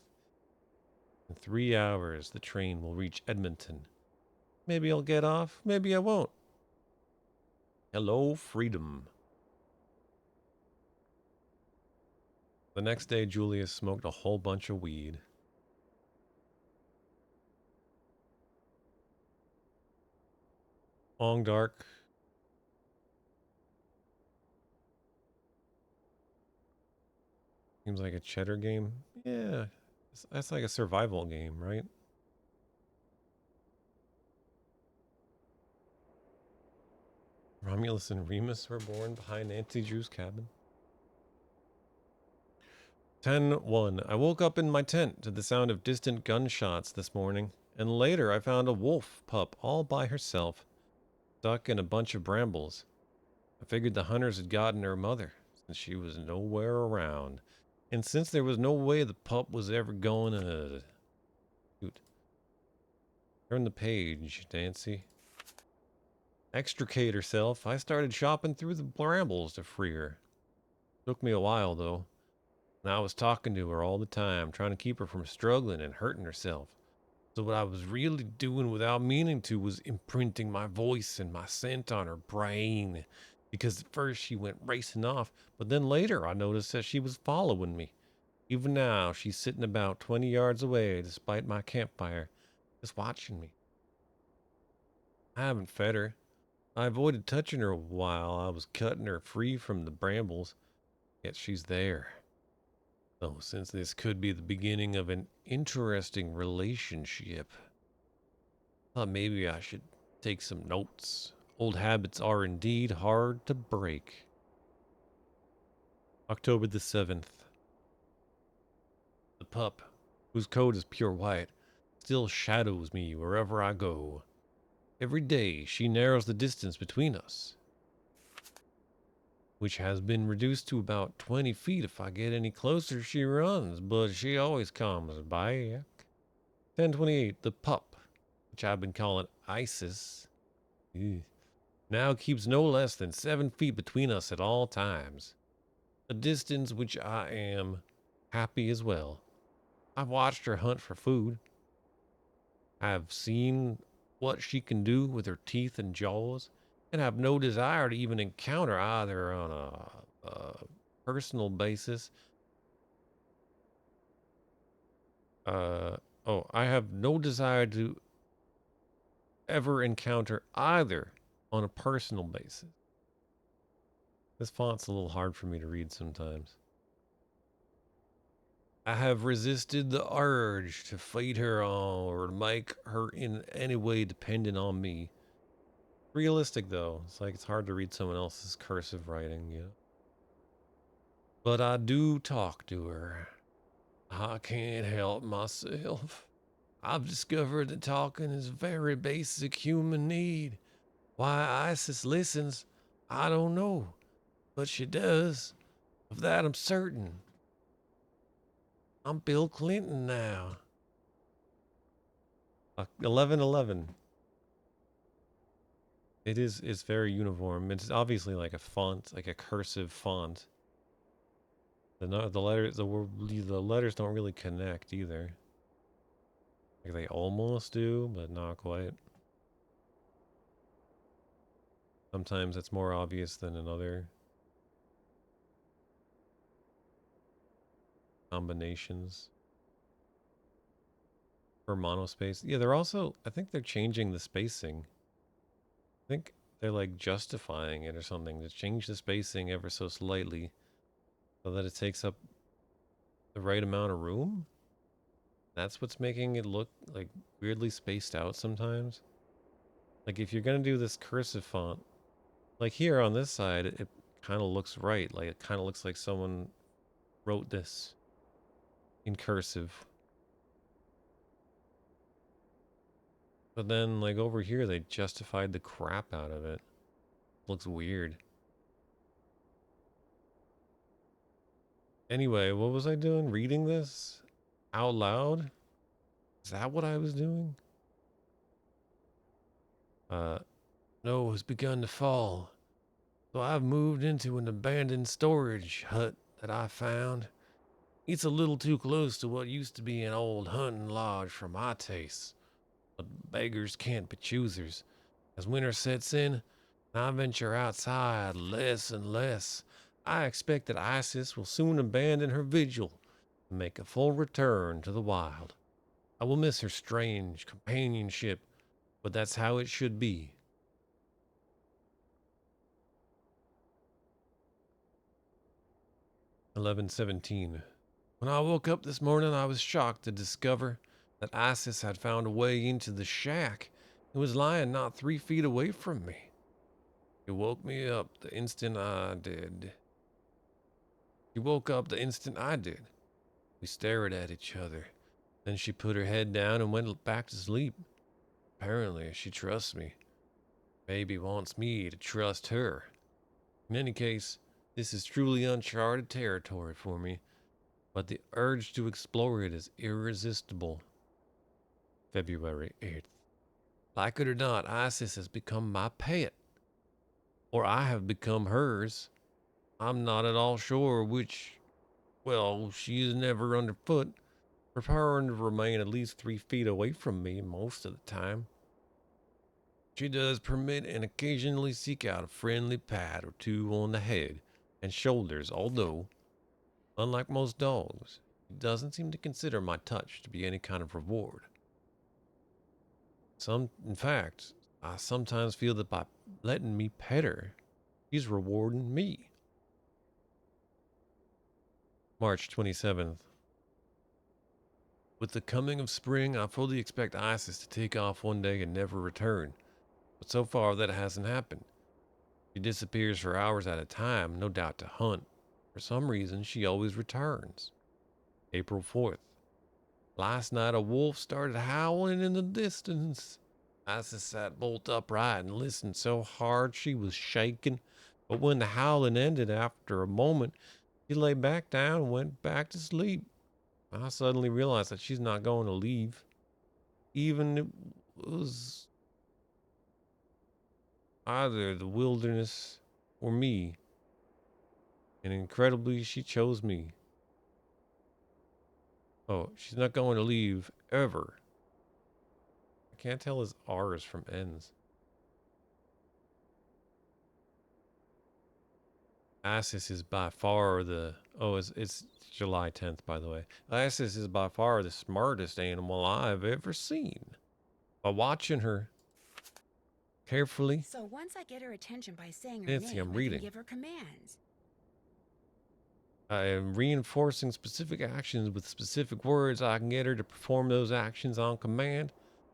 In 3 hours, the train will reach Edmonton. Maybe I'll get off. Maybe I won't. Hello, freedom. The next day, Julius smoked a whole bunch of weed. Long dark. Seems like a cheddar game. Yeah, that's like a survival game, right? Romulus and Remus were born behind Nancy Drew's cabin. 10:01. I woke up in my tent to the sound of distant gunshots this morning, and later I found a wolf pup all by herself, stuck in a bunch of brambles. I figured the hunters had gotten her mother, since she was nowhere around, and since there was no way the pup was ever going to... Shoot. Turn the page, Nancy. Extricate herself, I started shopping through the brambles to free her. Took me a while, though. And I was talking to her all the time, trying to keep her from struggling and hurting herself. So what I was really doing without meaning to was imprinting my voice and my scent on her brain. Because at first she went racing off, but then later I noticed that she was following me. Even now, she's sitting about 20 yards away despite my campfire, just watching me. I haven't fed her. I avoided touching her while I was cutting her free from the brambles, yet she's there. So since this could be the beginning of an interesting relationship, I thought maybe I should take some notes. Old habits are indeed hard to break. October the 7th. The pup, whose coat is pure white, still shadows me wherever I go. Every day she narrows the distance between us, which has been reduced to about 20 feet. If I get any closer, she runs, but she always comes back. 10:28. The pup which I've been calling ISIS, now keeps no less than 7 feet between us at all times. A distance which I am happy as well. I've watched her hunt for food. I've seen what she can do with her teeth and jaws, and have no desire to even encounter either on a personal basis. I have no desire to ever encounter either on a personal basis. This font's a little hard for me to read sometimes. I have resisted the urge to feed her or make her in any way dependent on me. Realistic though, it's like it's hard to read someone else's cursive writing, you know. But I do talk to her. I can't help myself. I've discovered that talking is a very basic human need. Why Isis listens, I don't know. But she does. Of that I'm certain. I'm Bill Clinton now. 1111. It's very uniform. It's obviously like a font, like a cursive font. The letters don't really connect either. Like they almost do, but not quite. Sometimes it's more obvious than another. Combinations. For monospace. Yeah, they're also, I think they're changing the spacing. I think they're like justifying it or something to change the spacing ever so slightly so that it takes up the right amount of room. That's what's making it look like weirdly spaced out sometimes. Like if you're gonna do this cursive font, like here on this side, it kind of looks right. Like it kind of looks like someone wrote this in cursive. But then like over here, they justified the crap out of it. Looks weird. Anyway, what was I doing? Reading this out loud? Is that what I was doing? Snow has begun to fall, so I've moved into an abandoned storage hut that I found. It's a little too close to what used to be an old hunting lodge for my tastes, but beggars can't be choosers. As winter sets in, and I venture outside less and less, I expect that Isis will soon abandon her vigil and make a full return to the wild. I will miss her strange companionship, but that's how it should be. 11:17. When I woke up this morning, I was shocked to discover that Isis had found a way into the shack and was lying not 3 feet away from me. She woke me up the instant I did. She woke up the instant I did. We stared at each other. Then she put her head down and went back to sleep. Apparently, she trusts me. Maybe wants me to trust her. In any case, this is truly uncharted territory for me, but the urge to explore it is irresistible. February 8th. Like it or not, Isis has become my pet. Or I have become hers. I'm not at all sure which. Well, she is never underfoot, preferring to remain at least 3 feet away from me most of the time. She does permit and occasionally seek out a friendly pat or two on the head and shoulders, although, unlike most dogs, she doesn't seem to consider my touch to be any kind of reward. In fact, I sometimes feel that by letting me pet her, she's rewarding me. March 27th. With the coming of spring, I fully expect Isis to take off one day and never return. But so far, that hasn't happened. She disappears for hours at a time, no doubt to hunt. For some reason, she always returns. April 4th. Last night, a wolf started howling in the distance. Isis sat bolt upright and listened so hard she was shaking. But when the howling ended after a moment, she lay back down and went back to sleep. I suddenly realized that she's not going to leave. Even was either the wilderness or me. And incredibly, she chose me. Oh, she's not going to leave ever. I can't tell his R's from N's. Isis is by far the... Oh, it's July 10th, by the way. Isis is by far the smartest animal I've ever seen. By watching her carefully... So once I get her attention by saying her Nancy, name, I'm I reading. can give her commands. I am reinforcing specific actions with specific words. I can get her to perform those actions on command.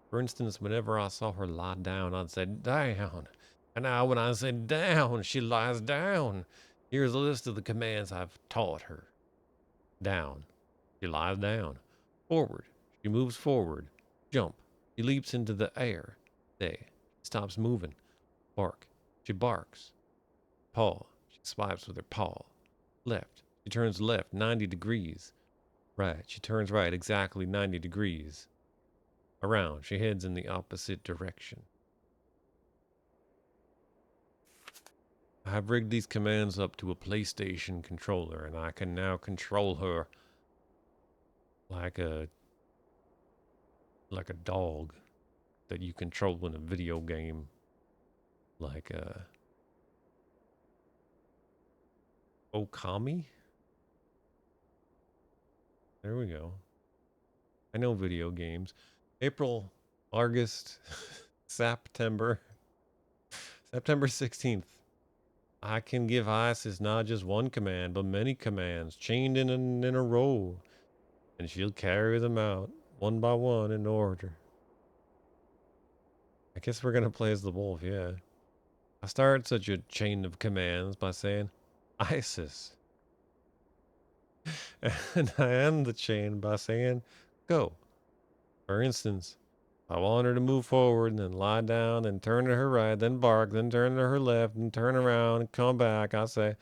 For instance, whenever I saw her lie down, I'd say, down. And now when I say down, she lies down. Here's a list of the commands I've taught her. Down. She lies down. Forward. She moves forward. Jump. She leaps into the air. Stay. She stops moving. Bark. She barks. Paw. She swipes with her paw. Left. She turns left 90 degrees. Right. She turns right exactly 90 degrees. Around. She heads in the opposite direction. I've rigged these commands up to a PlayStation controller, and I can now control her like a dog that you control in a video game, like Okami. There we go. I know video games. April, August, September 16th. I can give Isis not just one command, but many commands, chained in a row. And she'll carry them out, one by one, in order. I guess we're gonna play as the wolf, yeah. I start such a chain of commands by saying, Isis. And I end the chain by saying, go. For instance, I want her to move forward and then lie down and turn to her right, then bark, then turn to her left and turn around and come back. I say,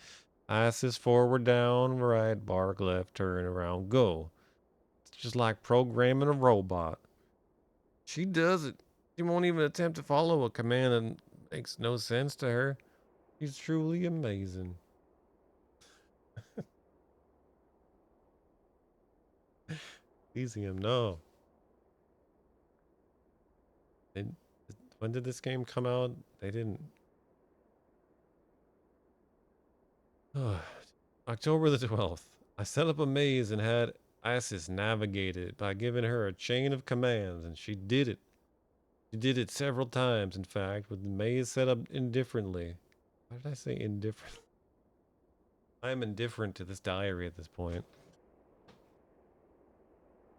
Isis forward, down, right, bark, left, turn around, go. It's just like programming a robot. She does it. She won't even attempt to follow a command that makes no sense to her. She's truly amazing. Elysium, no. When did this game come out? They didn't. October the 12th. I set up a maze and had Isis navigate it by giving her a chain of commands, and she did it. She did it several times, in fact, with the maze set up indifferently. Why did I say indifferent? I am indifferent to this diary at this point.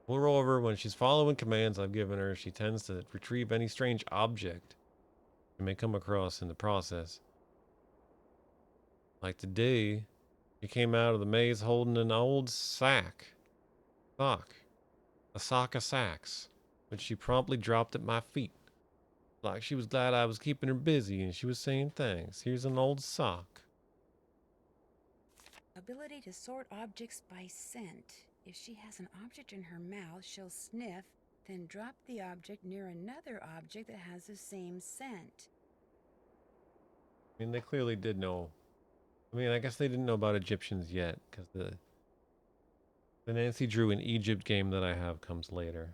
Moreover, when she's following commands I've given her, she tends to retrieve any strange object she may come across in the process. Like today, she came out of the maze holding an old sock, a sock of sacks, which she promptly dropped at my feet. Like she was glad I was keeping her busy, and she was saying thanks. Here's an old sock. Ability to sort objects by scent. If she has an object in her mouth, she'll sniff, then drop the object near another object that has the same scent. I mean, they clearly did know. I mean, I guess they didn't know about Egyptians yet, because the Nancy Drew in Egypt game that I have comes later.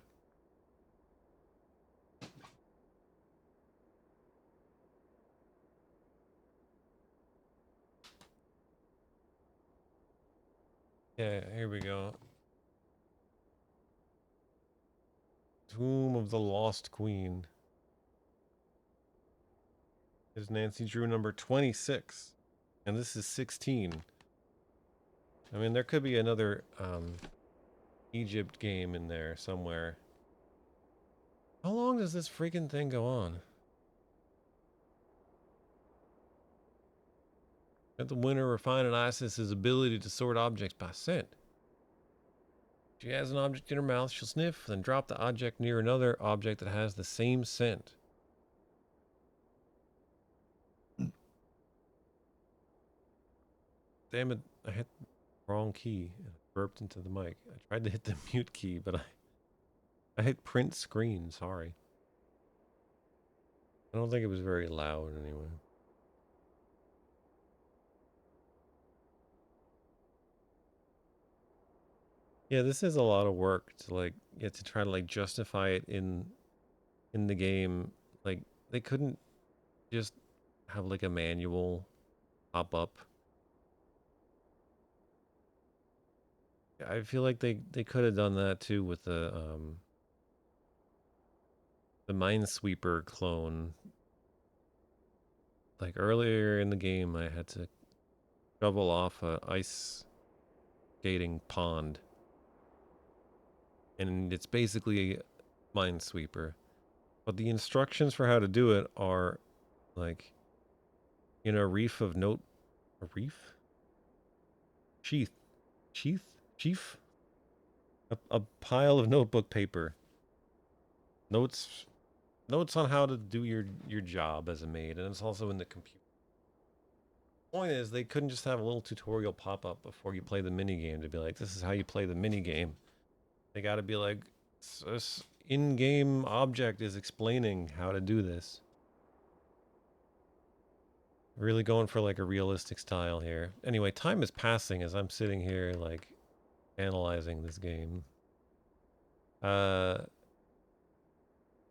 Yeah, here we go. Tomb of the Lost Queen. Is Nancy Drew number 26. And this is 16. I mean, there could be another Egypt game in there somewhere. How long does this freaking thing go on? Let the winner refine an Isis's ability to sort objects by scent. She has an object in her mouth, she'll sniff, then drop the object near another object that has the same scent. Damn it, I hit the wrong key and burped into the mic. I tried to hit the mute key, but I hit print screen, sorry. I don't think it was very loud anyway. Yeah, this is a lot of work to like you have to try to like justify it in the game. Like they couldn't just have like a manual pop up. I feel like they could have done that too with the Minesweeper clone. Like earlier in the game, I had to shovel off a ice skating pond, and it's basically Minesweeper. But the instructions for how to do it are like in a reef of note, a reef, sheath, sheath, sheaf, a pile of notebook paper, notes, notes on how to do your job as a maid, and it's also in the computer. Point is, they couldn't just have a little tutorial pop up before you play the mini game to be like, this is how you play the mini game. They got to be like, this in-game object is explaining how to do this. Really going for like a realistic style here. Anyway, time is passing as I'm sitting here like analyzing this game.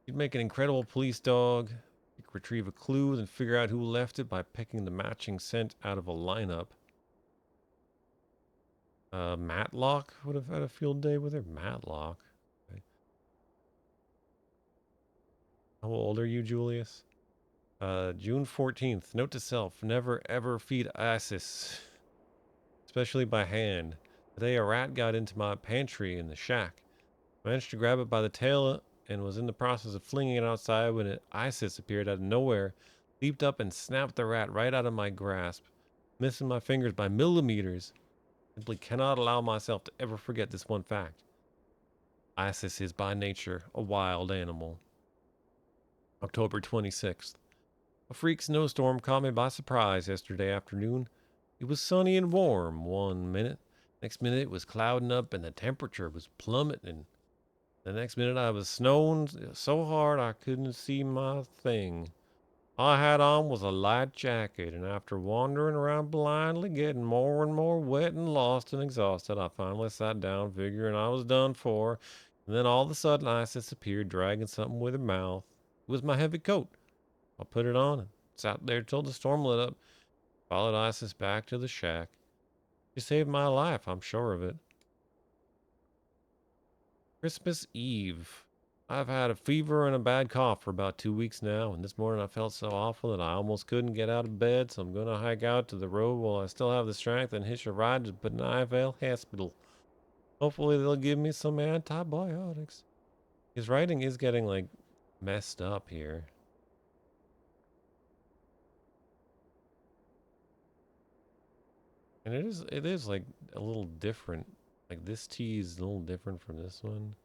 You'd make an incredible police dog. You could retrieve a clue, then figure out who left it by picking the matching scent out of a lineup. Matlock would have had a field day with her. Matlock. Okay. How old are you, Julius? June 14th. Note to self, never ever feed Isis, especially by hand. Today a rat got into my pantry in the shack. Managed to grab it by the tail and was in the process of flinging it outside when Isis appeared out of nowhere, leaped up and snapped the rat right out of my grasp, missing my fingers by millimeters. Simply cannot allow myself to ever forget this one fact. Isis is by nature a wild animal. October 26th. A freak snowstorm caught me by surprise yesterday afternoon. It was sunny and warm one minute. Next minute it was clouding up and the temperature was plummeting. The next minute I was snowing so hard I couldn't see my thing. All I had on was a light jacket, and after wandering around blindly, getting more and more wet and lost and exhausted, I finally sat down, figuring I was done for. And then all of a sudden, Isis appeared, dragging something with her mouth. It was my heavy coat. I put it on and sat there till the storm lit up. Followed Isis back to the shack. She saved my life, I'm sure of it. Christmas Eve. I've had a fever and a bad cough for about 2 weeks now, and this morning I felt so awful that I almost couldn't get out of bed, so I'm going to hike out to the road while I still have the strength and hitch a ride to Benivale Hospital. Hopefully they'll give me some antibiotics. His writing is getting, like, messed up here. And it is like a little different. Like this T is a little different from this one.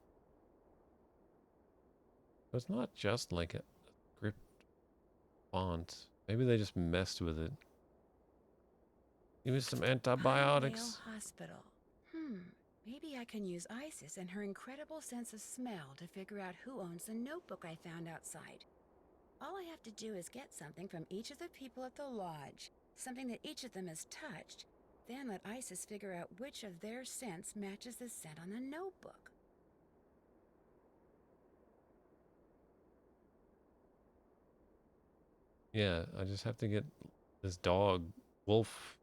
It's not just like a script font. Maybe they just messed with it. Give me some antibiotics. Pinedale Hospital. Maybe I can use Isis and her incredible sense of smell to figure out who owns the notebook I found outside. All I have to do is get something from each of the people at the lodge, something that each of them has touched, then let Isis figure out which of their scents matches the scent on the notebook. Yeah, I just have to get this dog, Wolf,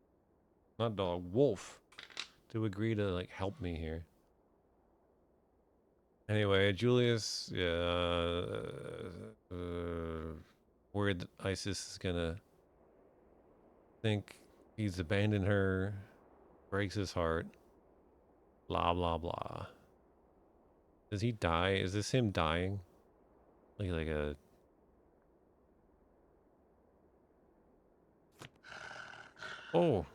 not dog, Wolf, to agree to like help me here. Anyway, Julius, worried that Isis is gonna think he's abandoned her, breaks his heart, blah blah blah. Does he die? Is this him dying? Like a oh,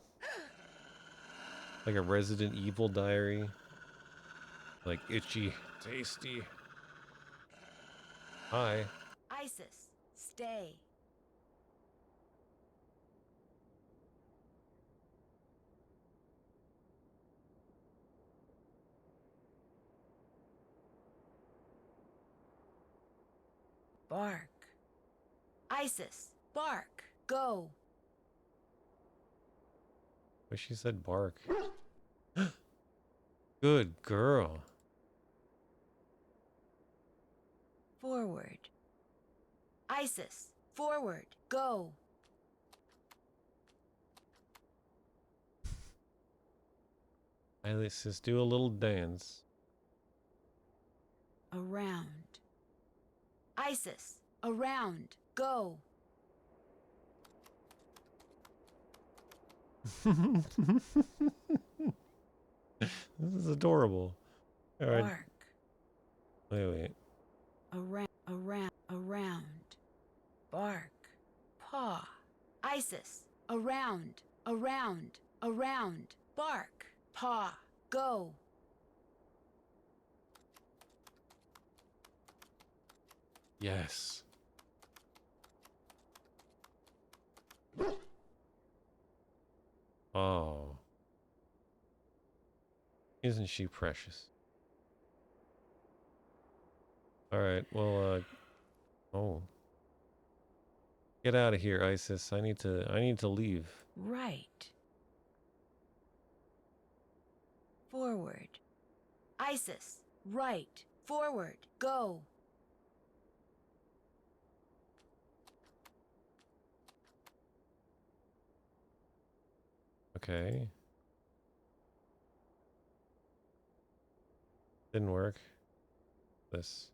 like a Resident Evil diary, like itchy, tasty. Hi. Isis, stay. Bark. Isis, bark, go. But she said bark. Good girl. Forward. Isis, forward, go. Isis, do a little dance. Around. Isis, around, go. This is adorable. All right. Bark. Wait. Around. Bark. Paw. Isis, around. Bark. Paw. Go. Yes. Oh. Isn't she precious? Alright, well, oh. Get out of here, Isis. I need to leave. Right. Forward. Isis, right. Forward. Go. Okay. Didn't work. This.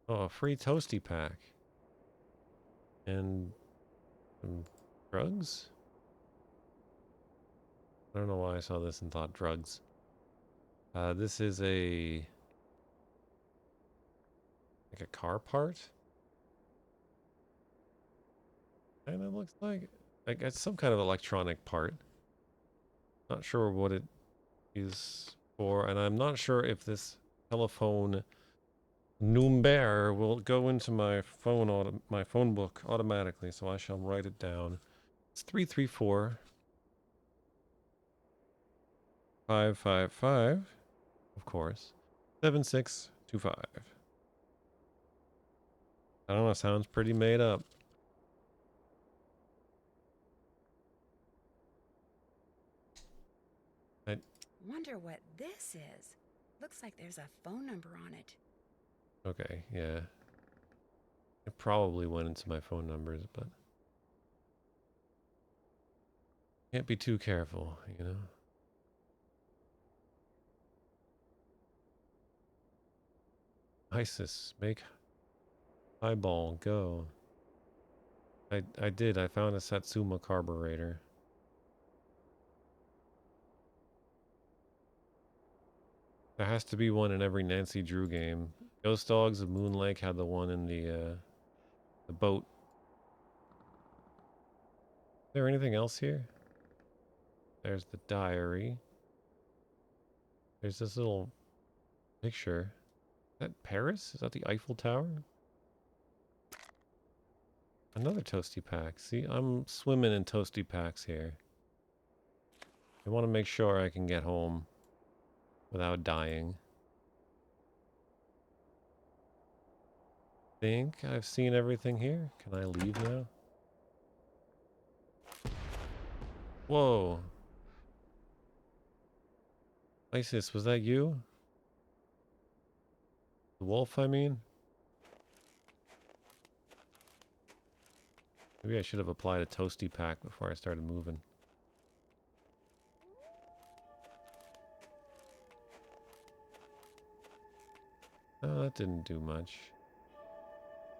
Oh, a free toasty pack. And some drugs? I don't know why I saw this and thought drugs. This is like a car part? And it looks like it's some kind of electronic part. Not sure what it is for, and I'm not sure if this telephone number will go into my phone book automatically, so I shall write it down. It's 334 555, of course, 7625. I don't know, sounds pretty made up. Wonder what this is. Looks like there's a phone number on it. Okay, yeah. It probably went into my phone numbers, but can't be too careful, you know? Isis, make highball go. I did. I found a Satsuma carburetor. There has to be one in every Nancy Drew game. Ghost Dogs of Moon Lake had the one in the boat. Is there anything else here? There's the diary. There's this little picture. Is that Paris? Is that the Eiffel Tower? Another toasty pack. See, I'm swimming in toasty packs here. I want to make sure I can get home without dying. Think I've seen everything here. Can I leave now? Whoa. Isis, was that you? The wolf, I mean? Maybe I should have applied a toasty pack before I started moving. Oh, that didn't do much.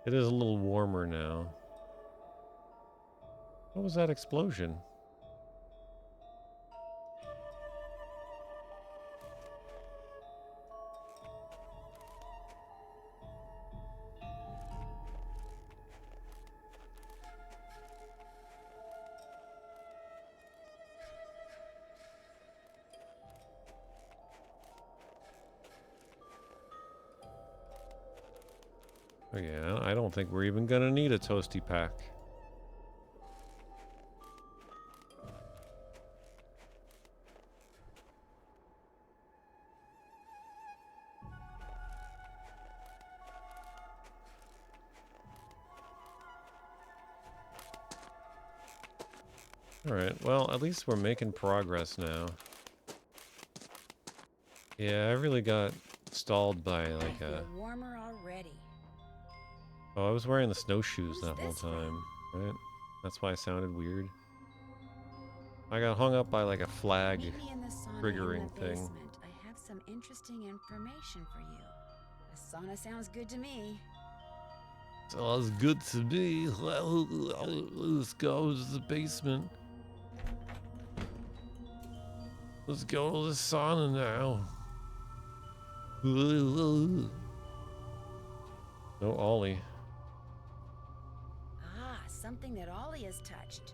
It is a little warmer now. What was that explosion? Oh yeah, I don't think we're even gonna need a toasty pack. Alright, well, at least we're making progress now. Yeah, I really got stalled by I like feel warmer already. Oh, I was wearing the snowshoes Who's that whole this from? time, right? That's why I sounded weird. I got hung up by like a flag Meet me in the sauna in triggering the thing. basement. I have some interesting information for you. A sauna sounds good to me. Sounds good to me. Let's go to the basement. Let's go to the sauna now. No Ollie. Ah, something that Ollie has touched.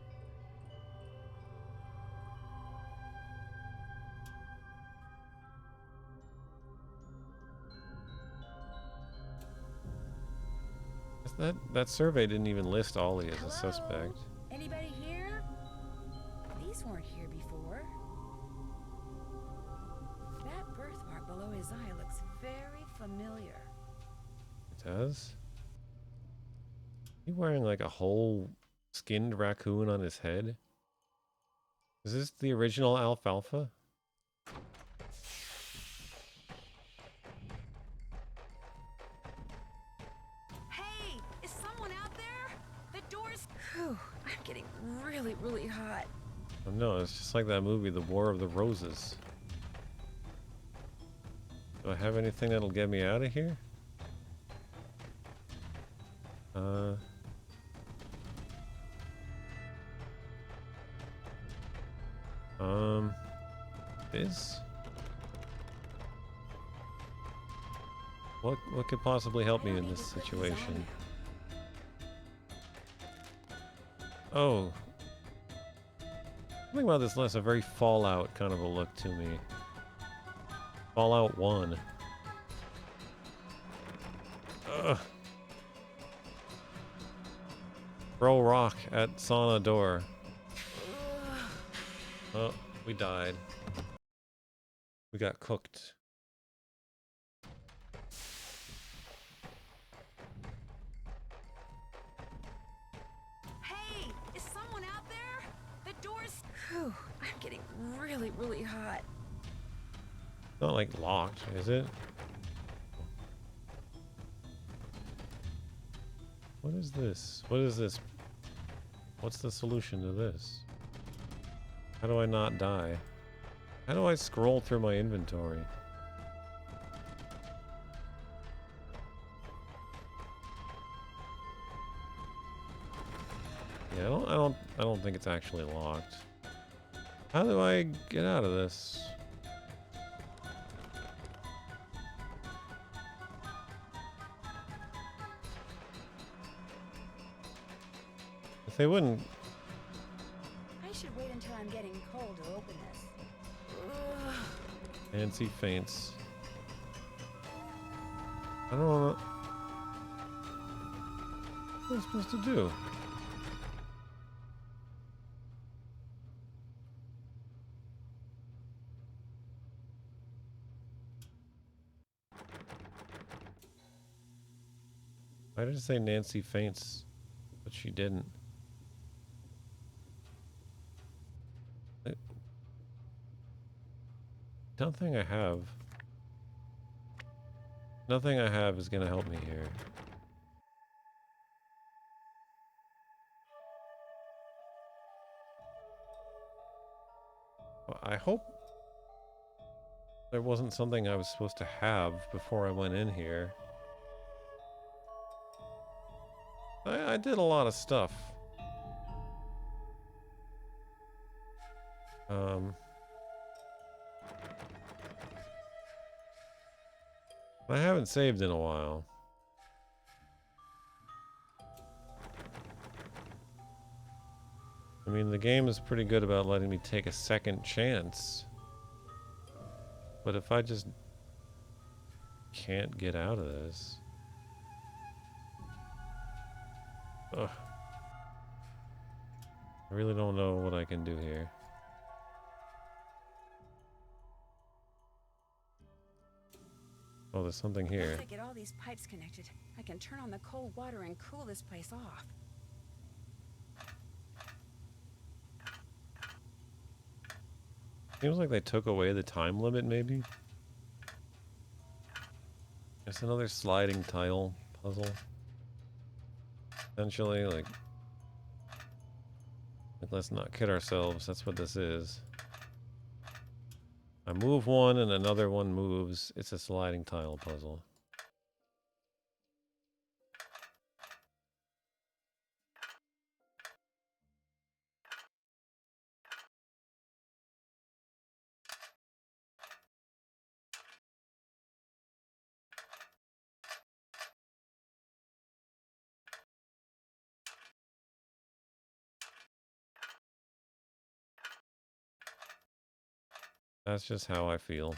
That survey didn't even list Ollie as Hello? a suspect. Anybody here? These weren't here before. That birthmark below his eye looks very familiar. It does? He wearing like a whole skinned raccoon on his head? Is this the original Alfalfa? Hey, is someone out there? The door's... Whew, I'm getting really, really hot. Oh no, it's just like that movie, The War of the Roses. Do I have anything that'll get me out of here? This? What could possibly help me in this situation? Oh. Something about this less a very Fallout kind of a look to me. Fallout 1. Ugh. Throw rock at sauna door. Oh, we died. We got cooked. Hey, is someone out there? The door's... Whew, I'm getting really, really hot. It's not like locked, is it? What is this? What is this? What's the solution to this? How do I not die? How do I scroll through my inventory? Yeah, I don't think it's actually locked. How do I get out of this? If they wouldn't... I should wait until I'm getting cold to open this. Ugh. Nancy faints. I don't know what I'm supposed to do. Why did it say Nancy faints, but she didn't? Nothing I have. Nothing I have is gonna help me here. Well, I hope there wasn't something I was supposed to have before I went in here. I did a lot of stuff. I haven't saved in a while. I mean, the game is pretty good about letting me take a second chance. But if I just can't get out of this... Ugh. I really don't know what I can do here. Oh, there's something here. Once I get all these pipes connected, I can turn on the cold water and cool this place off. Seems like they took away the time limit, maybe. It's another sliding tile puzzle. Essentially, like, let's not kid ourselves. That's what this is. I move one and another one moves. It's a sliding tile puzzle. That's just how I feel.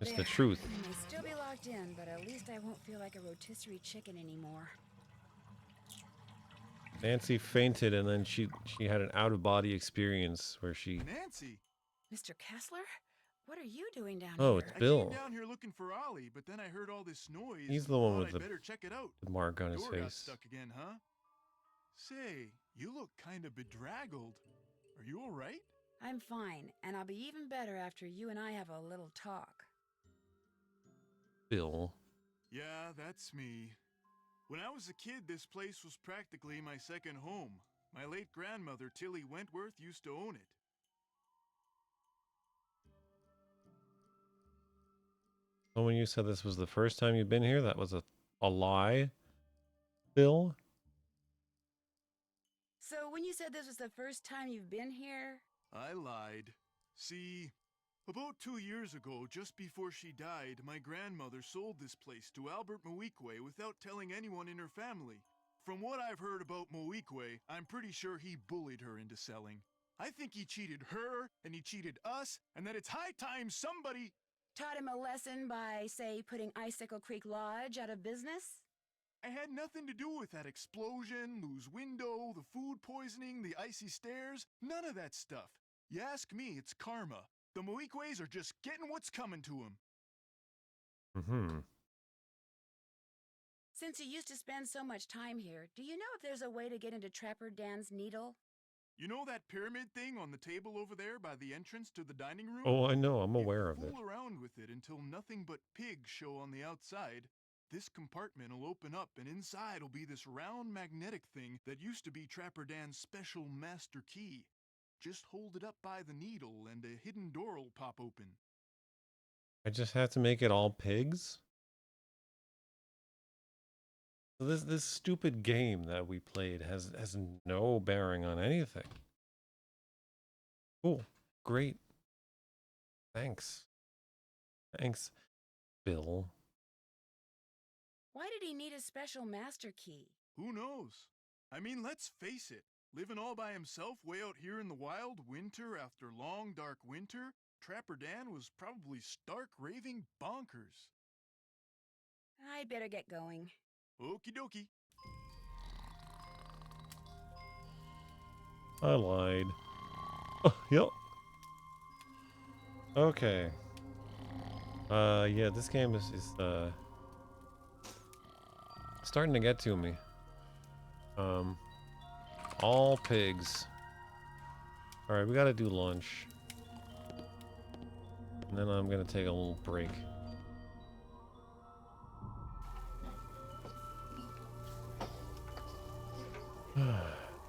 It's the truth. I may still be locked in, but at least I won't feel like a rotisserie chicken anymore. Nancy fainted and then she had an out-of-body experience where she... Nancy! Mr. Kessler? What are you doing down Oh, here? it's Bill. I came down here looking for Ollie, but then I heard all this noise. He's the and one thought with I'd the better check it out. mark on his Door got face. stuck again, huh? Say, you look kind of bedraggled. Are you all right? I'm fine, and I'll be even better after you and I have a little talk. Bill. Yeah, that's me. When I was a kid, this place was practically my second home. My late grandmother, Tilly Wentworth, used to own it. So when you said this was the first time you've been here, that was a lie, Bill? So when you said this was the first time you've been here... I lied. See, about 2 years ago, just before she died, my grandmother sold this place to Albert Moikwe without telling anyone in her family. From what I've heard about Moikwe, I'm pretty sure he bullied her into selling. I think he cheated her, and he cheated us, and that it's high time somebody... Taught him a lesson by, say, putting Icicle Creek Lodge out of business? I had nothing to do with that explosion, loose window, the food poisoning, the icy stairs, none of that stuff. You ask me, it's karma. The Moikways are just getting what's coming to them. Mm-hmm. Since you used to spend so much time here, do you know if there's a way to get into Trapper Dan's Needle? You know that pyramid thing on the table over there by the entrance to the dining room? Oh, I know. I'm aware of it. Fool around with it until nothing but pigs show on the outside. This compartment will open up, and inside will be this round magnetic thing that used to be Trapper Dan's special master key. Just hold it up by the needle, and a hidden door will pop open. I just have to make it all pigs? So this stupid game that we played has no bearing on anything. Cool. Great. Thanks. Thanks, Bill. Why did he need a special master key? Who knows? I mean, let's face it. Living all by himself way out here in the wild, winter after long dark winter, Trapper Dan was probably stark raving bonkers. I better get going. Okie dokie. I lied. Oh, yep. Okay. Yeah, this game is starting to get to me. All pigs. Alright, we gotta do lunch. And then I'm gonna take a little break.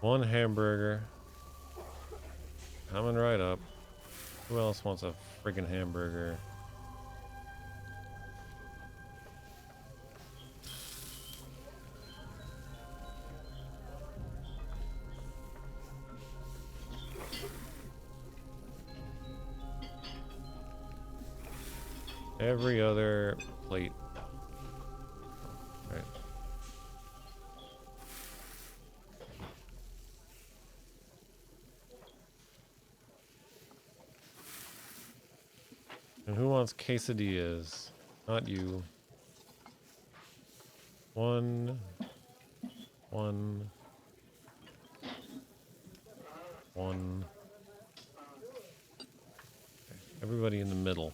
One hamburger. Coming right up. Who else wants a friggin' hamburger? Every other plate. Right. And who wants quesadillas? Not you. One. Okay. Everybody in the middle.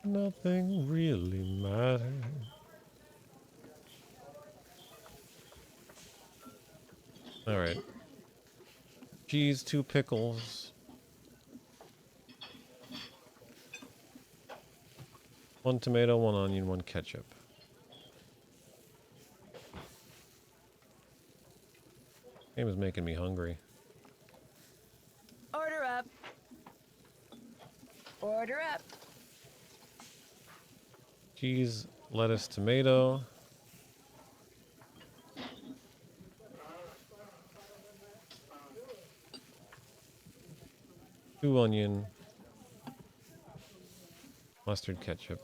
Nothing really matters. All right. Cheese, 2 pickles. 1 tomato, 1 onion, 1 ketchup. Game is making me hungry. Order up. Order up. Cheese, lettuce, tomato. Two onion. Mustard, ketchup.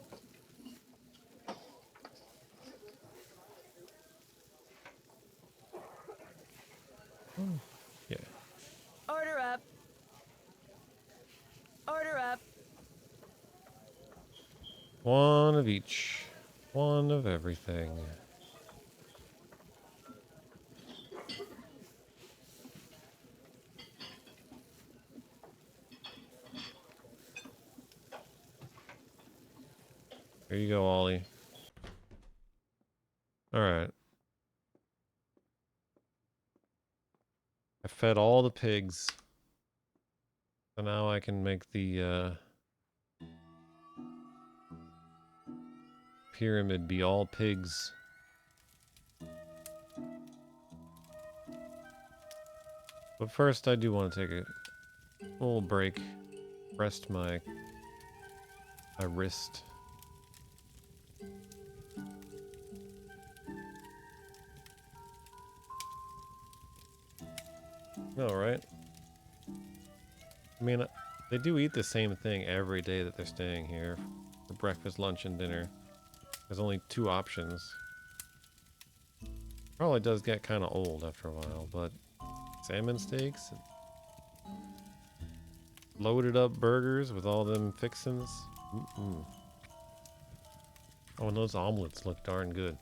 Yeah. Order up. Order up. 1 of each. 1 of everything. Here you go, Ollie. Alright. I fed all the pigs. So now I can make the pyramid be all pigs. But first I do want to take a little break. Rest my wrist. All right. I mean, they do eat the same thing every day that they're staying here for breakfast, lunch, and dinner. There's only 2 options. Probably does get kind of old after a while, but salmon steaks, loaded up burgers with all them fixins. Mm-mm. Oh, and those omelets look darn good.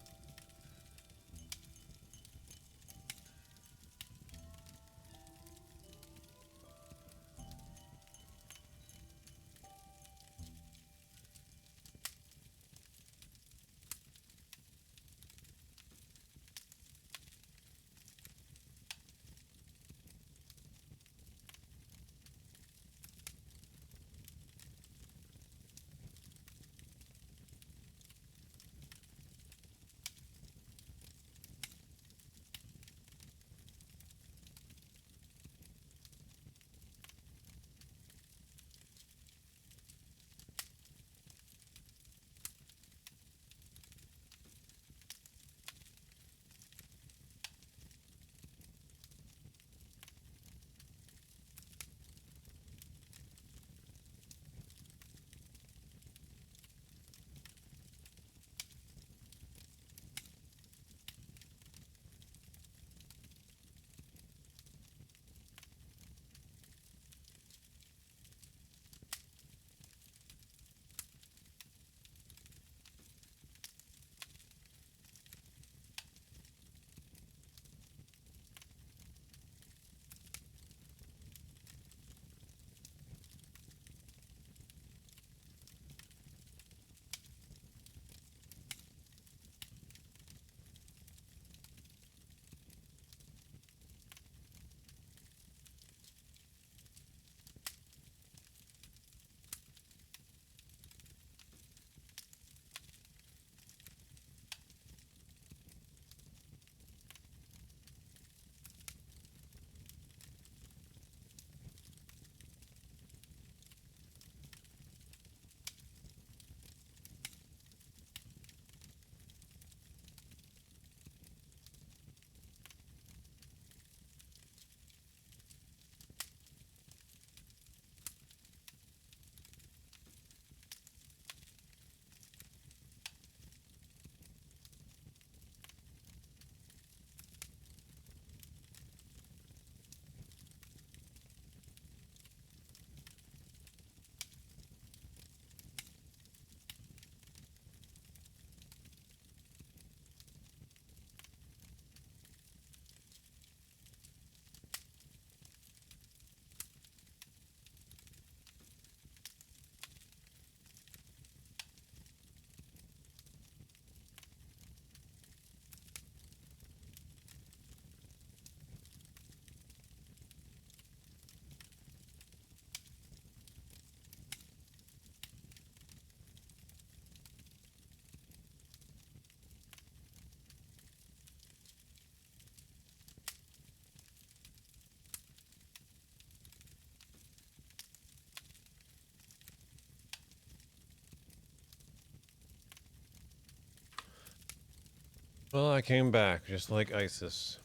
Well, I came back, just like Isis,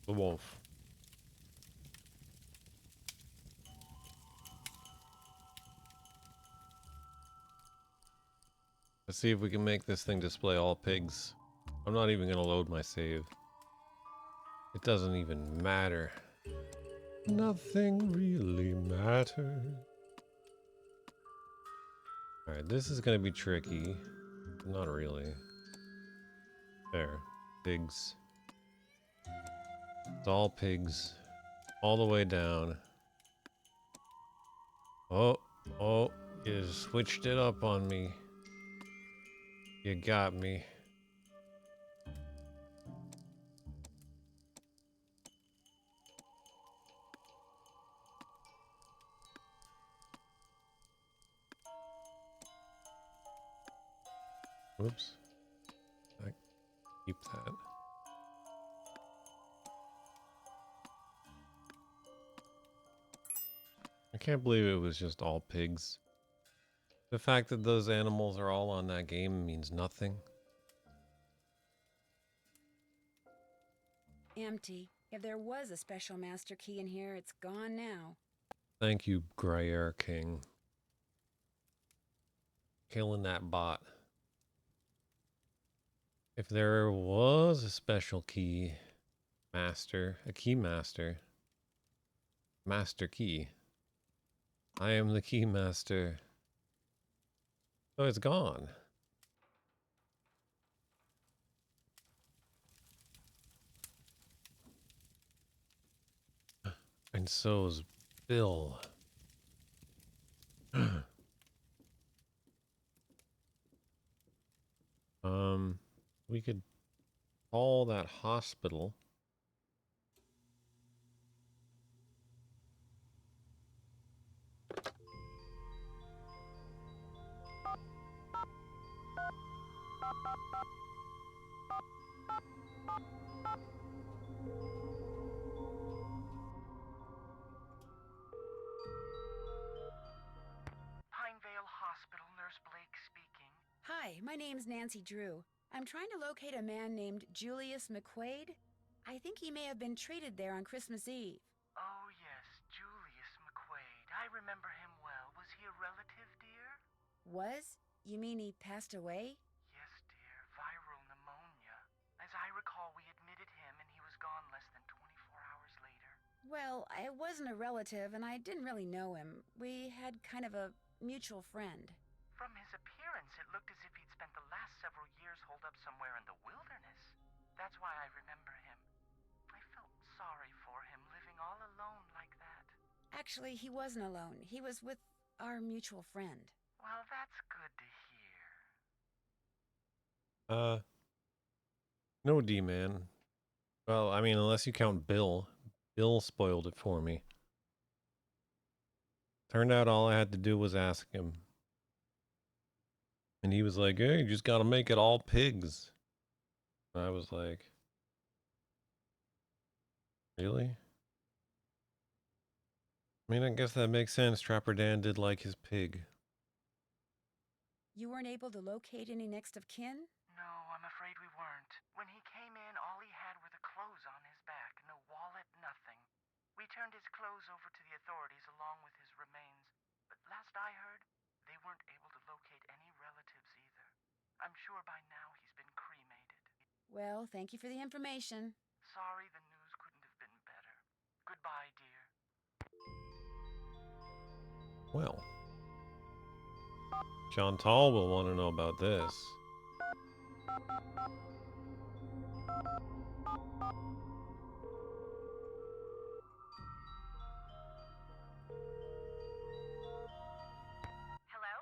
the wolf. Let's see if we can make this thing display all pigs. I'm not even gonna load my save. It doesn't even matter. Nothing really matters. Alright, this is gonna be tricky. Not really. There. Pigs. It's all pigs. All the way down. Oh, you switched it up on me. You got me. Whoops. I keep that. I can't believe it was just all pigs. The fact that those animals are all on that game means nothing. Empty. If there was a special master key in here, it's gone now. Thank you, Gruyere King. Killing that bot. If there was a special key master, a key master, master key. I am the key master. Oh, it's gone. And so's Bill. We could call that hospital. Pinevale Hospital, Nurse Blake speaking. Hi, my name's Nancy Drew. I'm trying to locate a man named Julius McQuaid. I think he may have been traded there on Christmas Eve. Oh, yes, Julius McQuaid. I remember him well. Was he a relative, dear? Was? You mean he passed away? Yes, dear. Viral pneumonia. As I recall, we admitted him and he was gone less than 24 hours later. Well, I wasn't a relative and I didn't really know him. We had kind of a mutual friend. From his appearance, it looked as if he'd spent the last several years holed up somewhere in the wilderness. That's why I remember him. I felt sorry for him, living all alone like that. Actually, he wasn't alone. He was with our mutual friend. Well, that's good to hear. No D-man. Well, I mean, unless you count Bill. Bill spoiled it for me. Turned out all I had to do was ask him. And he was like, hey, you just gotta make it all pigs. And I was like, really? I mean, I guess that makes sense. Trapper Dan did like his pig. You weren't able to locate any next of kin? No, I'm afraid we weren't. When he came in, all he had were the clothes on his back. No wallet, nothing. We turned his clothes over to the authorities along with his remains. But last I heard, they weren't able to locate any relatives either. I'm sure by now he's been cremated. Well, thank you for the information. Sorry the news couldn't have been better. Goodbye, dear. Well, Chantal will want to know about this. Hello?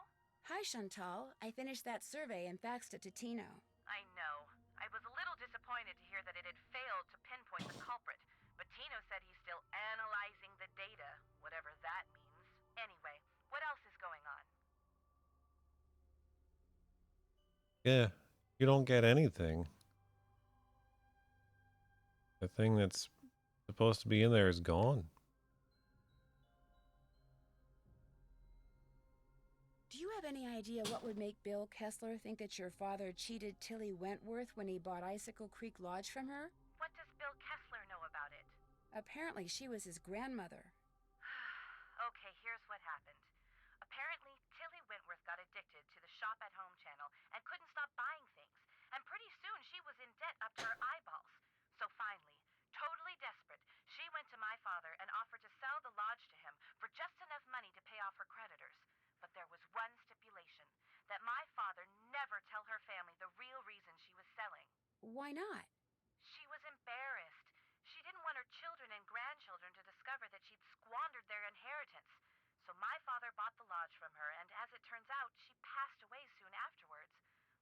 Hi, Chantal. I finished that survey and faxed it to Tino. I know. I was a little disappointed to hear that it had failed to pinpoint the culprit, but Tino said he's still analyzing the data, whatever that means. Anyway, what else is going on? Yeah, you don't get anything. The thing that's supposed to be in there is gone. Do you have any idea what would make Bill Kessler think that your father cheated Tilly Wentworth when he bought Icicle Creek Lodge from her? What does Bill Kessler know about it? Apparently, she was his grandmother. Okay, here's what happened. Apparently, Tilly Wentworth got addicted to the Shop at Home channel and couldn't stop buying things. And pretty soon she was in debt up to her eyeballs. So finally, totally desperate, she went to my father and offered to sell the lodge to him for just enough money to pay off her creditors. But there was one stipulation, that my father never tell her family the real reason she was selling. Why not? She was embarrassed. She didn't want her children and grandchildren to discover that she'd squandered their inheritance. So my father bought the lodge from her, and as it turns out, she passed away soon afterwards.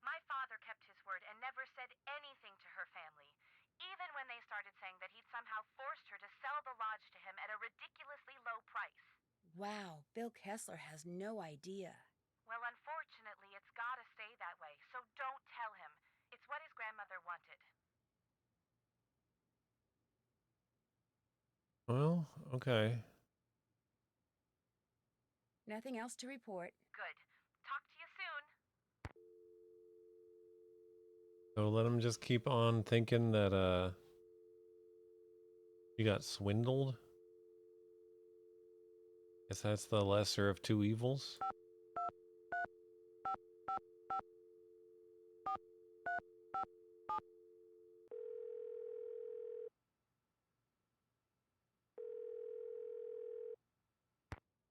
My father kept his word and never said anything to her family, even when they started saying that he'd somehow forced her to sell the lodge to him at a ridiculously low price. Wow, Bill Kessler has no idea. Well, unfortunately, it's gotta stay that way, so don't tell him. It's what his grandmother wanted. Well, okay. Nothing else to report. Good. Talk to you soon. So let him just keep on thinking that you got swindled. Guess that's the lesser of two evils.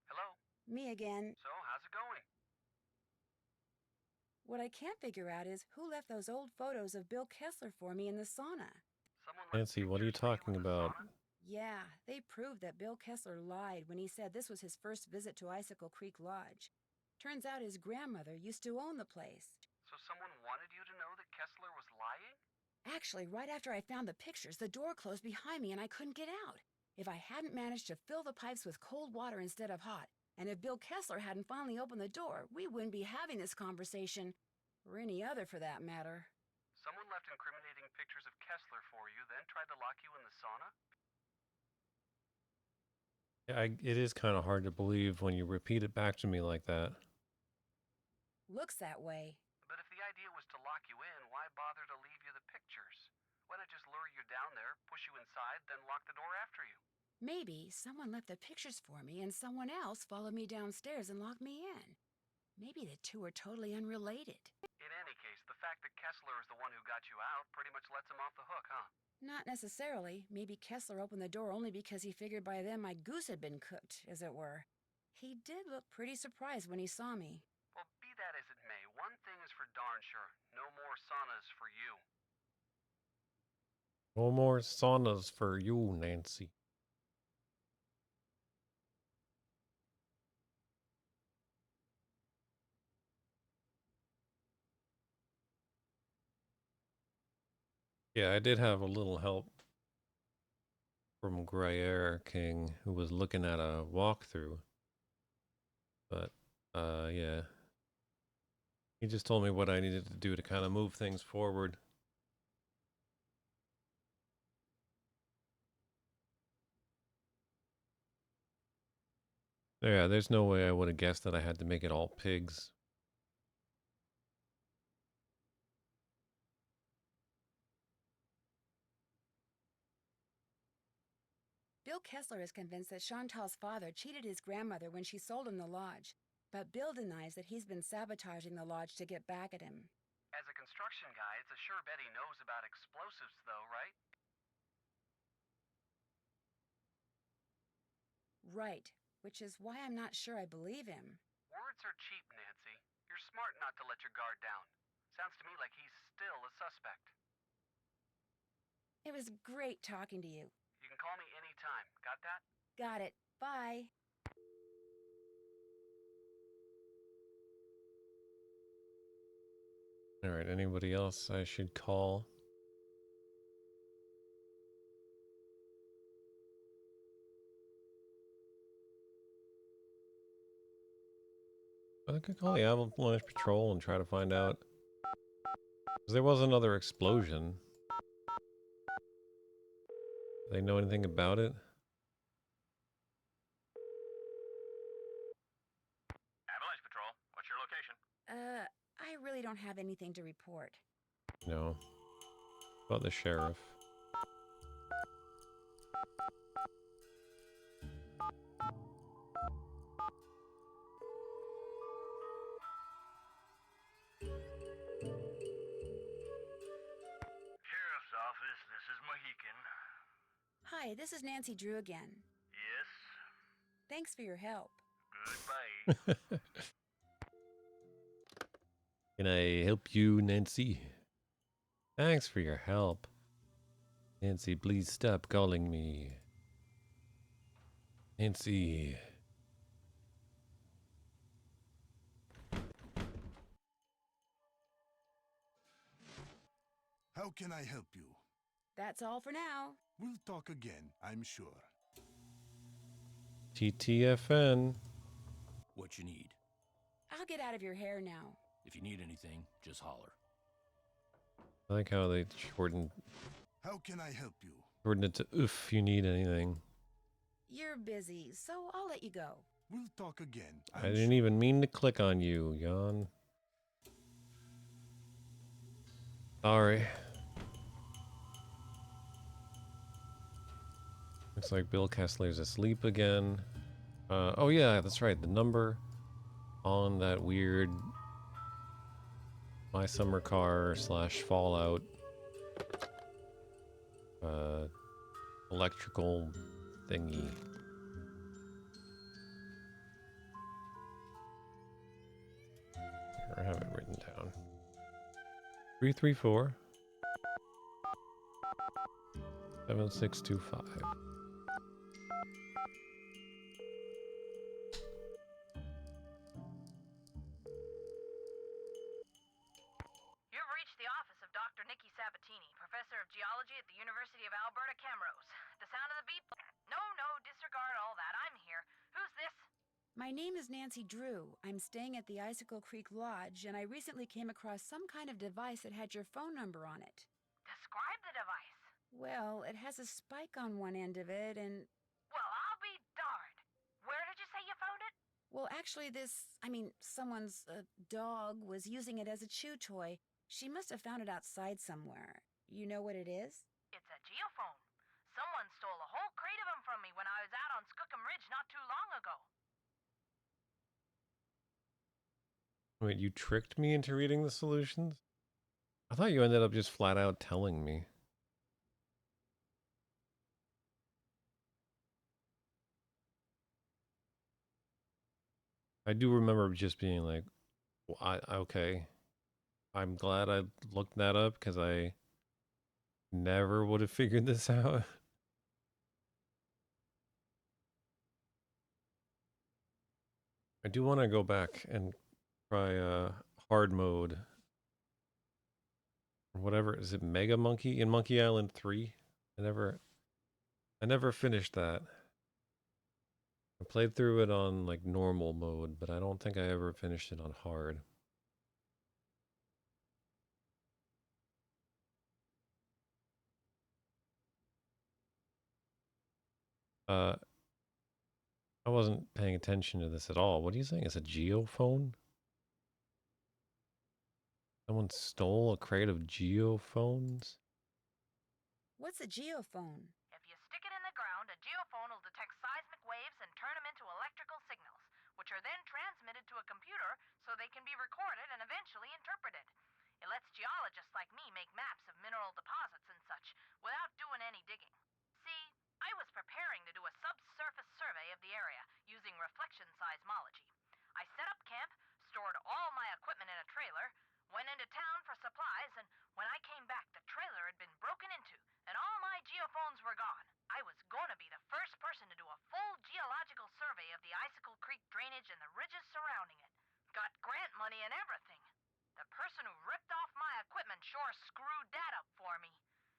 Hello? Me again. So, how's it going? What I can't figure out is who left those old photos of Bill Kessler for me in the sauna. Someone left Nancy, what are you pictures for talking in the about? sauna? Yeah, they proved that Bill Kessler lied when he said this was his first visit to Icicle Creek Lodge. Turns out his grandmother used to own the place. So someone wanted you to know that Kessler was lying? Actually, right after I found the pictures, the door closed behind me and I couldn't get out. If I hadn't managed to fill the pipes with cold water instead of hot, and if Bill Kessler hadn't finally opened the door, we wouldn't be having this conversation, or any other for that matter. Someone left incriminating pictures of Kessler for you, then tried to lock you in the sauna? Yeah, it is kind of hard to believe when you repeat it back to me like that. Looks that way. But if the idea was to lock you in, why bother to leave you the pictures? Why not just lure you down there, push you inside, then lock the door after you? Maybe someone left the pictures for me and someone else followed me downstairs and locked me in. Maybe the two are totally unrelated. In any case, the fact that Kessler is the one who got you out pretty much lets him off the hook, huh? Not necessarily. Maybe Kessler opened the door only because he figured by then my goose had been cooked, as it were. He did look pretty surprised when he saw me. Well, be that as it may, one thing is for darn sure. No more saunas for you. No more saunas for you, Nancy. Yeah, I did have a little help from Gruyere King, who was looking at a walkthrough. But, yeah. He just told me what I needed to do to kind of move things forward. Yeah, there's no way I would have guessed that I had to make it all pigs. Bill Kessler is convinced that Chantal's father cheated his grandmother when she sold him the lodge. But Bill denies that he's been sabotaging the lodge to get back at him. As a construction guy, it's a sure bet he knows about explosives, though, right? Right, which is why I'm not sure I believe him. Words are cheap, Nancy. You're smart not to let your guard down. Sounds to me like he's still a suspect. It was great talking to you. You can call me anytime. Got that? Got it. Bye. All right, anybody else I should call? I could call the Avalanche Patrol and try to find out. 'Cause there was another explosion. Do they know anything about it? Avalanche Patrol, what's your location? I really don't have anything to report. No. About the sheriff. Sheriff's office, this is Mohican. Hi, this is Nancy Drew again. Yes, Thanks for your help. goodbye. Can I help you, Nancy? Thanks for your help. Nancy, please stop calling me. Nancy. How can I help you? That's all for now. We'll talk again, I'm sure. TTFN. What you need. I'll get out of your hair now. If you need anything, just holler. I like how they shortened How can I help you? it to if you need anything. You're busy, so I'll let you go. We'll talk again. I I'm didn't sure. even mean to click on you, Jan. Sorry. Looks like Bill Kessler's asleep again. Oh yeah, that's right. The number on that weird My Summer Car / Fallout electrical thingy. Here, I have it written down. 334 7625. You've reached the office of Dr. Nikki Sabatini, professor of geology at the University of Alberta, Camrose. The sound of the beep? No, disregard all that. I'm here. Who's this? My name is Nancy Drew. I'm staying at the Icicle Creek Lodge, and I recently came across some kind of device that had your phone number on it. Describe the device. Well, it has a spike on one end of it, and... Well, I'll be darned. Where did you say you found it? Well, actually, someone's dog was using it as a chew toy. She must have found it outside somewhere. You know what it is? It's a geophone. Someone stole a whole crate of them from me when I was out on Skookum Ridge not too long ago. Wait, you tricked me into reading the solutions? I thought you ended up just flat out telling me. I do remember just being like, well, okay. I'm glad I looked that up because I never would have figured this out. I do want to go back and try hard mode. Or whatever. Is it Mega Monkey in Monkey Island 3? I never finished that. I played through it on like normal mode, but I don't think I ever finished it on hard. I wasn't paying attention to this at all. What are you saying? It's a geophone? Someone stole a crate of geophones? What's a geophone? If you stick it in the ground, a geophone will detect seismic waves and turn them into electrical signals, which are then transmitted to a computer so they can be recorded and eventually interpreted. It lets geologists like me make maps of mineral deposits and such without doing any digging. See, I was preparing to do a subsurface survey of the area using reflection seismology. I set up camp, stored all my equipment in a trailer, went into town for supplies, and when I came back, the trailer had been broken into, and all my geophones were gone. I was gonna be the first person to do a full geological survey of the Icicle Creek drainage and the ridges surrounding it. Got grant money and everything. The person who ripped off my equipment sure screwed that up for me.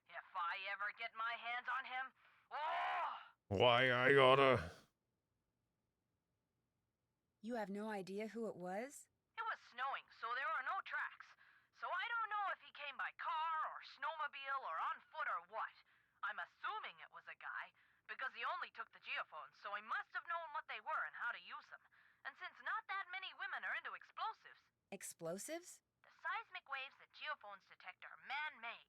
If I ever get my hands on him, oh! Why I gotta... You have no idea who it was? It was snowing, so there were no tracks. So I don't know if he came by car or snowmobile or on foot or what. I'm assuming it was a guy, because he only took the geophones, so he must have known what they were and how to use them. And since not that many women are into explosives... Explosives? The seismic waves that geophones detect are man-made.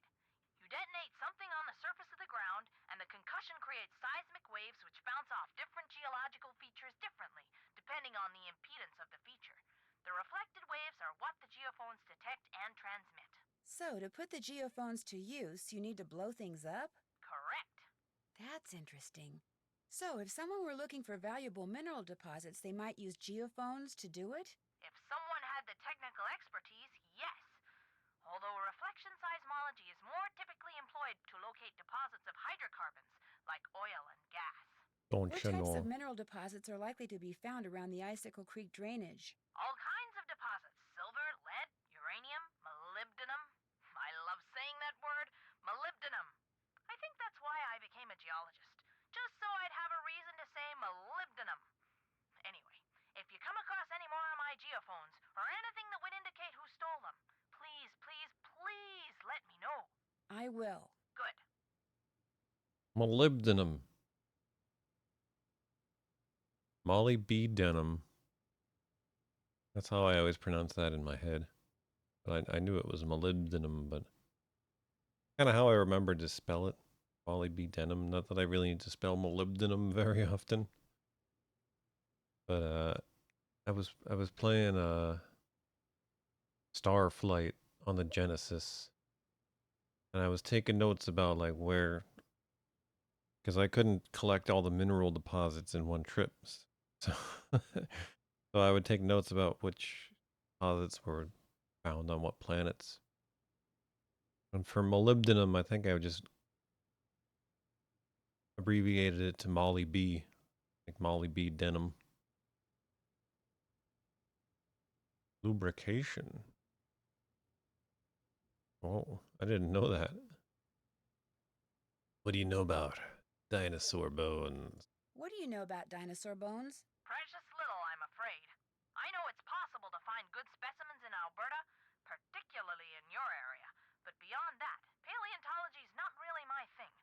You detonate something on the surface of the ground, and the concussion creates seismic waves which bounce off different geological features differently, depending on the impedance of the feature. The reflected waves are what the geophones detect and transmit. So, to put the geophones to use, you need to blow things up? Correct. That's interesting. So, if someone were looking for valuable mineral deposits, they might use geophones to do it? If someone had the technical expertise, yes. Although reflection seismology is more typically employed to locate deposits of hydrocarbons, like oil and gas. Don't What you types of know? mineral deposits are likely to be found around the Icicle Creek drainage? All kinds of deposits: silver, lead, uranium, molybdenum. I love saying that word, molybdenum. I think that's why I became a geologist, just so I'd have a reason to say molybdenum. Anyway, if you come across any more of my geophones, or anything that would indicate who stole them, please, please, please let me know. I will. Good. Molybdenum. Molly B. Denham. That's how I always pronounce that in my head. But I knew it was molybdenum, but kind of how I remembered to spell it. Molly B. Denham. Not that I really need to spell molybdenum very often. But I was playing Starflight on the Genesis, and I was taking notes about like where, because I couldn't collect all the mineral deposits in one trip. So, so I would take notes about which deposits were found on what planets. And for molybdenum, I think I would just abbreviated it to Molly B, like Molly B. Denham. Lubrication. Oh, I didn't know that. What do you know about dinosaur bones? What do you know about dinosaur bones? Precious little, I'm afraid. I know it's possible to find good specimens in Alberta, particularly in your area. But beyond that, paleontology's not really my thing.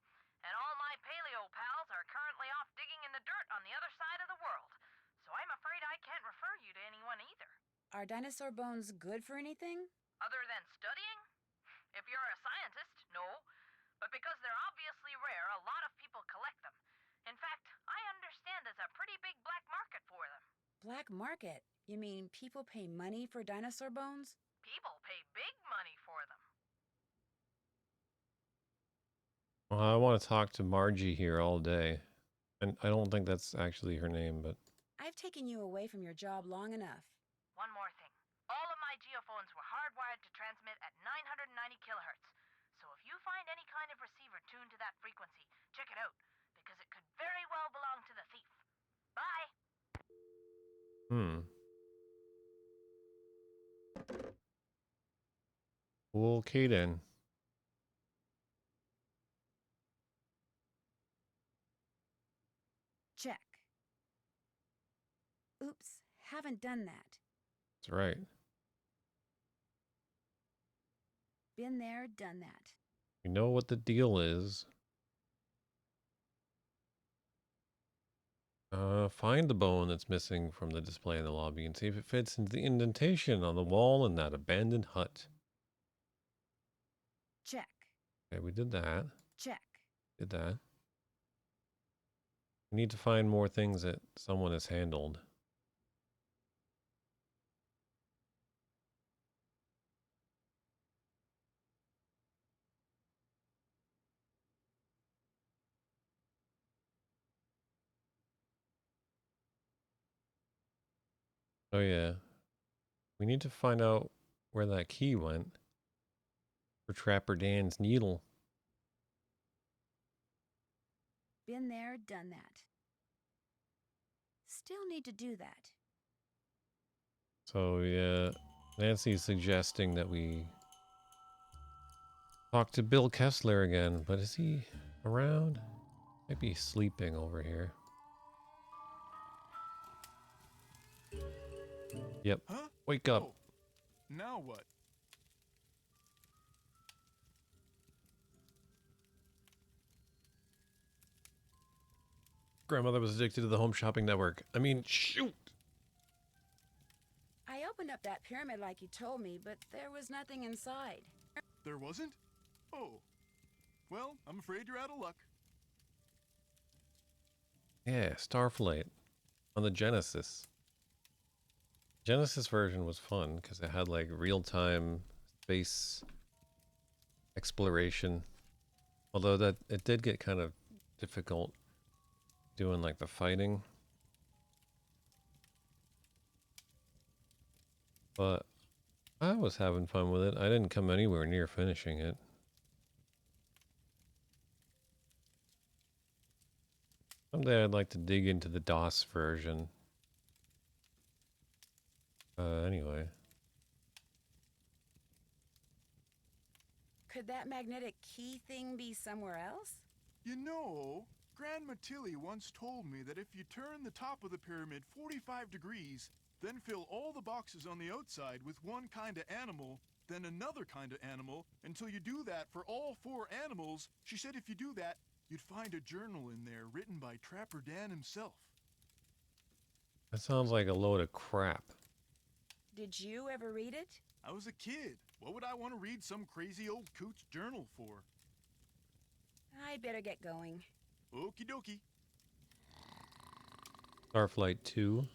And all my paleo pals are currently off digging in the dirt on the other side of the world. So I'm afraid I can't refer you to anyone either. Are dinosaur bones good for anything? Other than studying? If you're a scientist, no. But because they're obviously rare, a lot of people collect them. In fact, I understand there's a pretty big black market for them. Black market? You mean people pay money for dinosaur bones? People pay big money for them. Well, I want to talk to Margie here all day. And I don't think that's actually her name, but I've taken you away from your job long enough. One more thing. All of my geophones were hardwired to transmit at 990 kilohertz. So if you find any kind of receiver tuned to that frequency, check it out, because it could very well belong to the thief. Bye! Okay then. Check. Oops, haven't done that. That's right. Been there, done that. You know what the deal is. Find the bone that's missing from the display in the lobby and see if it fits into the indentation on the wall in that abandoned hut. Check. Okay, we did that. Check. Did that. We need to find more things that someone has handled. Oh yeah. We need to find out where that key went for Trapper Dan's needle. Been there, done that. Still need to do that. So yeah, Nancy's suggesting that we talk to Bill Kessler again, but is he around? Might be sleeping over here. Yep. Huh? Wake up. Oh, now what? Grandmother was addicted to the Home Shopping Network. I mean, shoot! I opened up that pyramid like you told me, but there was nothing inside. There wasn't? Oh. Well, I'm afraid you're out of luck. Yeah, Starflight on the Genesis. Genesis version was fun because it had like real-time space exploration. Although that it did get kind of difficult doing like the fighting. But I was having fun with it. I didn't come anywhere near finishing it. Someday I'd like to dig into the DOS version. Anyway. Could that magnetic key thing be somewhere else? You know, Grandma Tilly once told me that if you turn the top of the pyramid 45 degrees, then fill all the boxes on the outside with one kind of animal, then another kind of animal, until you do that for all 4 animals, she said if you do that, you'd find a journal in there written by Trapper Dan himself. That sounds like a load of crap. Did you ever read it? I was a kid. What would I want to read some crazy old coot's journal for? I'd better get going. Okie dokie. Starflight 2.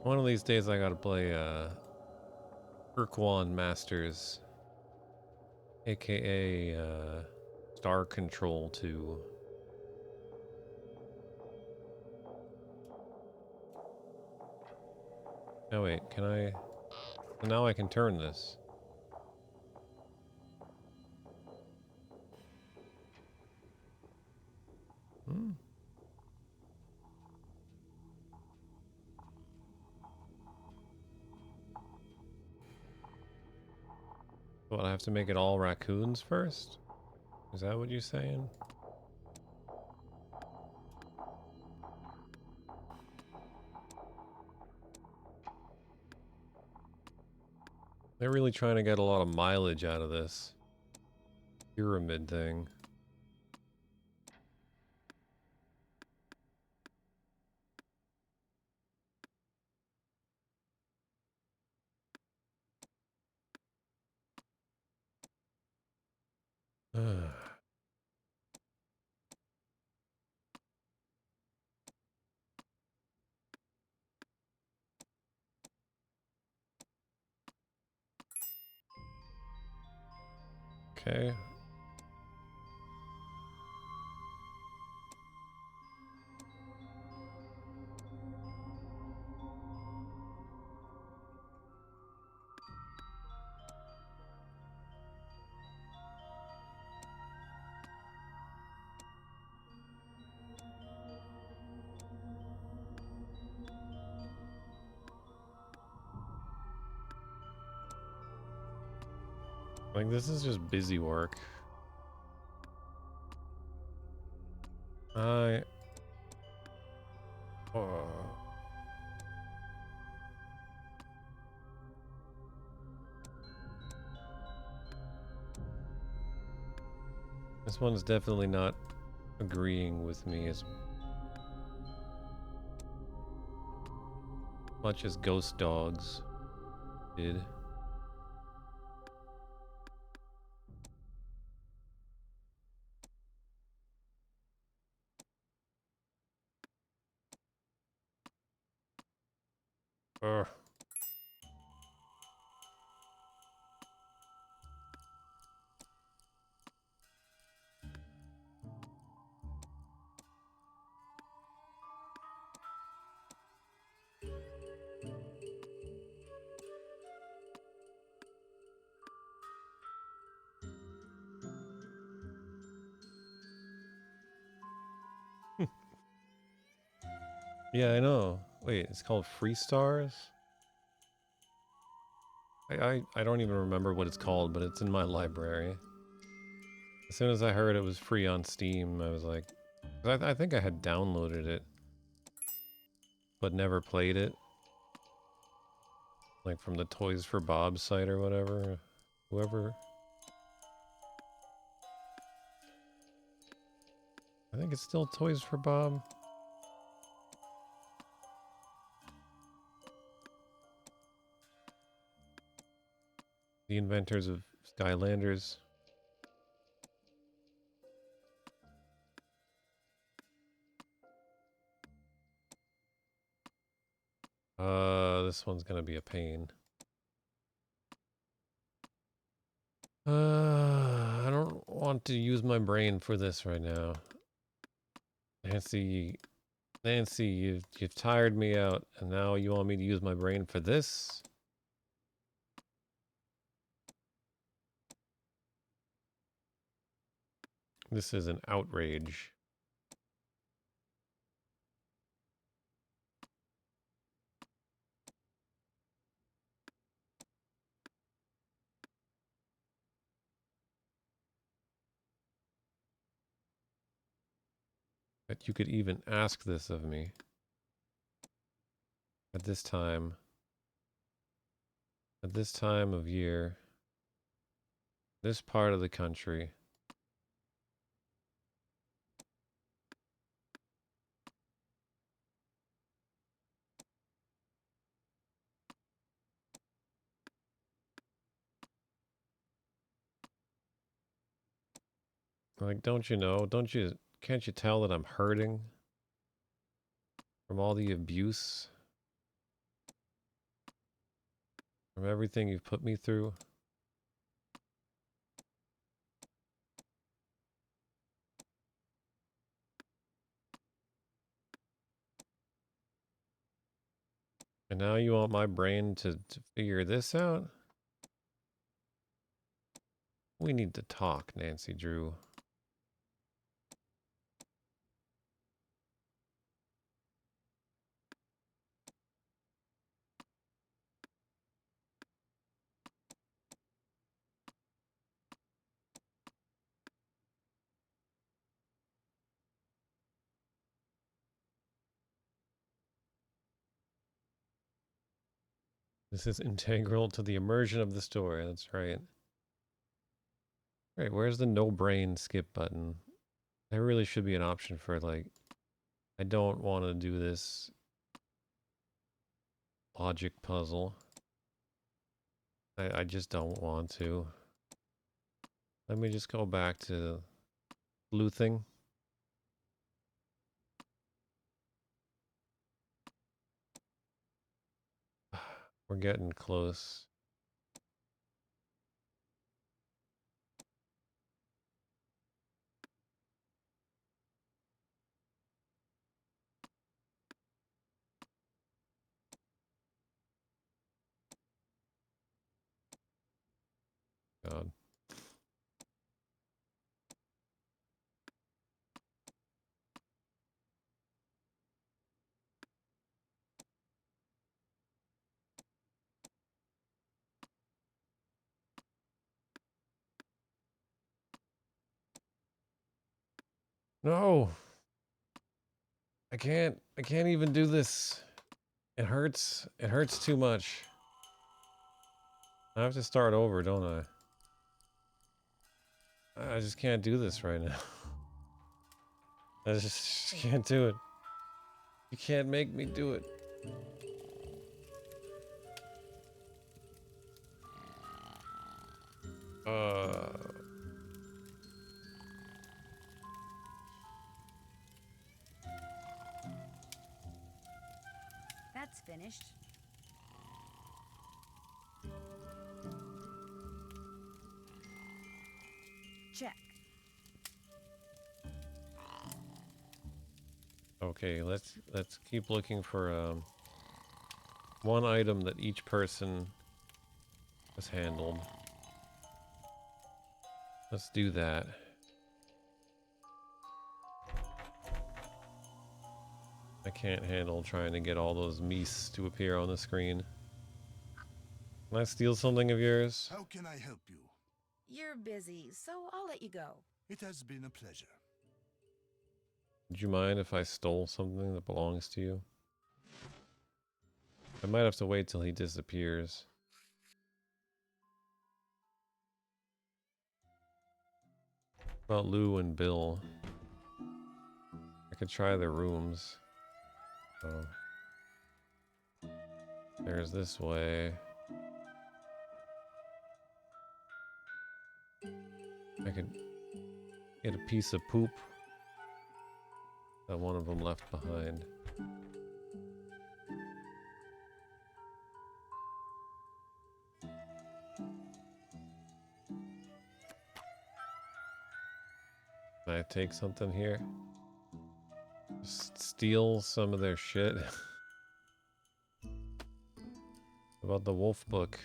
One of these days I gotta play Urquan Masters, aka Star Control 2. Oh wait, can I? So now I can turn this. Hmm. Well, I have to make it all raccoons first? Is that what you're saying? They're really trying to get a lot of mileage out of this pyramid thing. Okay. Like, this is just busy work. I... Oh. This one's definitely not agreeing with me as much as Ghost Dogs did. Ugh. Yeah, I know. Wait, it's called Free Stars? I don't even remember what it's called, but it's in my library. As soon as I heard it was free on Steam, I was like... I think I had downloaded it, but never played it. Like from the Toys for Bob site or whatever. Whoever... I think it's still Toys for Bob. The inventors of Skylanders. This one's gonna be a pain. I don't want to use my brain for this right now. Nancy, you've tired me out, and now you want me to use my brain for this? This is an outrage. That you could even ask this of me. At this time of year, this part of the country. Like, don't you know? Can't you tell that I'm hurting from all the abuse? From everything you've put me through? And now you want my brain to figure this out? We need to talk, Nancy Drew. This is integral to the immersion of the story. That's right. Right, where's the no brain skip button? There really should be an option for, like, I don't want to do this logic puzzle. I just don't want to. Let me just go back to sleuthing. We're getting close. God. No. I can't even do this. It hurts. It hurts too much. I have to start over, don't I? I just can't do this right now. I just can't do it. You can't make me do it. That's finished. Check. Okay, let's keep looking for one item that each person has handled. Let's do that. I can't handle trying to get all those meese to appear on the screen. Can I steal something of yours? How can I help you? You're busy, so I'll let you go. It has been a pleasure. Would you mind if I stole something that belongs to you? I might have to wait till he disappears. What about Lou and Bill? I could try their rooms. Oh. There's this way. I could get a piece of poop that one of them left behind. Can I take something here? Just steal some of their shit. About the wolf book.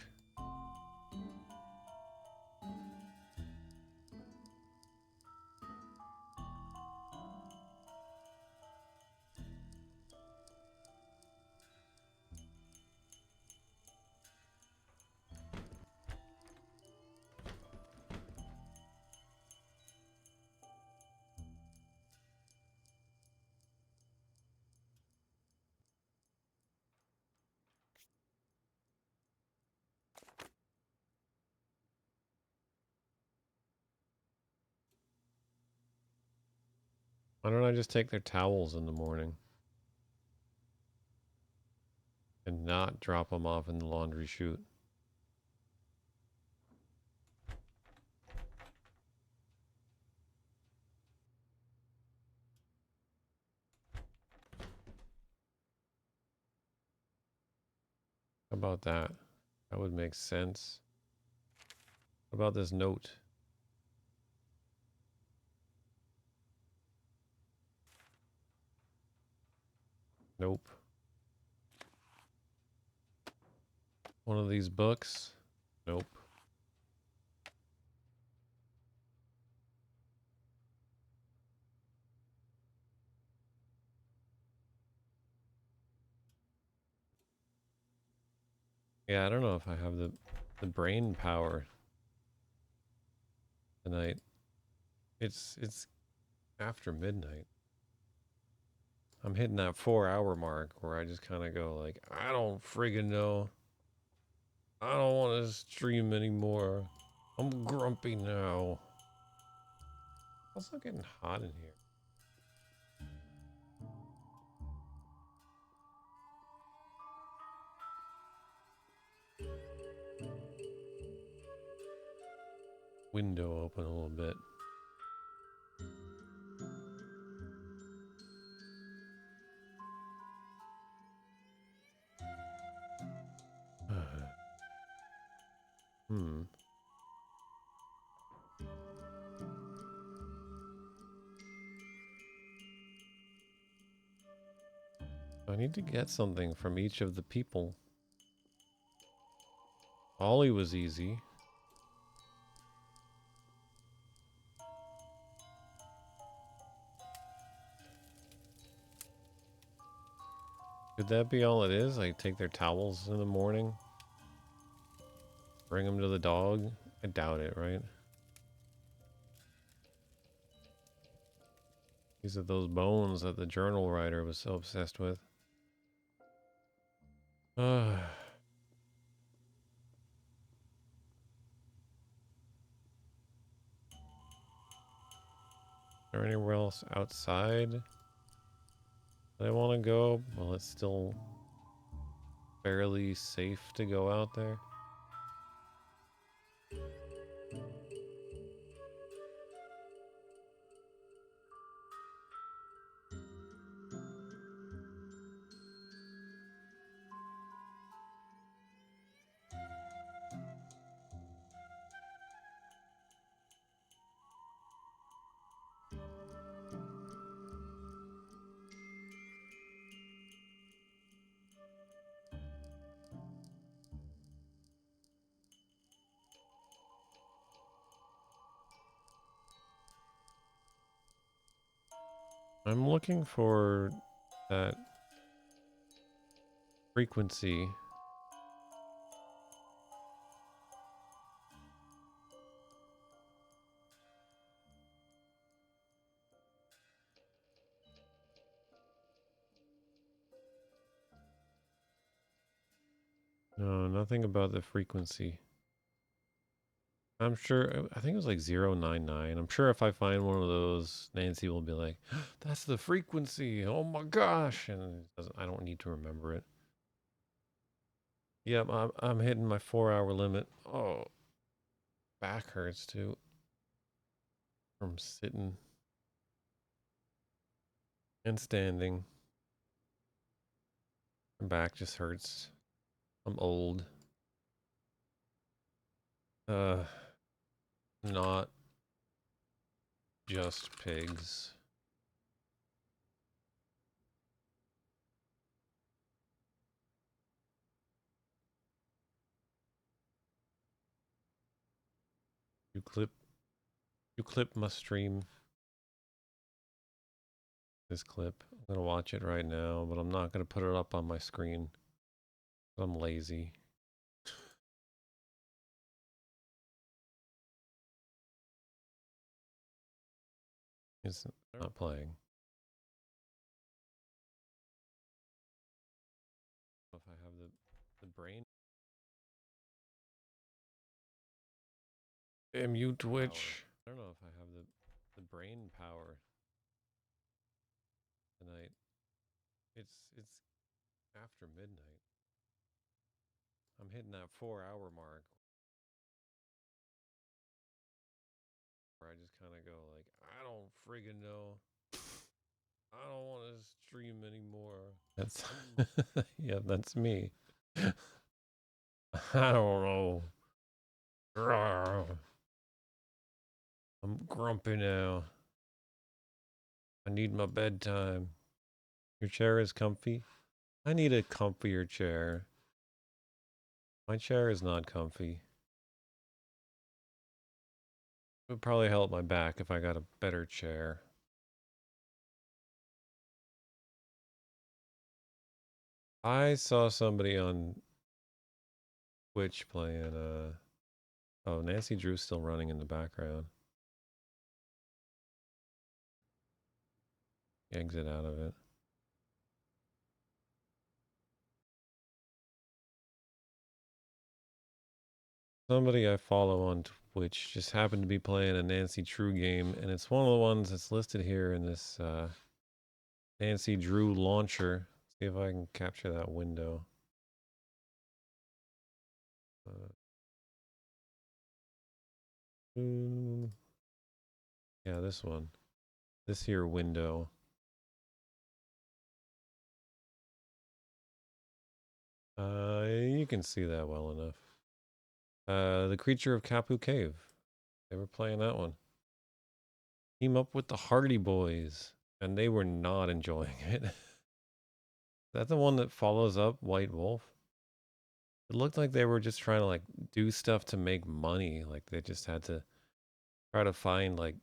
Why don't I just take their towels in the morning? And not drop them off in the laundry chute. How about that? That would make sense. What about this note? Nope. One of these books? Nope. Yeah, I don't know if I have the brain power tonight. It's after midnight. I'm hitting that 4-hour mark where I just kind of go like, I don't friggin' know. I don't want to stream anymore. I'm grumpy now. It's also getting hot in here. Window open a little bit. I need to get something from each of the people. Ollie was easy. Could that be all it is? Like take their towels in the morning? Bring them to the dog? I doubt it, right? These are those bones that the journal writer was so obsessed with. Is there anywhere else outside that I want to go? Well, it's still fairly safe to go out there. I'm looking for that frequency. No, nothing about the frequency. I'm sure, I think it was like 099. I'm sure if I find one of those, Nancy will be like, that's the frequency. Oh my gosh. And I don't need to remember it. Yep, I'm hitting my 4-hour limit. Oh, back hurts too. from sitting and standing. My back just hurts. I'm old. Not just pigs. You clip my stream. This clip. I'm gonna watch it right now, but I'm not gonna put it up on my screen. I'm lazy. It's not playing. If I have the brain. Damn you, Twitch. I don't know if I have the brain power tonight. It's after midnight. I'm hitting that 4-hour mark where I just kind of go like, I don't friggin' know. I don't want to stream anymore. That's yeah, that's me. I don't know. I'm grumpy now. I need my bedtime. Your chair is comfy? I need a comfier chair. My chair is not comfy. It would probably help my back if I got a better chair. I saw somebody on Twitch playing, oh, Nancy Drew's still running in the background. Exit out of it. Somebody I follow on Twitch just happened to be playing a Nancy Drew game, and it's one of the ones that's listed here in this Nancy Drew launcher. See if I can capture that window. Yeah, this one. This here window. You can see that well enough. The Creature of Kapu Cave. They were playing that one. Team up with the Hardy Boys, and they were not enjoying it. Is that the one that follows up White Wolf? It looked like they were just trying to like do stuff to make money. Like they just had to try to find like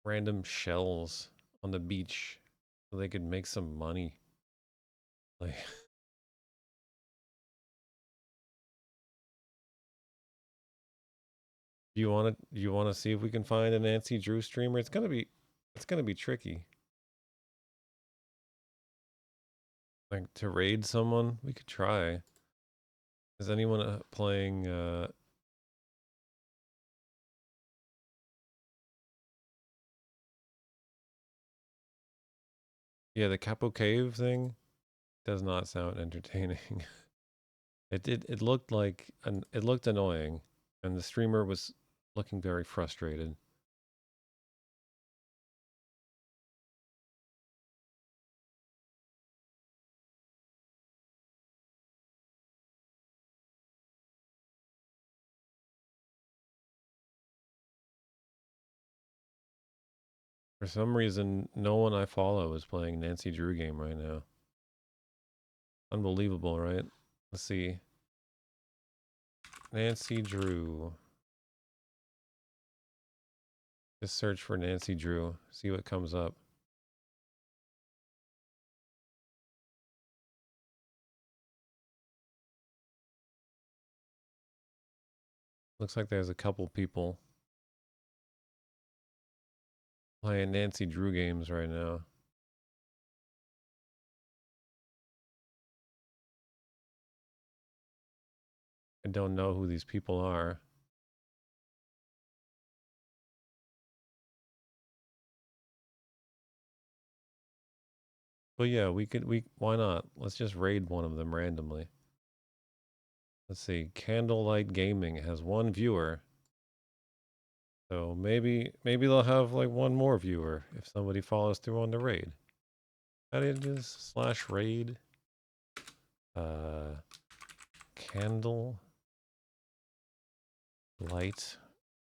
random shells on the beach so they could make some money. Like you want to see if we can find a Nancy Drew streamer? It's gonna be tricky. Like to raid someone, we could try. Is anyone playing yeah, the Capo Cave thing does not sound entertaining. It looked like it looked annoying, and the streamer was looking very frustrated. For some reason, no one I follow is playing Nancy Drew game right now. Unbelievable, right? Let's see. Nancy Drew. Just search for Nancy Drew. See what comes up. Looks like there's a couple people playing Nancy Drew games right now. I don't know who these people are. But yeah, why not? Let's just raid one of them randomly. Let's see. Candlelight Gaming has one viewer. So maybe they'll have like one more viewer if somebody follows through on the raid. How do you do this? /raid. Candle light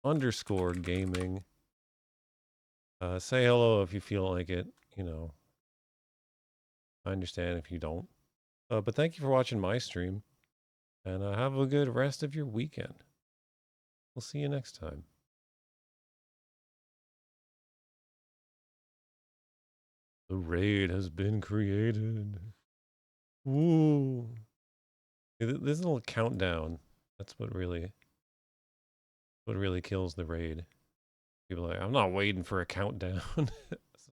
_ gaming. Say hello if you feel like it, you know. I understand if you don't. But thank you for watching my stream. And have a good rest of your weekend. We'll see you next time. The raid has been created. Woo! This little countdown. That's what really kills the raid. People are like, I'm not waiting for a countdown. So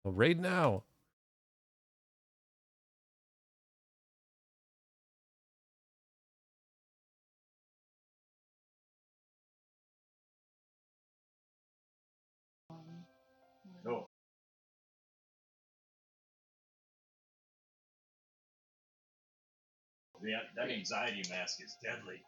raid now. No. That anxiety mask is deadly.